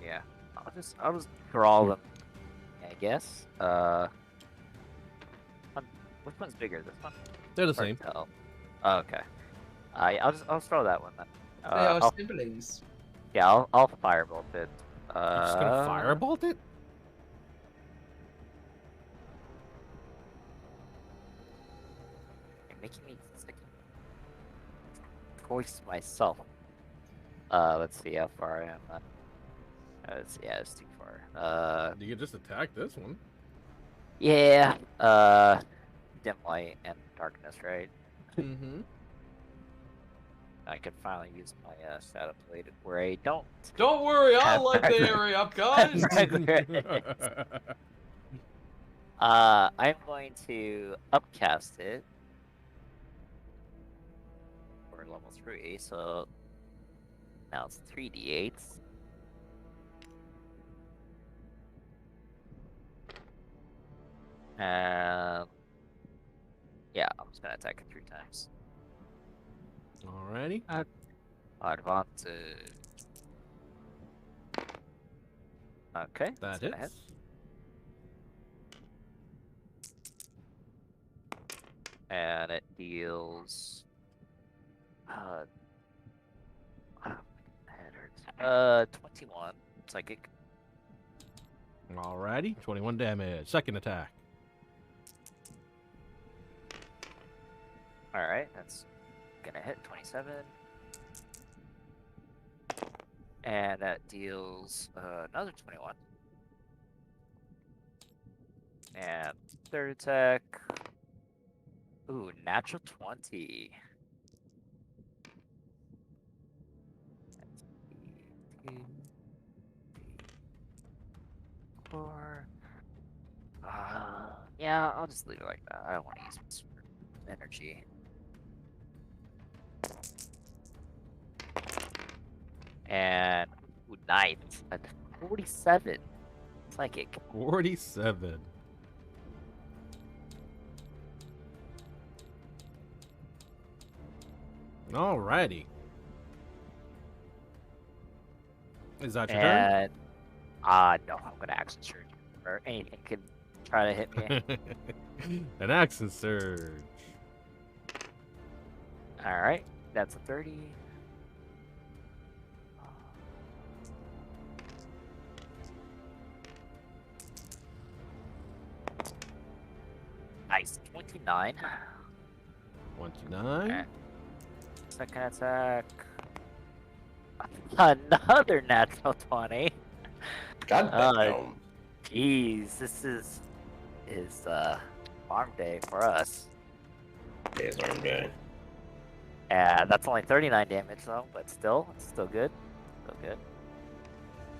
yeah, I'll just draw them, I guess. Which one's bigger? This one? They're the Hard same. to tell. Oh, okay. Yeah, I'll throw that one then. They are I'll, siblings. yeah, I'll firebolt it. You're just gonna firebolt it? You're making me sick. Voice myself. Let's see how far I am. Yeah, it's too far. You could just attack this one. Yeah. Dim light and darkness, right? Mm-hmm. I could finally use my shadow blade where I don't. Don't worry, I'll Have light the background. area up, guys. I'm going to upcast it for level 3, so now it's 3d8. And yeah, I'm just gonna attack it 3 times. Alrighty. Advantage. Okay, That that's gonna hit. hits. and it deals. Uh, oh, my head hurts. 21 psychic. Alrighty, 21 damage. Second attack. All right, that's gonna hit 27, and that deals another 21. And third attack. Ooh, natural 20. That's 18, 4. Yeah, I'll just leave it like that. I don't want to use this energy. And ooh, ninth at 47 psychic. 47. Alrighty. Is that your turn? And no, I'm gonna action surge or anything can try to hit me. An action surge. All right, that's a 30. Nice, 29. 29. Okay. Second attack. Another natural 20. God damn. Jeez, this is farm day for us. Days aren't good. That's only 39 damage though, but it's still good. Still good.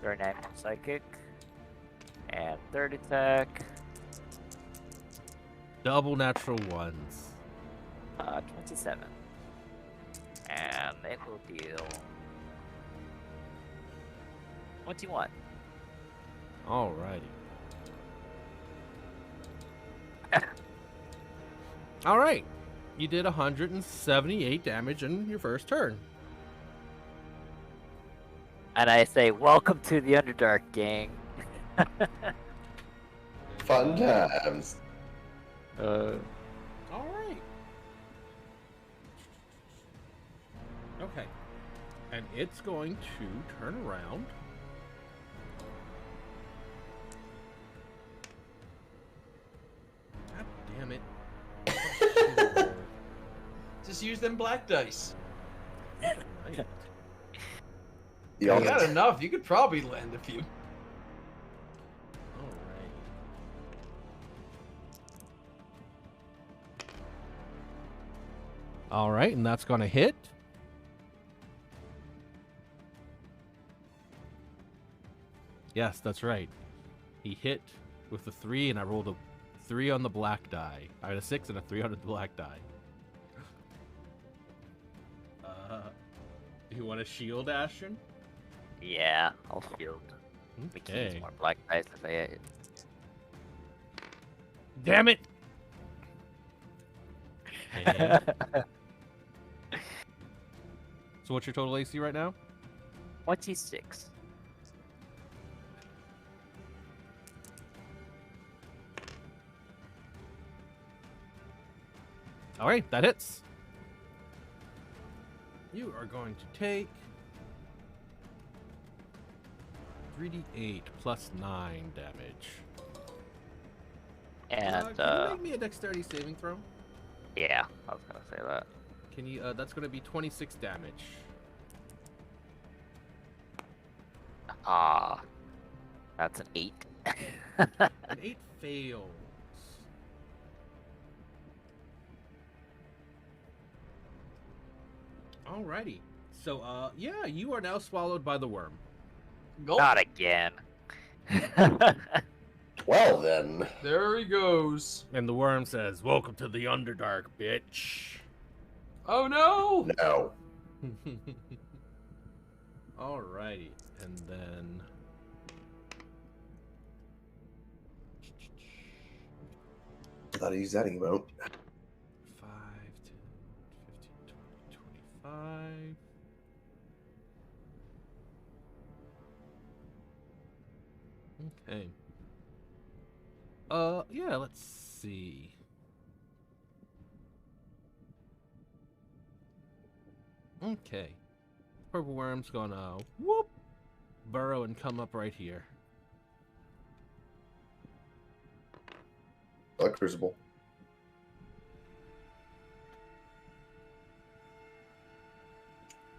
39 psychic. And third attack. Double natural ones. 27. And it will deal 21. Alrighty. Alright. You did 178 damage in your first turn. And I say, welcome to the Underdark, gang. Fun times. Alright. Okay. And it's going to turn around. God damn it. Just use them black dice. Right. You all You got got enough. You could probably land a few. Alright. Alright, and that's gonna hit. Yes, that's right. He hit with a 3, and I rolled a 3 on the black die. I had a 6 and a 3 on the black die. Do you want a shield, Ashton? Yeah, I'll shield. We can use Okay. more black dice if I hit. Damn it! Okay. So what's your total AC right now? 26. Alright, that hits. You are going to take 3d8 plus 9 damage. And can you make me a dexterity saving throw? yeah, I was gonna say that. Can you? That's going to be 26 damage. That's an 8. An 8 fails. Alrighty. So, yeah, you are now swallowed by the worm. Go. Not again. Well then. There he goes. And the worm says, "Welcome to the Underdark, bitch." Oh no! No. Alrighty. And then... I thought I used that emote. 5, 10, 15, 20, 25. Okay. Yeah, let's see. Okay. Purple worm's gonna whoop, burrow and come up right here. Like Crucible.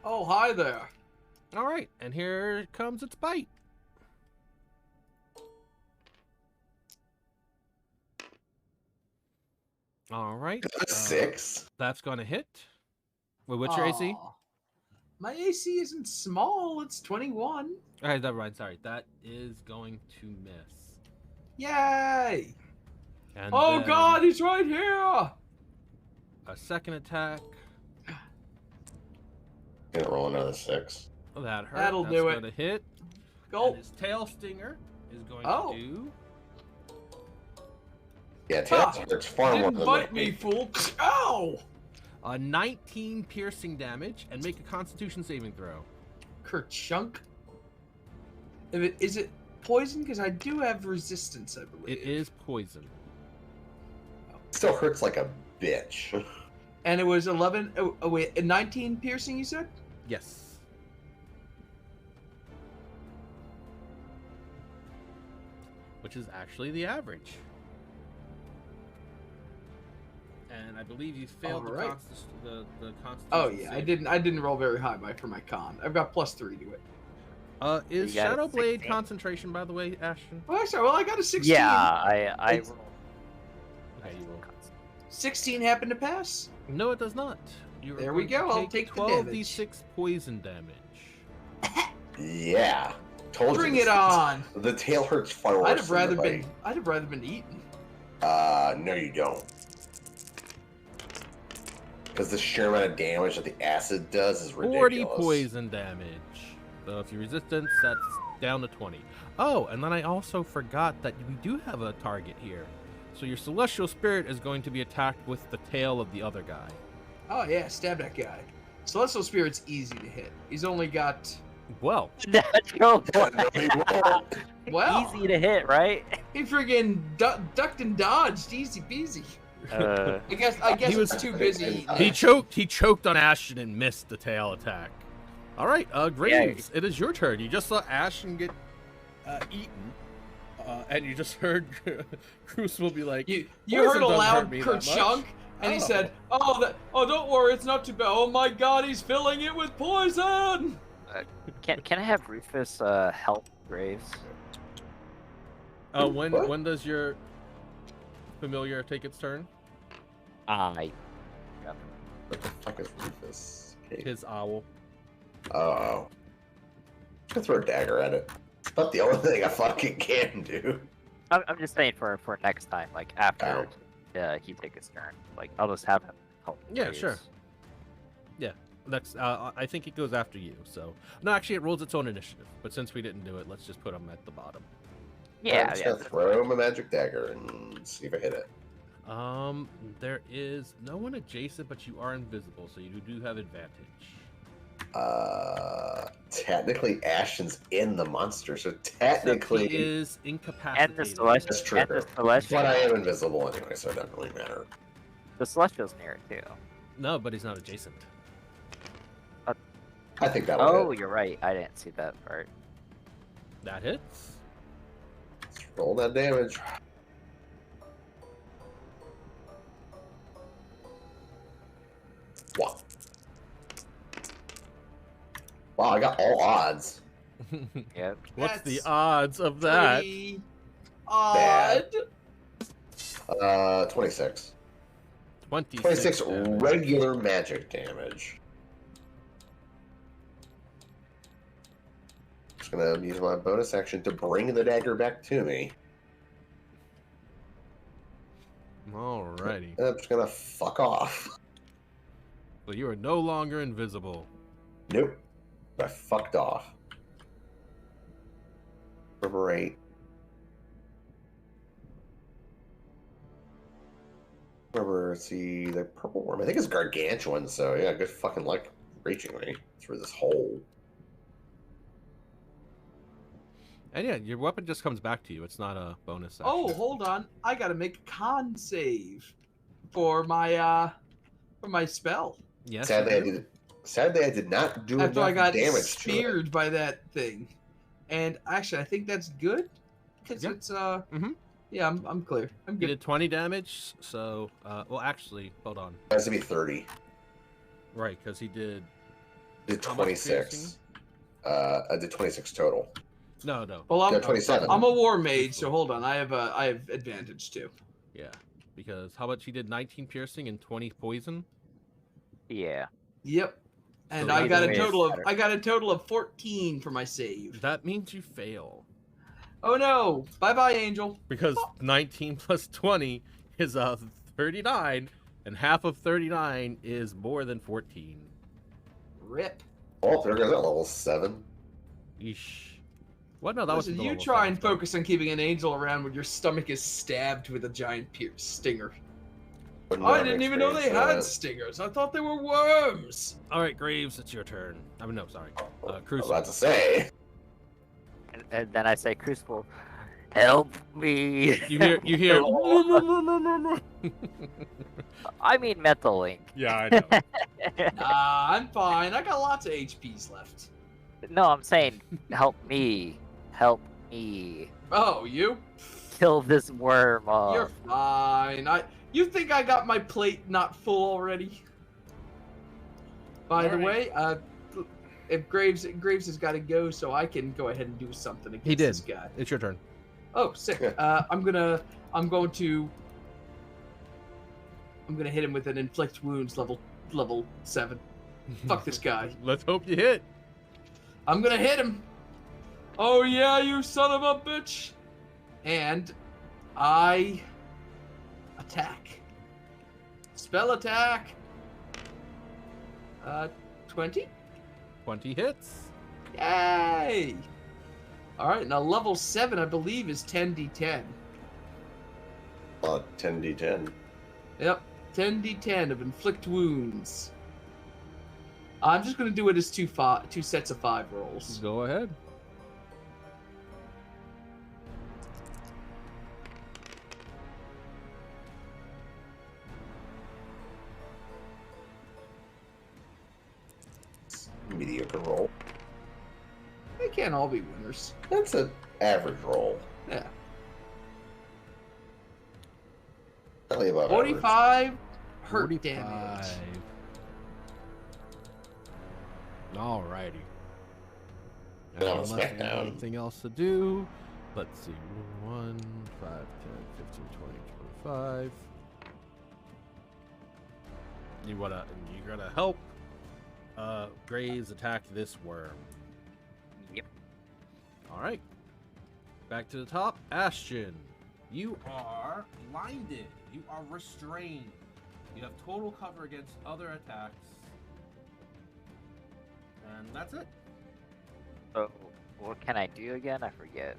Oh, hi there. All right, and here comes its bite. All right. 6. That's gonna hit. Wait, what's your AC? Aw. My AC isn't small. It's 21. All right, never mind. Sorry, that is going to miss. Yay! And Oh then God, he's right here. a second attack. Gonna roll another 6. Oh, that hurt. That'll That's do it. gonna hit. Go. And his tail stinger is going Oh. to do. Yeah, tails Ha! hurts far more Didn't than bite me, fool. Ow! 19 piercing damage and make a Constitution saving throw. Kerchunk. Is it poison? Because I do have resistance, I believe. It is poison. Still hurts like a bitch. And it was 11. Oh wait, 19 piercing. You said? Yes. Which is actually the average. And I believe you failed the, Alright. the Constitution. Oh yeah, save. I didn't roll very high for my con. I've got +3 to it. Is You got a Shadow Blade 16. concentration, by the way, Ashton? Oh, actually, well, I got a 16. Yeah, I It's- rolled. Okay, you roll. 16 happened to pass. No, it does not. You are There we going to go, I'll take the 12d6 poison damage. Yeah. Told Bring you it on. The tail hurts far worse. I'd have rather than the been. I'd have rather been eaten. bite. No, you don't. Because the sheer amount of damage that the acid does is ridiculous. 40 poison damage. So if you resistance, that's down to 20. Oh, and then I also forgot that we do have a target here. So your celestial spirit is going to be attacked with the tail of the other guy. Oh yeah, stab that guy. Celestial Spirit's easy to hit. He's only got. Well, Natural No, you won't. Well, Easy to hit, right? he friggin' ducked and dodged, easy peasy. I guess He was- it's too busy. he choked on Ashton and missed the tail attack. All right, Graves, it is your turn. You just saw Ashton get eaten, and you just heard Crucible be like, You "Poison heard a doesn't loud hurt me that much." kerchunk, and he said, "Oh, don't worry, it's not too bad. Oh my God, he's filling it with poison." Can I have Rufus help Graves? What? When does your familiar take its turn? I What the fuck is Rufus? Okay. His owl. Oh. I'm gonna throw a dagger at it. It's not the only thing I fucking can do. I'm just saying for next time, like after he takes his turn, like I'll just have him help. Yeah, Graves. sure. That's I think it goes after you. So no, actually, it rolls its own initiative. But since we didn't do it, let's just put him at the bottom. I'm Yeah, just yeah. gonna throw him a magic dagger and see if I hit it. There is no one adjacent, but you are invisible, so you do have advantage. Technically, Ashton's in the monster, so Except technically, he is And the incapacitated. celestial, That's true. and the celestial, but I am invisible anyway, so it doesn't really matter. the celestial's near it too. No, but he's not adjacent. I think that Oh, will hit. you're right. I didn't see that part. That hits. Let's roll that damage. Wow. Wow, I got all odds. Yep. What's the That's odds of that? Pretty odd. Bad. 26. 26 damage. regular magic damage. Just gonna use my bonus action to bring the dagger back to me. Alrighty. And I'm just gonna fuck off. So you are no longer invisible. Nope. I fucked off. Number 8. Remember, let's see, the purple worm. I think it's gargantuan, so yeah, good fucking luck reaching me through this hole. And yeah, your weapon just comes back to you. It's not a bonus action. Oh, hold on. I gotta make a con save for my spell. yes. Sadly, I you do. did. Sadly, I did not do after I enough got damage to it. speared by that thing. And actually, I think that's good because Yeah. it's Mhm. yeah, I'm clear. I'm You good. did 20 damage, so well, actually, hold on. It has to be 30. Right, because he did. Did How much 26. I did 26 total. No, no. Well, No, 27. I'm a war mage, so hold on. I have advantage too. Yeah, because how much he did? 19 piercing and 20 poison. Yeah. Yep. And So I got either a way, total it's of I got a total of 14 for my save. That means you fail Oh no! Bye bye, Angel. because 19 plus 20 is 39, and half of 39 is more than 14. Rip. Oh, there goes that level 7. Eesh. What? No, that Listen, was you try and focus on keeping an angel around when your stomach is stabbed with a giant stinger. Would I not didn't even know they experience had that. stingers. I thought they were worms. All right, Graves, it's your turn. I mean, no, sorry. I was Crucible. about to say. And then I say, Crucible, help me. You hear. I mean mental link. Yeah, I know. I'm fine. I got lots of HPs left. No, I'm saying help me. Help me. Oh, you? Kill this worm off. You're fine. You think I got my plate not full already? By the way, if Graves has got to go, so I can go ahead and do something against He did. this guy. It's your turn. Oh, sick. Yeah. I'm going to hit him with an inflict wounds level 7. Fuck this guy. Let's hope you hit. I'm gonna hit him. Oh yeah, you son of a bitch. And I attack. Spell attack. 20? 20 hits. Yay! Alright, now level 7 I believe is 10d10. 10d10. Yep, 10d10 of inflict wounds. I'm just gonna do it as two sets of 5 rolls. Go ahead. Mediocre roll. They can't all be winners. That's an average roll. Yeah. Slightly above average. 45 hurt 45. damage. Alrighty. Get on Unless you have Smackdown. anything else to do. Let's see. 1, 5, 10, 15, 20, 25. You gotta help Graves attack this worm. Yep. Alright. Back to the top. Ashton, you are blinded. You are restrained. You have total cover against other attacks. And that's it. So, what can I do again? I forget.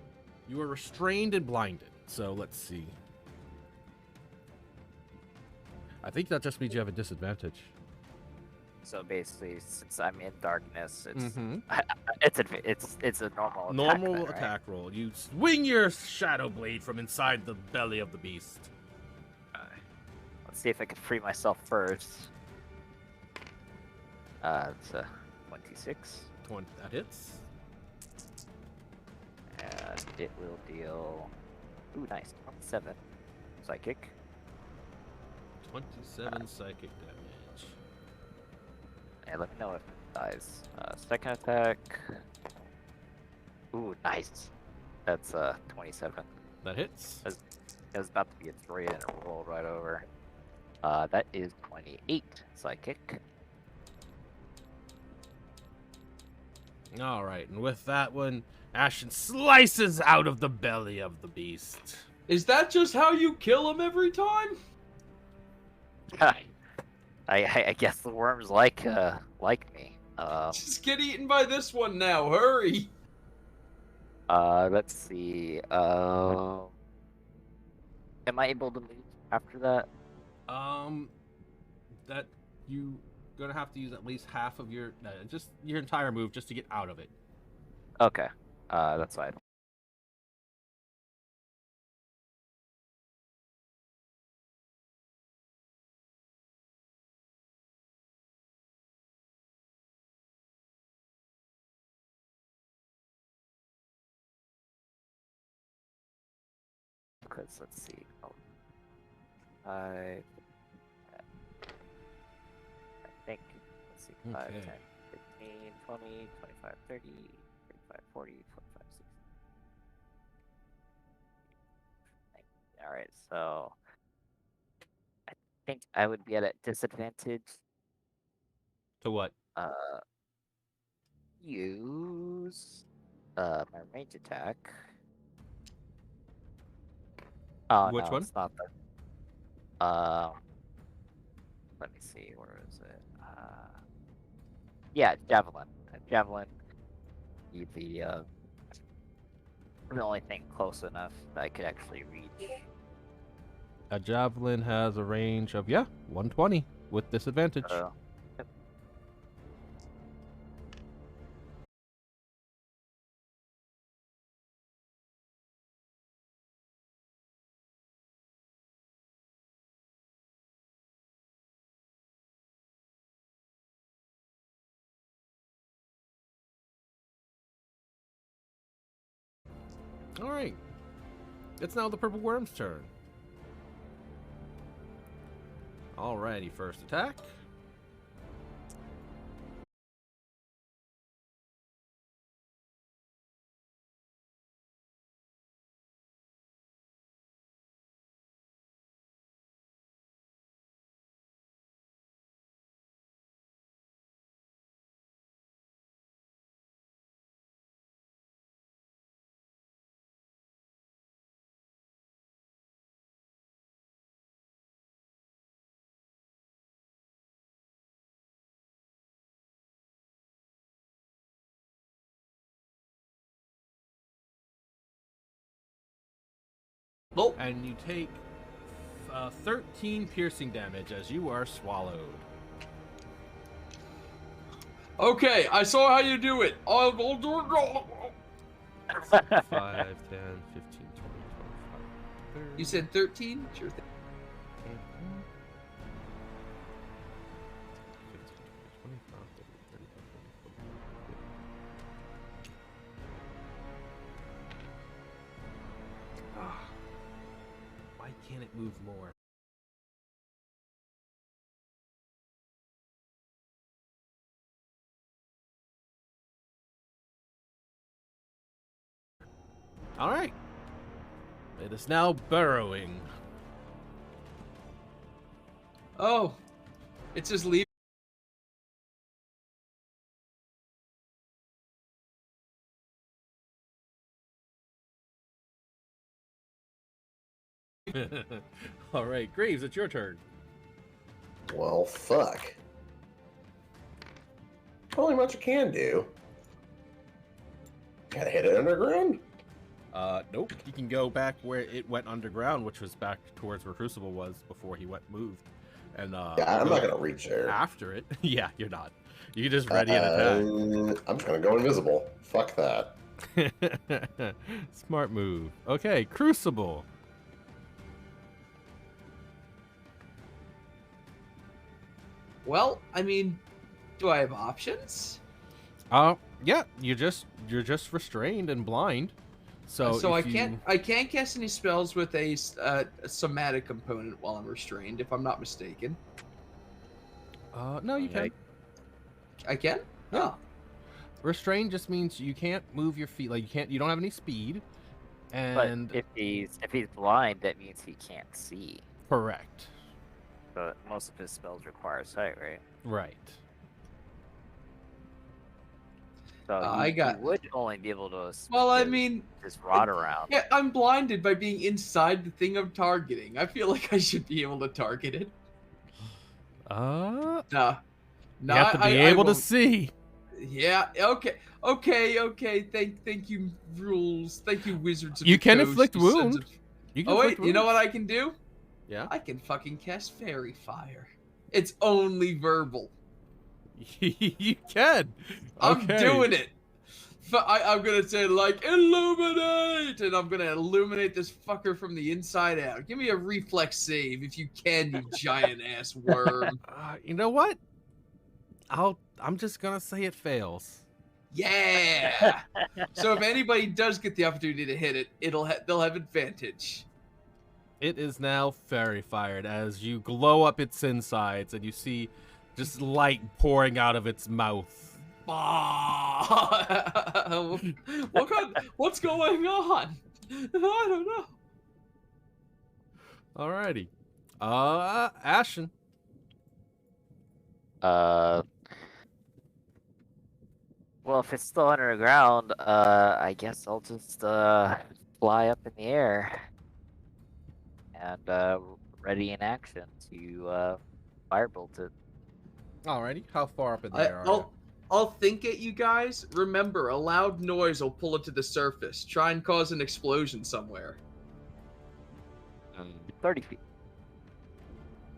You are restrained and blinded. So let's see. I think that just means you have a disadvantage. So basically, since I'm in darkness, it's Mm-hmm. it's a normal attack, Normal then, right? attack roll. You swing your shadow blade from inside the belly of the beast. Let's see if I can free myself first. It's a 26, 20, that hits. and it will deal. Ooh, nice, 27 psychic. 27 psychic damage. And let me know if it dies. Second attack. Ooh, nice. That's 27. That hits. It was about to be a 3 and it rolled right over. That is 28 psychic. All right, and with that one, Ashen slices out of the belly of the beast. Is that just how you kill him every time? I guess the worms like me. Just get eaten by this one now. Hurry. Let's see. Am I able to move after that? That you gonna have to use at least half of your, just your entire move just to get out of it. Okay. That's fine. because let's see. Oh, I think, let's see, 5, Okay. 10, 15, 20, 25, 30, 35, 40, 45, 60. Alright, so I think I would be at a disadvantage. To what? Use my range attack. Oh Which no, one? it's not the. Let me see, where is it? Yeah, javelin. Javelin. Be the only thing close enough that I could actually reach. A javelin has a range of 120 with disadvantage. Yep. All right. It's now the purple worm's turn. Alrighty, first attack. Well, And you take 13 piercing damage as you are swallowed. okay, I saw how you do it. I'll do it. 5, 10, 15, 20, 25, 30. You said 13? Sure thing. 25, 30, 35, 40, 50. Why can't it move more? All right. It is now burrowing. Oh, it's just leaving. All right, Graves, it's your turn. Well, fuck. Only much I can do. Gotta hit it underground? Nope. You can go back where it went underground, which was back towards where Crucible was before he moved. And Yeah, I'm not gonna reach there. after it. Yeah, you're not. You can just ready an attack. I'm just gonna go invisible. Fuck that. Smart move. Okay, Crucible. Well, I mean, do I have options? Yeah, you're just restrained and blind. So I if you- can't cast any spells with a somatic component while I'm restrained, if I'm not mistaken. No, you can. I can? Yeah. Oh. Restrained just means you can't move your feet. Like you don't have any speed. But And if he's blind, that means he can't see. correct. But most of his spells require sight, right? Right. So I got- he would only be able to. Well, I just- mean, just rot around. yeah, I'm blinded by being inside the thing I'm targeting. I feel like I should be able to target it. You Nah. have to be able to won't. see. Yeah. Okay. Thank you, rules. Thank you, wizards. Of You the can Coast, inflict you sons wound. of- You can Oh wait, inflict you know wounds. what I can do? Yeah. I can fucking cast fairy fire. It's only verbal. You can. I'm Okay. doing it. I'm gonna say like illuminate, and I'm gonna illuminate this fucker from the inside out. Give me a reflex save if you can, you giant ass worm. You know what? I'm just gonna say it fails. Yeah. So if anybody does get the opportunity to hit it, they'll have advantage. It is now fairy fired as you glow up its insides and you see just light pouring out of its mouth. What's going on? I don't know. Alrighty. Ashen. Well, if it's still underground, I guess I'll just fly up in the air and ready in action to firebolt it. Alrighty. How far up in the air are you? I'll think at you guys. Remember, a loud noise will pull it to the surface. Try and cause an explosion somewhere. 30 feet.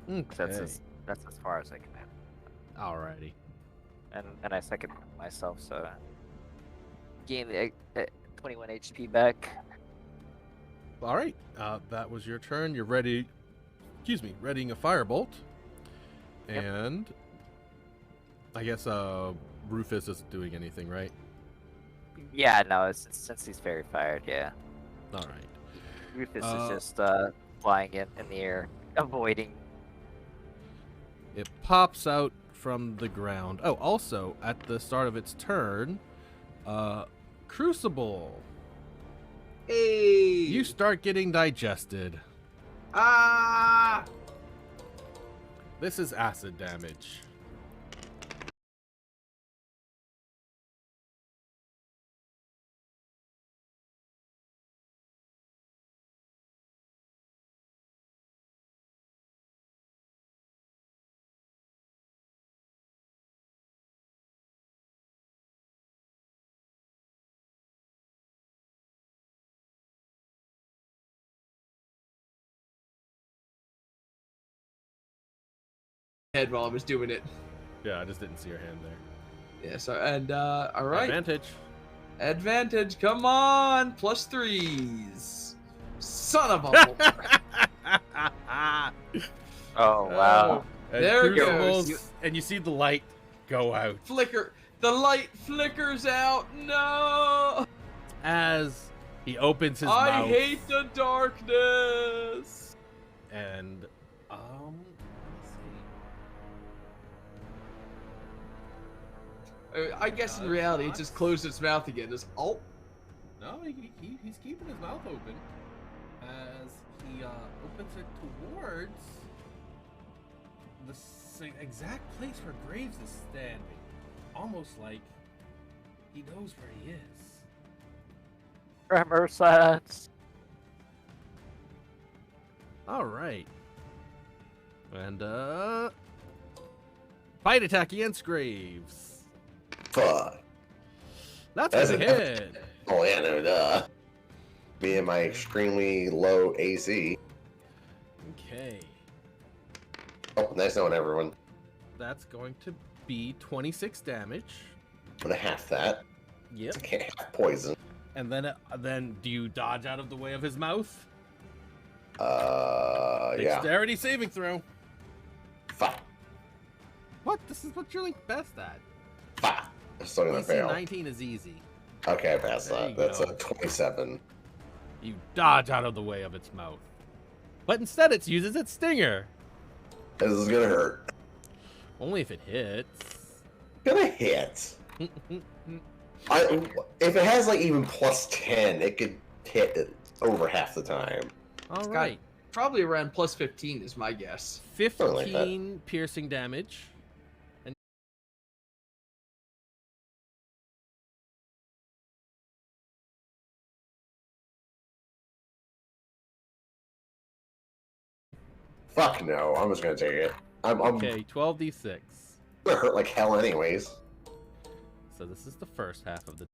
Okay. That's as far as I can have. Alrighty. And I second myself, so gain the 21 HP back. Alright. That was your turn. You're ready. Excuse me. Readying a firebolt. Yep. And I guess Rufus isn't doing anything, right? Yeah, no, since he's fairy fired, yeah. Alright. Rufus is just flying in the air, avoiding. It pops out from the ground. Oh, also, at the start of its turn, Crucible. Hey! You start getting digested. Ah! This is acid damage. Head while I was doing it. Yeah, I just didn't see your hand there. Yeah. So all right. Advantage. Advantage. Come on. +3s. Son of a. Oh wow! And There it Crucibles- goes. And you see the light go out Flicker. The light flickers out. No. as he opens his I mouth. hate the darkness. And let me see. I guess in reality, it just closed its mouth again. Just oh. No, he's keeping his mouth open as he opens it towards the exact place where Graves is standing. Almost like he knows where he is. Tremor sense. All right. And bite attack against Graves. Fuck. That's That's a a- hit. Oh yeah, no duh. Me and my extremely low AC. Okay. Oh, nice knowing everyone. That's going to be 26 damage. I'm gonna half that. Yep. I can't have poison. And then do you dodge out of the way of his mouth? Yeah. Dexterity saving throw. Fuck. What? This is what you're like best at. Fuck. I'm still gonna DC fail. 19 is easy. Okay, I passed There that. you That's go. a 27. You dodge out of the way of its mouth. But instead it uses its stinger. This is gonna hurt. Only if it hits. Gonna hit. If it has like even +10, it could hit it over half the time. All got right. Probably around +15 is my guess. 15 like that. piercing damage. Fuck no, I'm just gonna take it. I'm Okay, 12d6. gonna hurt like hell anyways. So this is the first half of the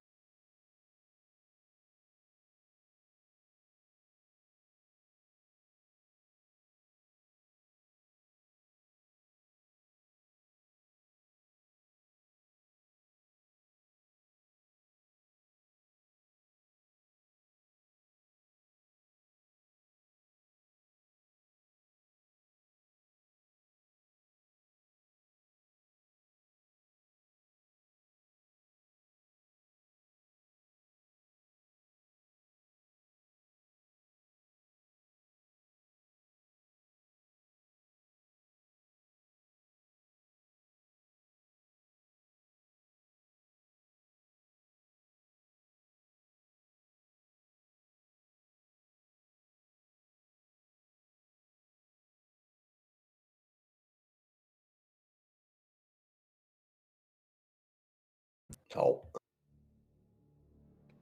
Help.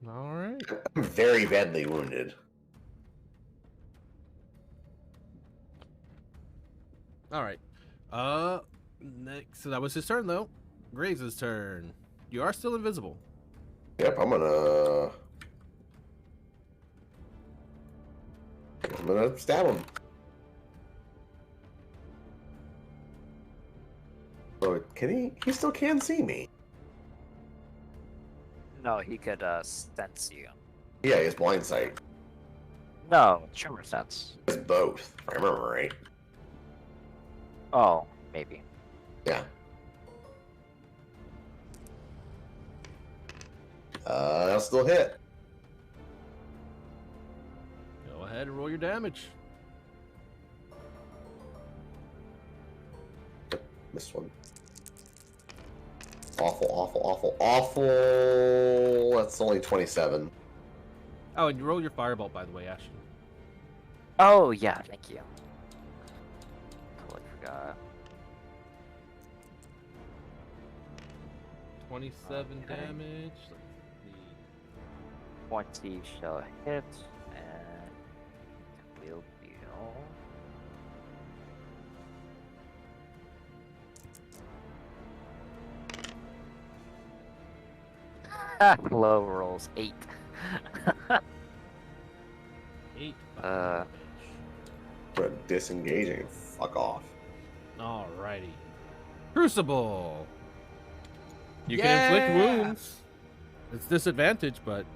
All right. I'm very badly wounded. All right. Next. So that was his turn, though. Graves' turn. You are still invisible. Yep, I'm gonna stab him. Oh, can he? He still can see me. No, he could sense you. Yeah, he has blind sight. No, tremor sense. It's both. If I remember right. Oh, maybe. Yeah. I'll still hit. Go ahead and roll your damage. Missed one. Awful, awful, awful, awful. That's only 27. Oh, and you roll your firebolt, by the way, Ashton. Oh, yeah, thank you. Totally forgot. 27 Okay. damage. Let's see. 20 shall hit, and we'll deal. Low rolls 8. 8 Uh. damage. But disengaging. Fuck off. Alrighty. Crucible. You can Yeah! inflict wounds. It's disadvantage, but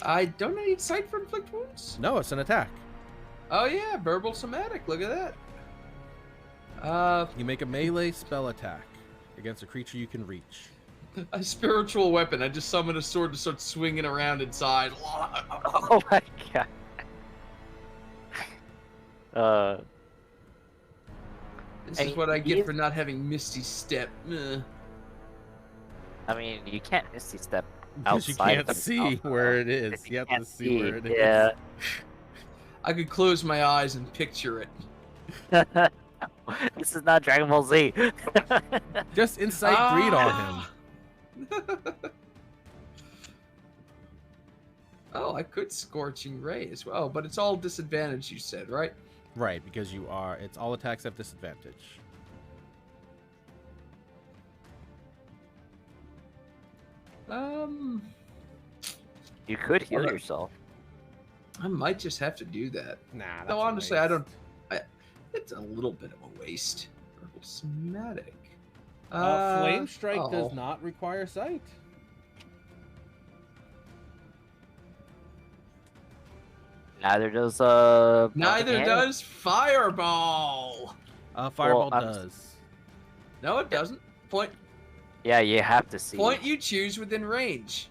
I don't need sight for inflict wounds. no, it's an attack. Oh yeah, verbal somatic. Look at that. You make a melee spell attack against a creature you can reach. A spiritual weapon. I just summon a sword to start swinging around inside. Oh my god. This I is mean, what I he get is- for not having Misty Step. I mean, you can't Misty Step Because you outside can't of the see alpha, where it if is. You have to can't see where it is. Yeah. I could close my eyes and picture it. This is not Dragon Ball Z. Just incite greed on him. Oh, I could Scorching Ray as well, but it's all disadvantage, you said, right? Right, because you are. It's all attacks have disadvantage. You could heal Hold on. yourself. I might just have to do that. Nah, that's No, a honestly, I don't. waste. It's a little bit of a waste. Verbal somatic. Flame strike does oh. not require sight. Neither does Neither Hand. does Fireball. Fireball I'm- does. No, it doesn't. Point Yeah, you have to see. point you choose within range.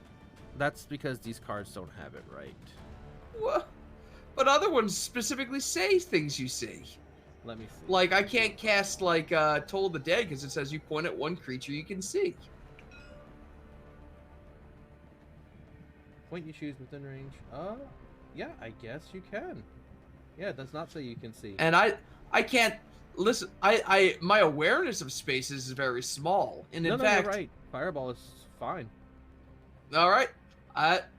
That's because these cards don't have it right. What? But other ones specifically say things you see. Let me see. Like I can't cast like Toll of the Dead because it says you point at one creature you can see. Point you choose within range. Yeah, I guess you can. Yeah, it does not say you can see. And I can't listen. I my awareness of spaces is very small. And in no, fact, you're right. Fireball is fine. all right.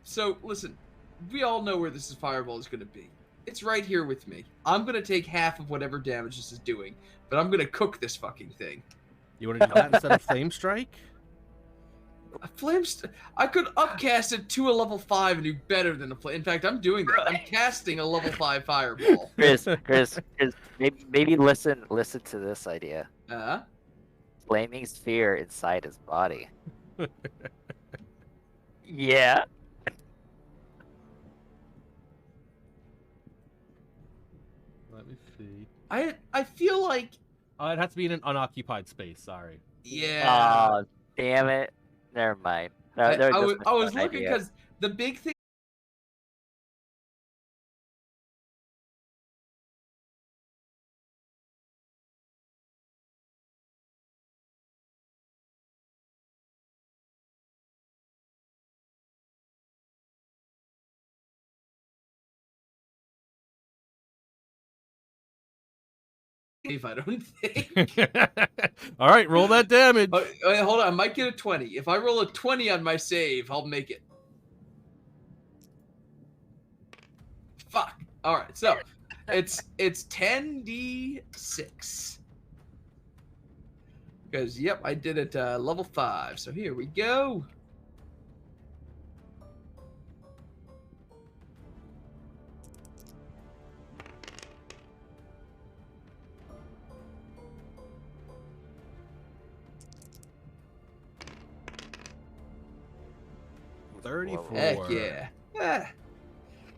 So listen, we all know where this Fireball is going to be. It's right here with me. I'm going to take half of whatever damage this is doing, but I'm going to cook this fucking thing. You want to do that instead of Flame Strike? I could upcast it to a level 5 and do better than a flame. In fact, I'm doing that. I'm casting a level 5 Fireball. Chris, maybe listen to this idea. Flaming sphere inside his body. Yeah. Let me see. I feel like It has to be in an unoccupied space. Sorry. yeah. Oh, damn it. Never mind. I Just I was an looking idea. because the big thing save, I don't think. All right, roll that damage. Wait, hold on, I might get a 20. If I roll a 20 on my save, I'll make it. Fuck. All right, so it's 10d6. Because yep, I did it level 5. So here we go. Heck yeah.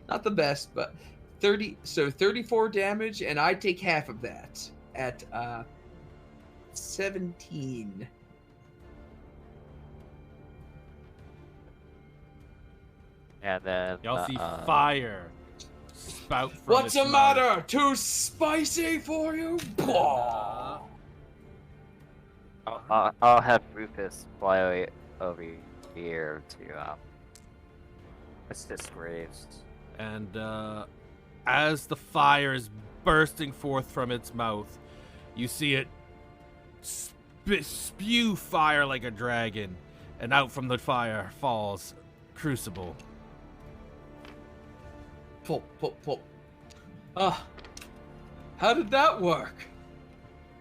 Not the best, but 34 damage, and I take half of that at 17. And then Y'all see fire spout from What's its the mouth. matter? Too spicy for you? I'll have Rufus fly over here to assist Graves. And as the fire is bursting forth from its mouth, you see it spew fire like a dragon, and out from the fire falls Crucible. Pull. How did that work?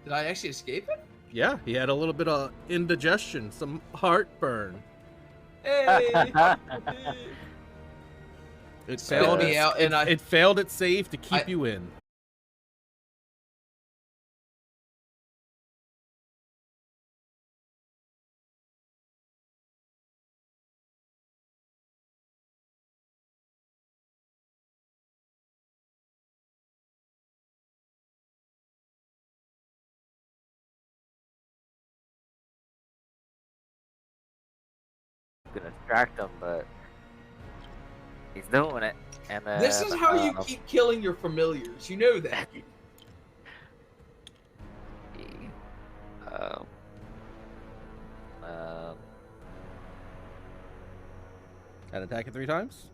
Did I actually escape it? Yeah, he had a little bit of indigestion, some heartburn. Hey! It Spit failed. me out, and I- It failed its save to keep you in. Gonna distract him, but he's doing it. And then, This is how you keep killing your familiars. You know that. And attack it 3 times?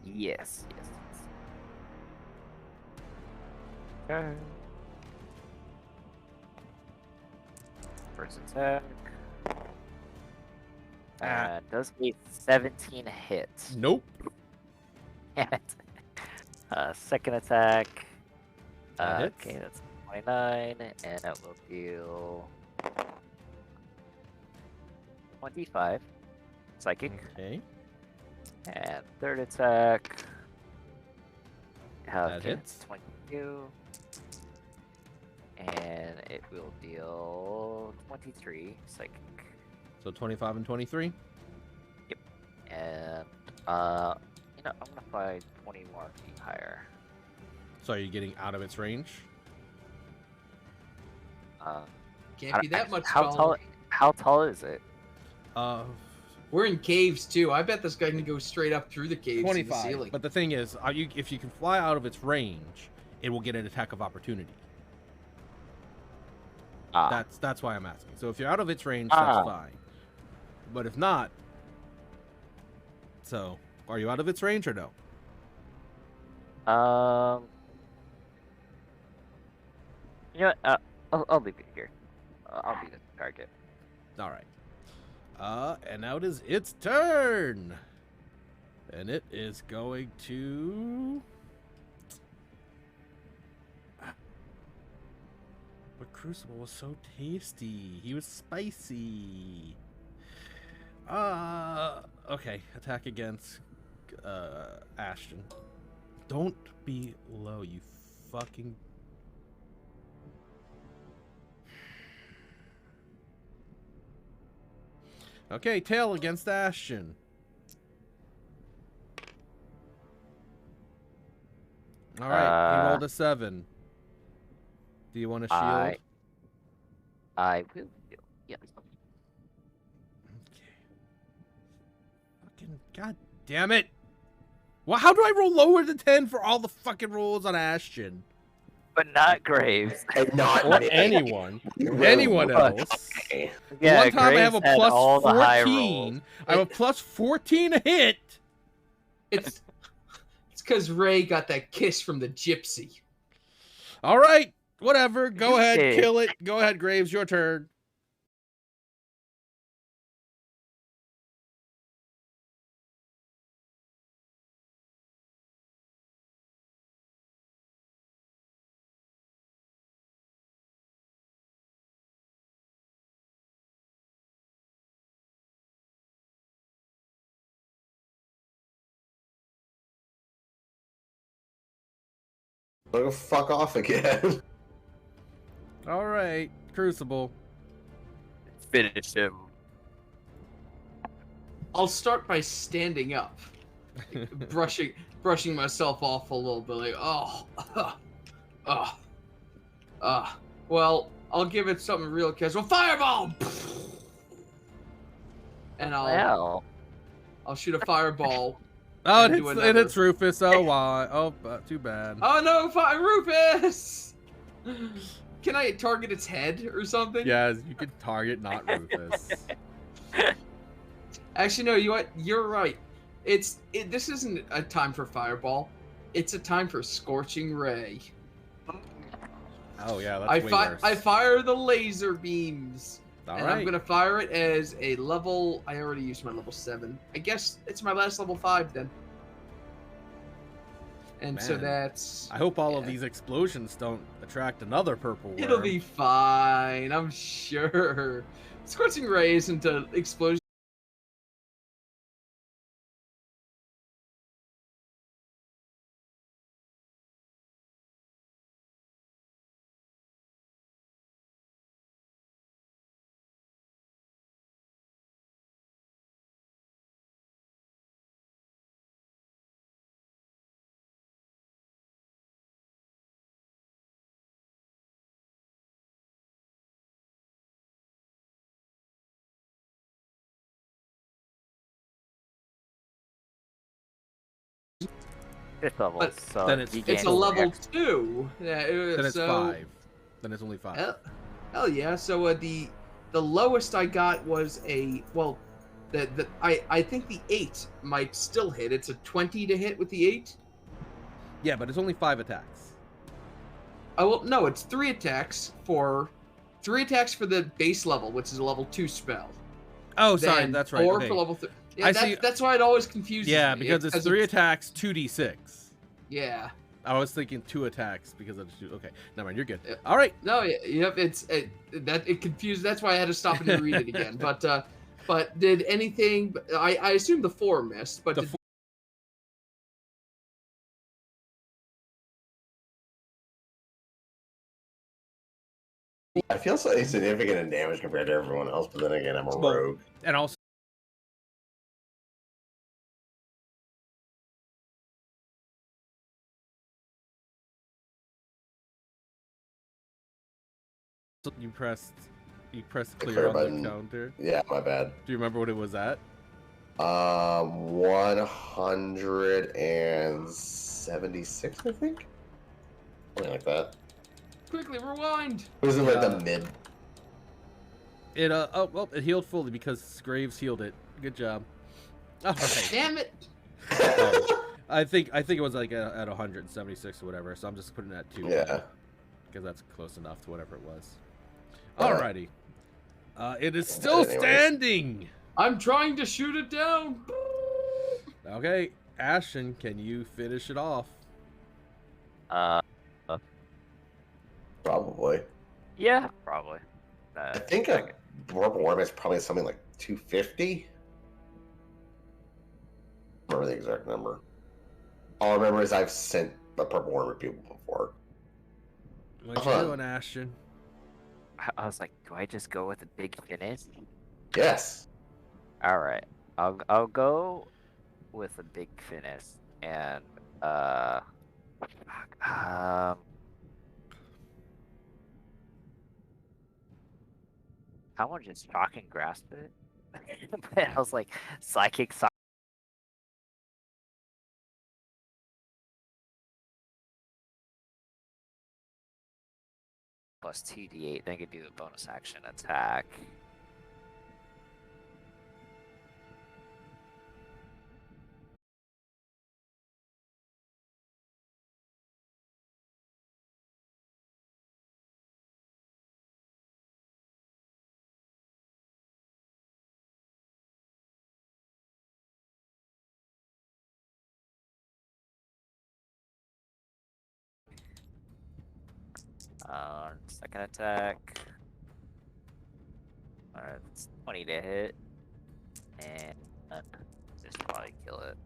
Yes. Okay. First attack. Does a 17 hit. Nope. Damn it. Second attack. That hits. Okay, that's 29, and it will deal 25 psychic. Okay. And third attack. That hits. 22. And it will deal 23 psychic. So 25 and 23? And I'm gonna fly 20 more feet higher. So are you getting out of its range? Can't be that much How taller. How tall is it? We're in caves too. I bet this guy can go straight up through the caves to the 25. ceiling. But the thing is, if you can fly out of its range, it will get an attack of opportunity. That's why I'm asking. So if you're out of its range, that's fine. But if not, so are you out of its range or no? You know what? I'll leave it here. I'll be the target. All right. And now it is its turn. And it is going to... But Crucible was so tasty. He was spicy. Okay. Attack against Ashton. Don't be low, you fucking... Okay, tail against Ashton. All right, he rolled a 7. Do you want a shield? I will. Yes. Okay. Fucking god damn it! Well, how do I roll lower than 10 for all the fucking rolls on Ashton? But not Graves. And not Or me. anyone. Really? Anyone else. Okay. Yeah, One time I have a Graves had plus all the high 14. rolls. I have a plus 14 to hit. It's because Ray got that kiss from the gypsy. All right. Whatever. Go ahead. Okay. Kill it. Go ahead, Graves. Your turn. Go fuck off again. All right. Crucible. Finish him. I'll start by standing up, brushing myself off a little bit. Like, well, I'll give it something real casual. Fireball! And Wow. I'll shoot a fireball. Oh, And it do hits, another. it hits Rufus. Oh, why? Oh, too bad. Oh no, Rufus! Can I target its head or something? Yeah, you could target not Rufus. Actually, no. You know what? You're right. This isn't a time for fireball. It's a time for scorching ray. Oh yeah, that's way worse. I fire the laser beams. All and right. I'm gonna fire it as a level. I already used my level 7. I guess it's my last level 5 then. And so Man. that's. I hope all of yeah. these explosions don't attract another purple worm. It'll be fine. I'm sure. Scorching ray isn't an explosion. Fifth level. But So then it's- you It's gain a level X. 2. Yeah. Then it's so, 5. Then it's only 5. Hell yeah! So the lowest I got was a I think the 8 might still hit. It's a 20 to hit with the 8. Yeah, but it's only 5 attacks. Oh well, no, it's 3 attacks for the base level, which is a level 2 spell. Oh, sorry, Then that's right. 4 Okay. for level 3. Yeah, I that's, see. that's why it always confuses Yeah, me. because it's 3 attacks, 2d6. Yeah. I was thinking 2 attacks because of the 2. Okay, never mind. You're good. Yeah. All right. No, yeah, yep. It confused. That's why I had to stop and read it again. But did anything? I assume the 4 missed, but The did, I feel so insignificant in damage compared to everyone else, but then again, I'm a Well, rogue. And also, you pressed clear Clear on button. the counter. Yeah, my bad. Do you remember what it was at? 176, I think? Something like that. quickly rewind. It was in like Yeah. the mid. It it healed fully because Graves healed it. Good job. All right. Damn it. I think it was like at 176 or whatever. So I'm just putting it at 2. Yeah. Because that's close enough to whatever it was. Alright. Alrighty. It is still Anyways. standing. I'm trying to shoot it down. Okay, Ashton, can you finish it off? Probably. Yeah, probably. I think a purple worm is probably something like 250. I don't remember the exact number. All I remember is I've sent the purple worm to people before. What you Fun. doing, Ashton? I was like, do I just go with a big finish? Yes. All right, I'll go with a big finish and fuck, I want to just shock and grasp it, but I was like, psychic. Plus 2d8, then I could do a bonus action attack. Second attack. It's 20 to hit. And just probably kill it.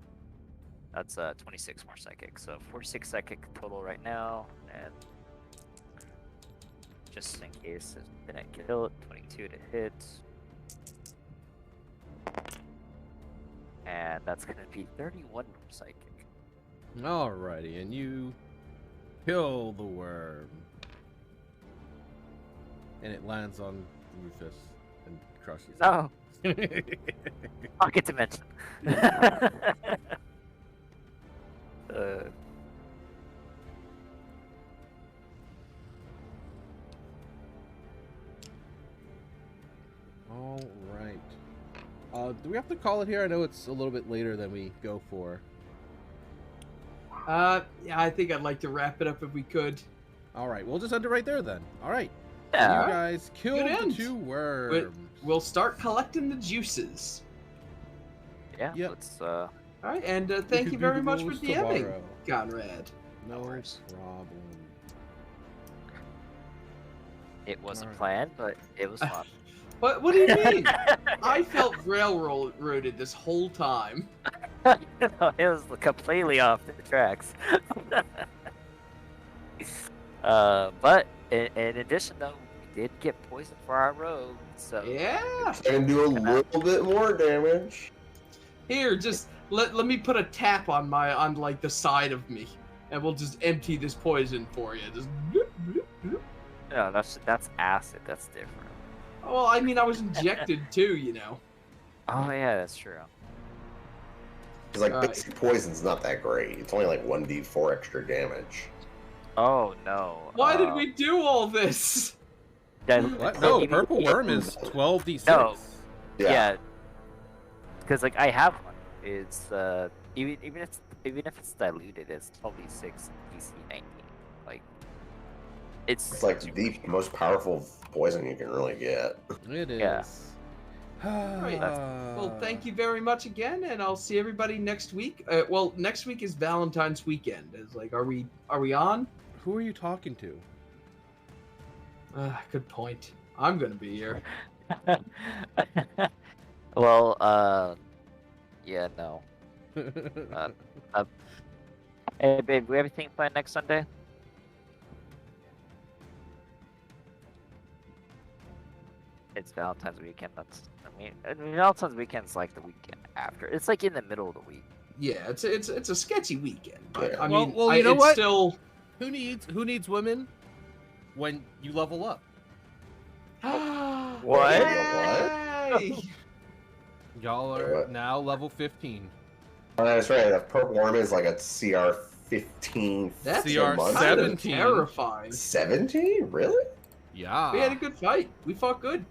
That's 26 more psychic. So 46 psychic total right now. And just in case it didn't kill it, 22 to hit. And that's gonna be 31 more psychic. Alrighty, and you kill the worm. And it lands on Rufus and crushes him. No, pocket dimension. All right. Do we have to call it here? I know it's a little bit later than we go for. Yeah, I think I'd like to wrap it up if we could. All right, we'll just end it right there then. All right. Yeah. You guys killed Good the end. 2 worms. We'll start collecting the juices. Yeah. Yep. Let's All right, and We thank could you do very the much for rules DMing, tomorrow. Conrad. No worries. problem. It wasn't Alright. planned, but it was fun. What do you mean? I felt railroaded this whole time. No, it was completely off the tracks. But in addition, though, we did get poisoned for our rogue, so Yeah. And do a little bit more damage. Here, just let me put a tap on like the side of me, and we'll just empty this poison for you. Just. Bloop, bloop, bloop. no, that's acid. That's different. Well, I mean, I was injected too, you know. Oh yeah, that's true. Because like Alright. basic poison's not that great. It's only like 1d4 extra damage. Oh no. Why did we do all this? What? No, purple worm is 12d6. No. Yeah. Yeah. Because like I have one. It's even if it's diluted, it's 12d6 DC 19. Like It's like the most powerful poison you can really get. It is. Yeah. Right. Well, thank you very much again, and I'll see everybody next week. Well, next week is Valentine's weekend. It's like, are we on? Who are you talking to? Good point. I'm gonna be here. Well, yeah, no. Hey, babe, we have anything planned next Sunday? It's Valentine's weekend. I mean, Valentine's weekend's like the weekend after. It's like in the middle of the week. Yeah, it's a sketchy weekend. But, Yeah. I Well- mean, well, you know it's what? still. Who needs women when you level up? What? Yay! Y'all are What? now level 15. Oh, that's right. That purple worm is like a CR 15. That's CR month. kind of 17. terrifying. 17? Really? Yeah. We had a good fight. We fought good.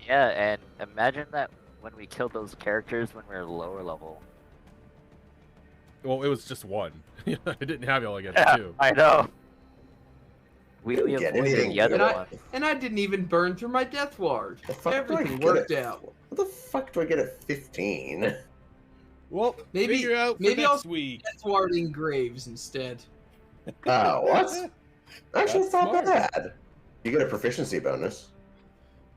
Yeah, and imagine that when we killed those characters when we were lower level. Well, it was just one. I didn't have y'all against Yeah, two. I know. We Didn't avoided get anything the other good. one. And I didn't even burn through my death ward. The fuck do I Everything get worked at- out. What the fuck do I get at 15? Well, Maybe- figure out for maybe next I'll- week. Death warding graves instead. Oh, what? Actually, That's it's not smart. bad. You get a proficiency bonus.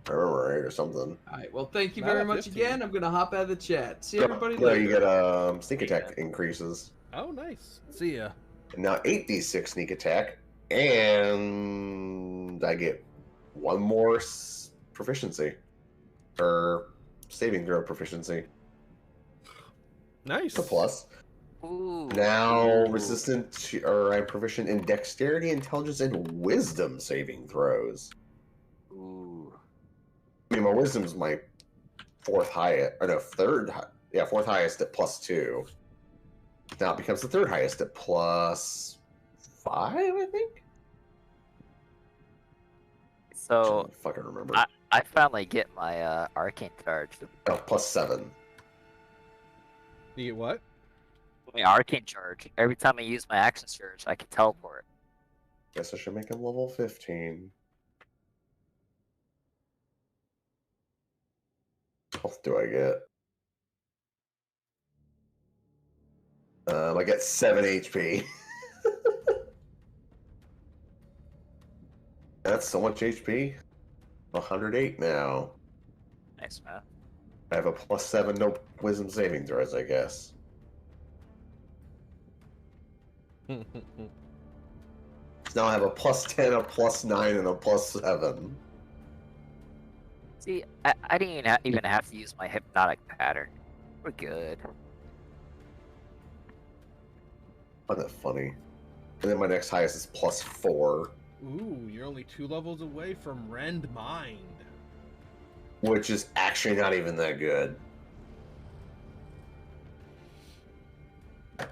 I remember right or something. All right. Well, thank you Not very at much 15. again. I'm gonna hop out of the chat. See everybody Yeah, you later. get sneak attack increases. Oh, nice. See ya. And now 8d6 sneak attack, and I get one more proficiency. Or saving throw proficiency. Nice. It's a plus. Ooh. Now Ooh. resistant to, or I'm proficient in dexterity, intelligence, and wisdom saving throws. Ooh. I mean, my wisdom's my fourth highest, or no, fourth highest at +2. Now it becomes the third highest at +5, I think. So I fucking remember. I finally get my arcane charge. Oh, +7. You get what? My arcane charge. Every time I use my action surge, I can teleport. Guess I should make him level 15. What health do I get? I get 7 HP. That's so much HP. 108 now. Nice, man. I have a +7 no wisdom saving throws, I guess. So now I have a +10, a +9, and a +7. See, I didn't even have to use my hypnotic pattern. We're good. Isn't that funny? And then my next highest is +4, Ooh, you're only 2 levels away from Rend Mind. which is actually not even that good.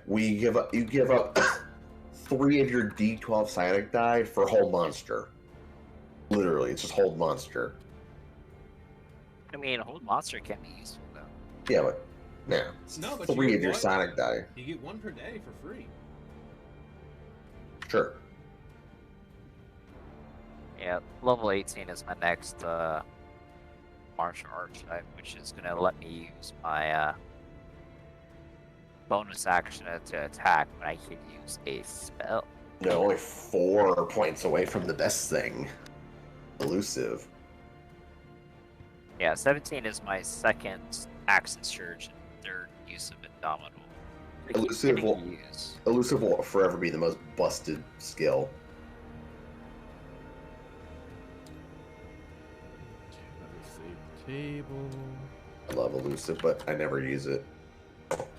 You give up 3 of your D12 psionic die for hold monster. Literally, it's just hold monster. I mean, hold monster can be useful though. Yeah, but yeah, No, but 3 you of get your one. psionic die. You get 1 per day for free. Sure. Yeah, level 18 is my next martial arts type, which is gonna let me use my bonus action to attack when I can use a spell. No, only 4 points away from the best thing. Elusive. Yeah, 17 is my second Accent Surge and third use of Indomitable. They keep Elusive getting will- used. Elusive will forever be the most busted skill. Let me save the table. I love elusive, but I never use it.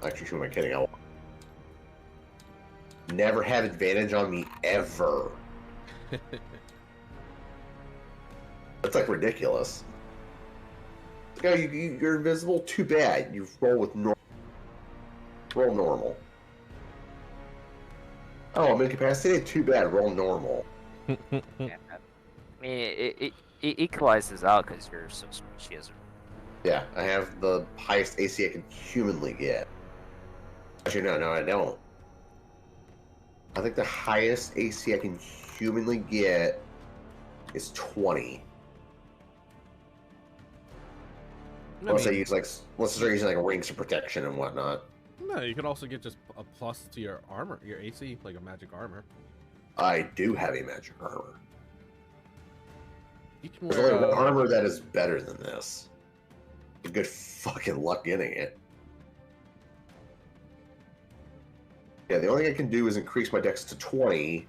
Actually, who am I kidding? I'll never have advantage on me ever. That's like ridiculous. Yeah, you're invisible. Too bad. You roll with roll normal. Oh, I'm incapacitated. Too bad. Roll normal. Yeah, I mean, it equalizes out because you're so squishy as a. Yeah, I have the highest AC I can humanly get. Actually, no, I don't. I think the highest AC I can humanly get is 20. Unless I start using like rings of protection and whatnot. No, you could also get just a plus to your armor, your AC, like a magic armor. I do have a magic armor. You can There's wear only one armor that is better than this. Good fucking luck getting it. Yeah, the only thing I can do is increase my dex to 20,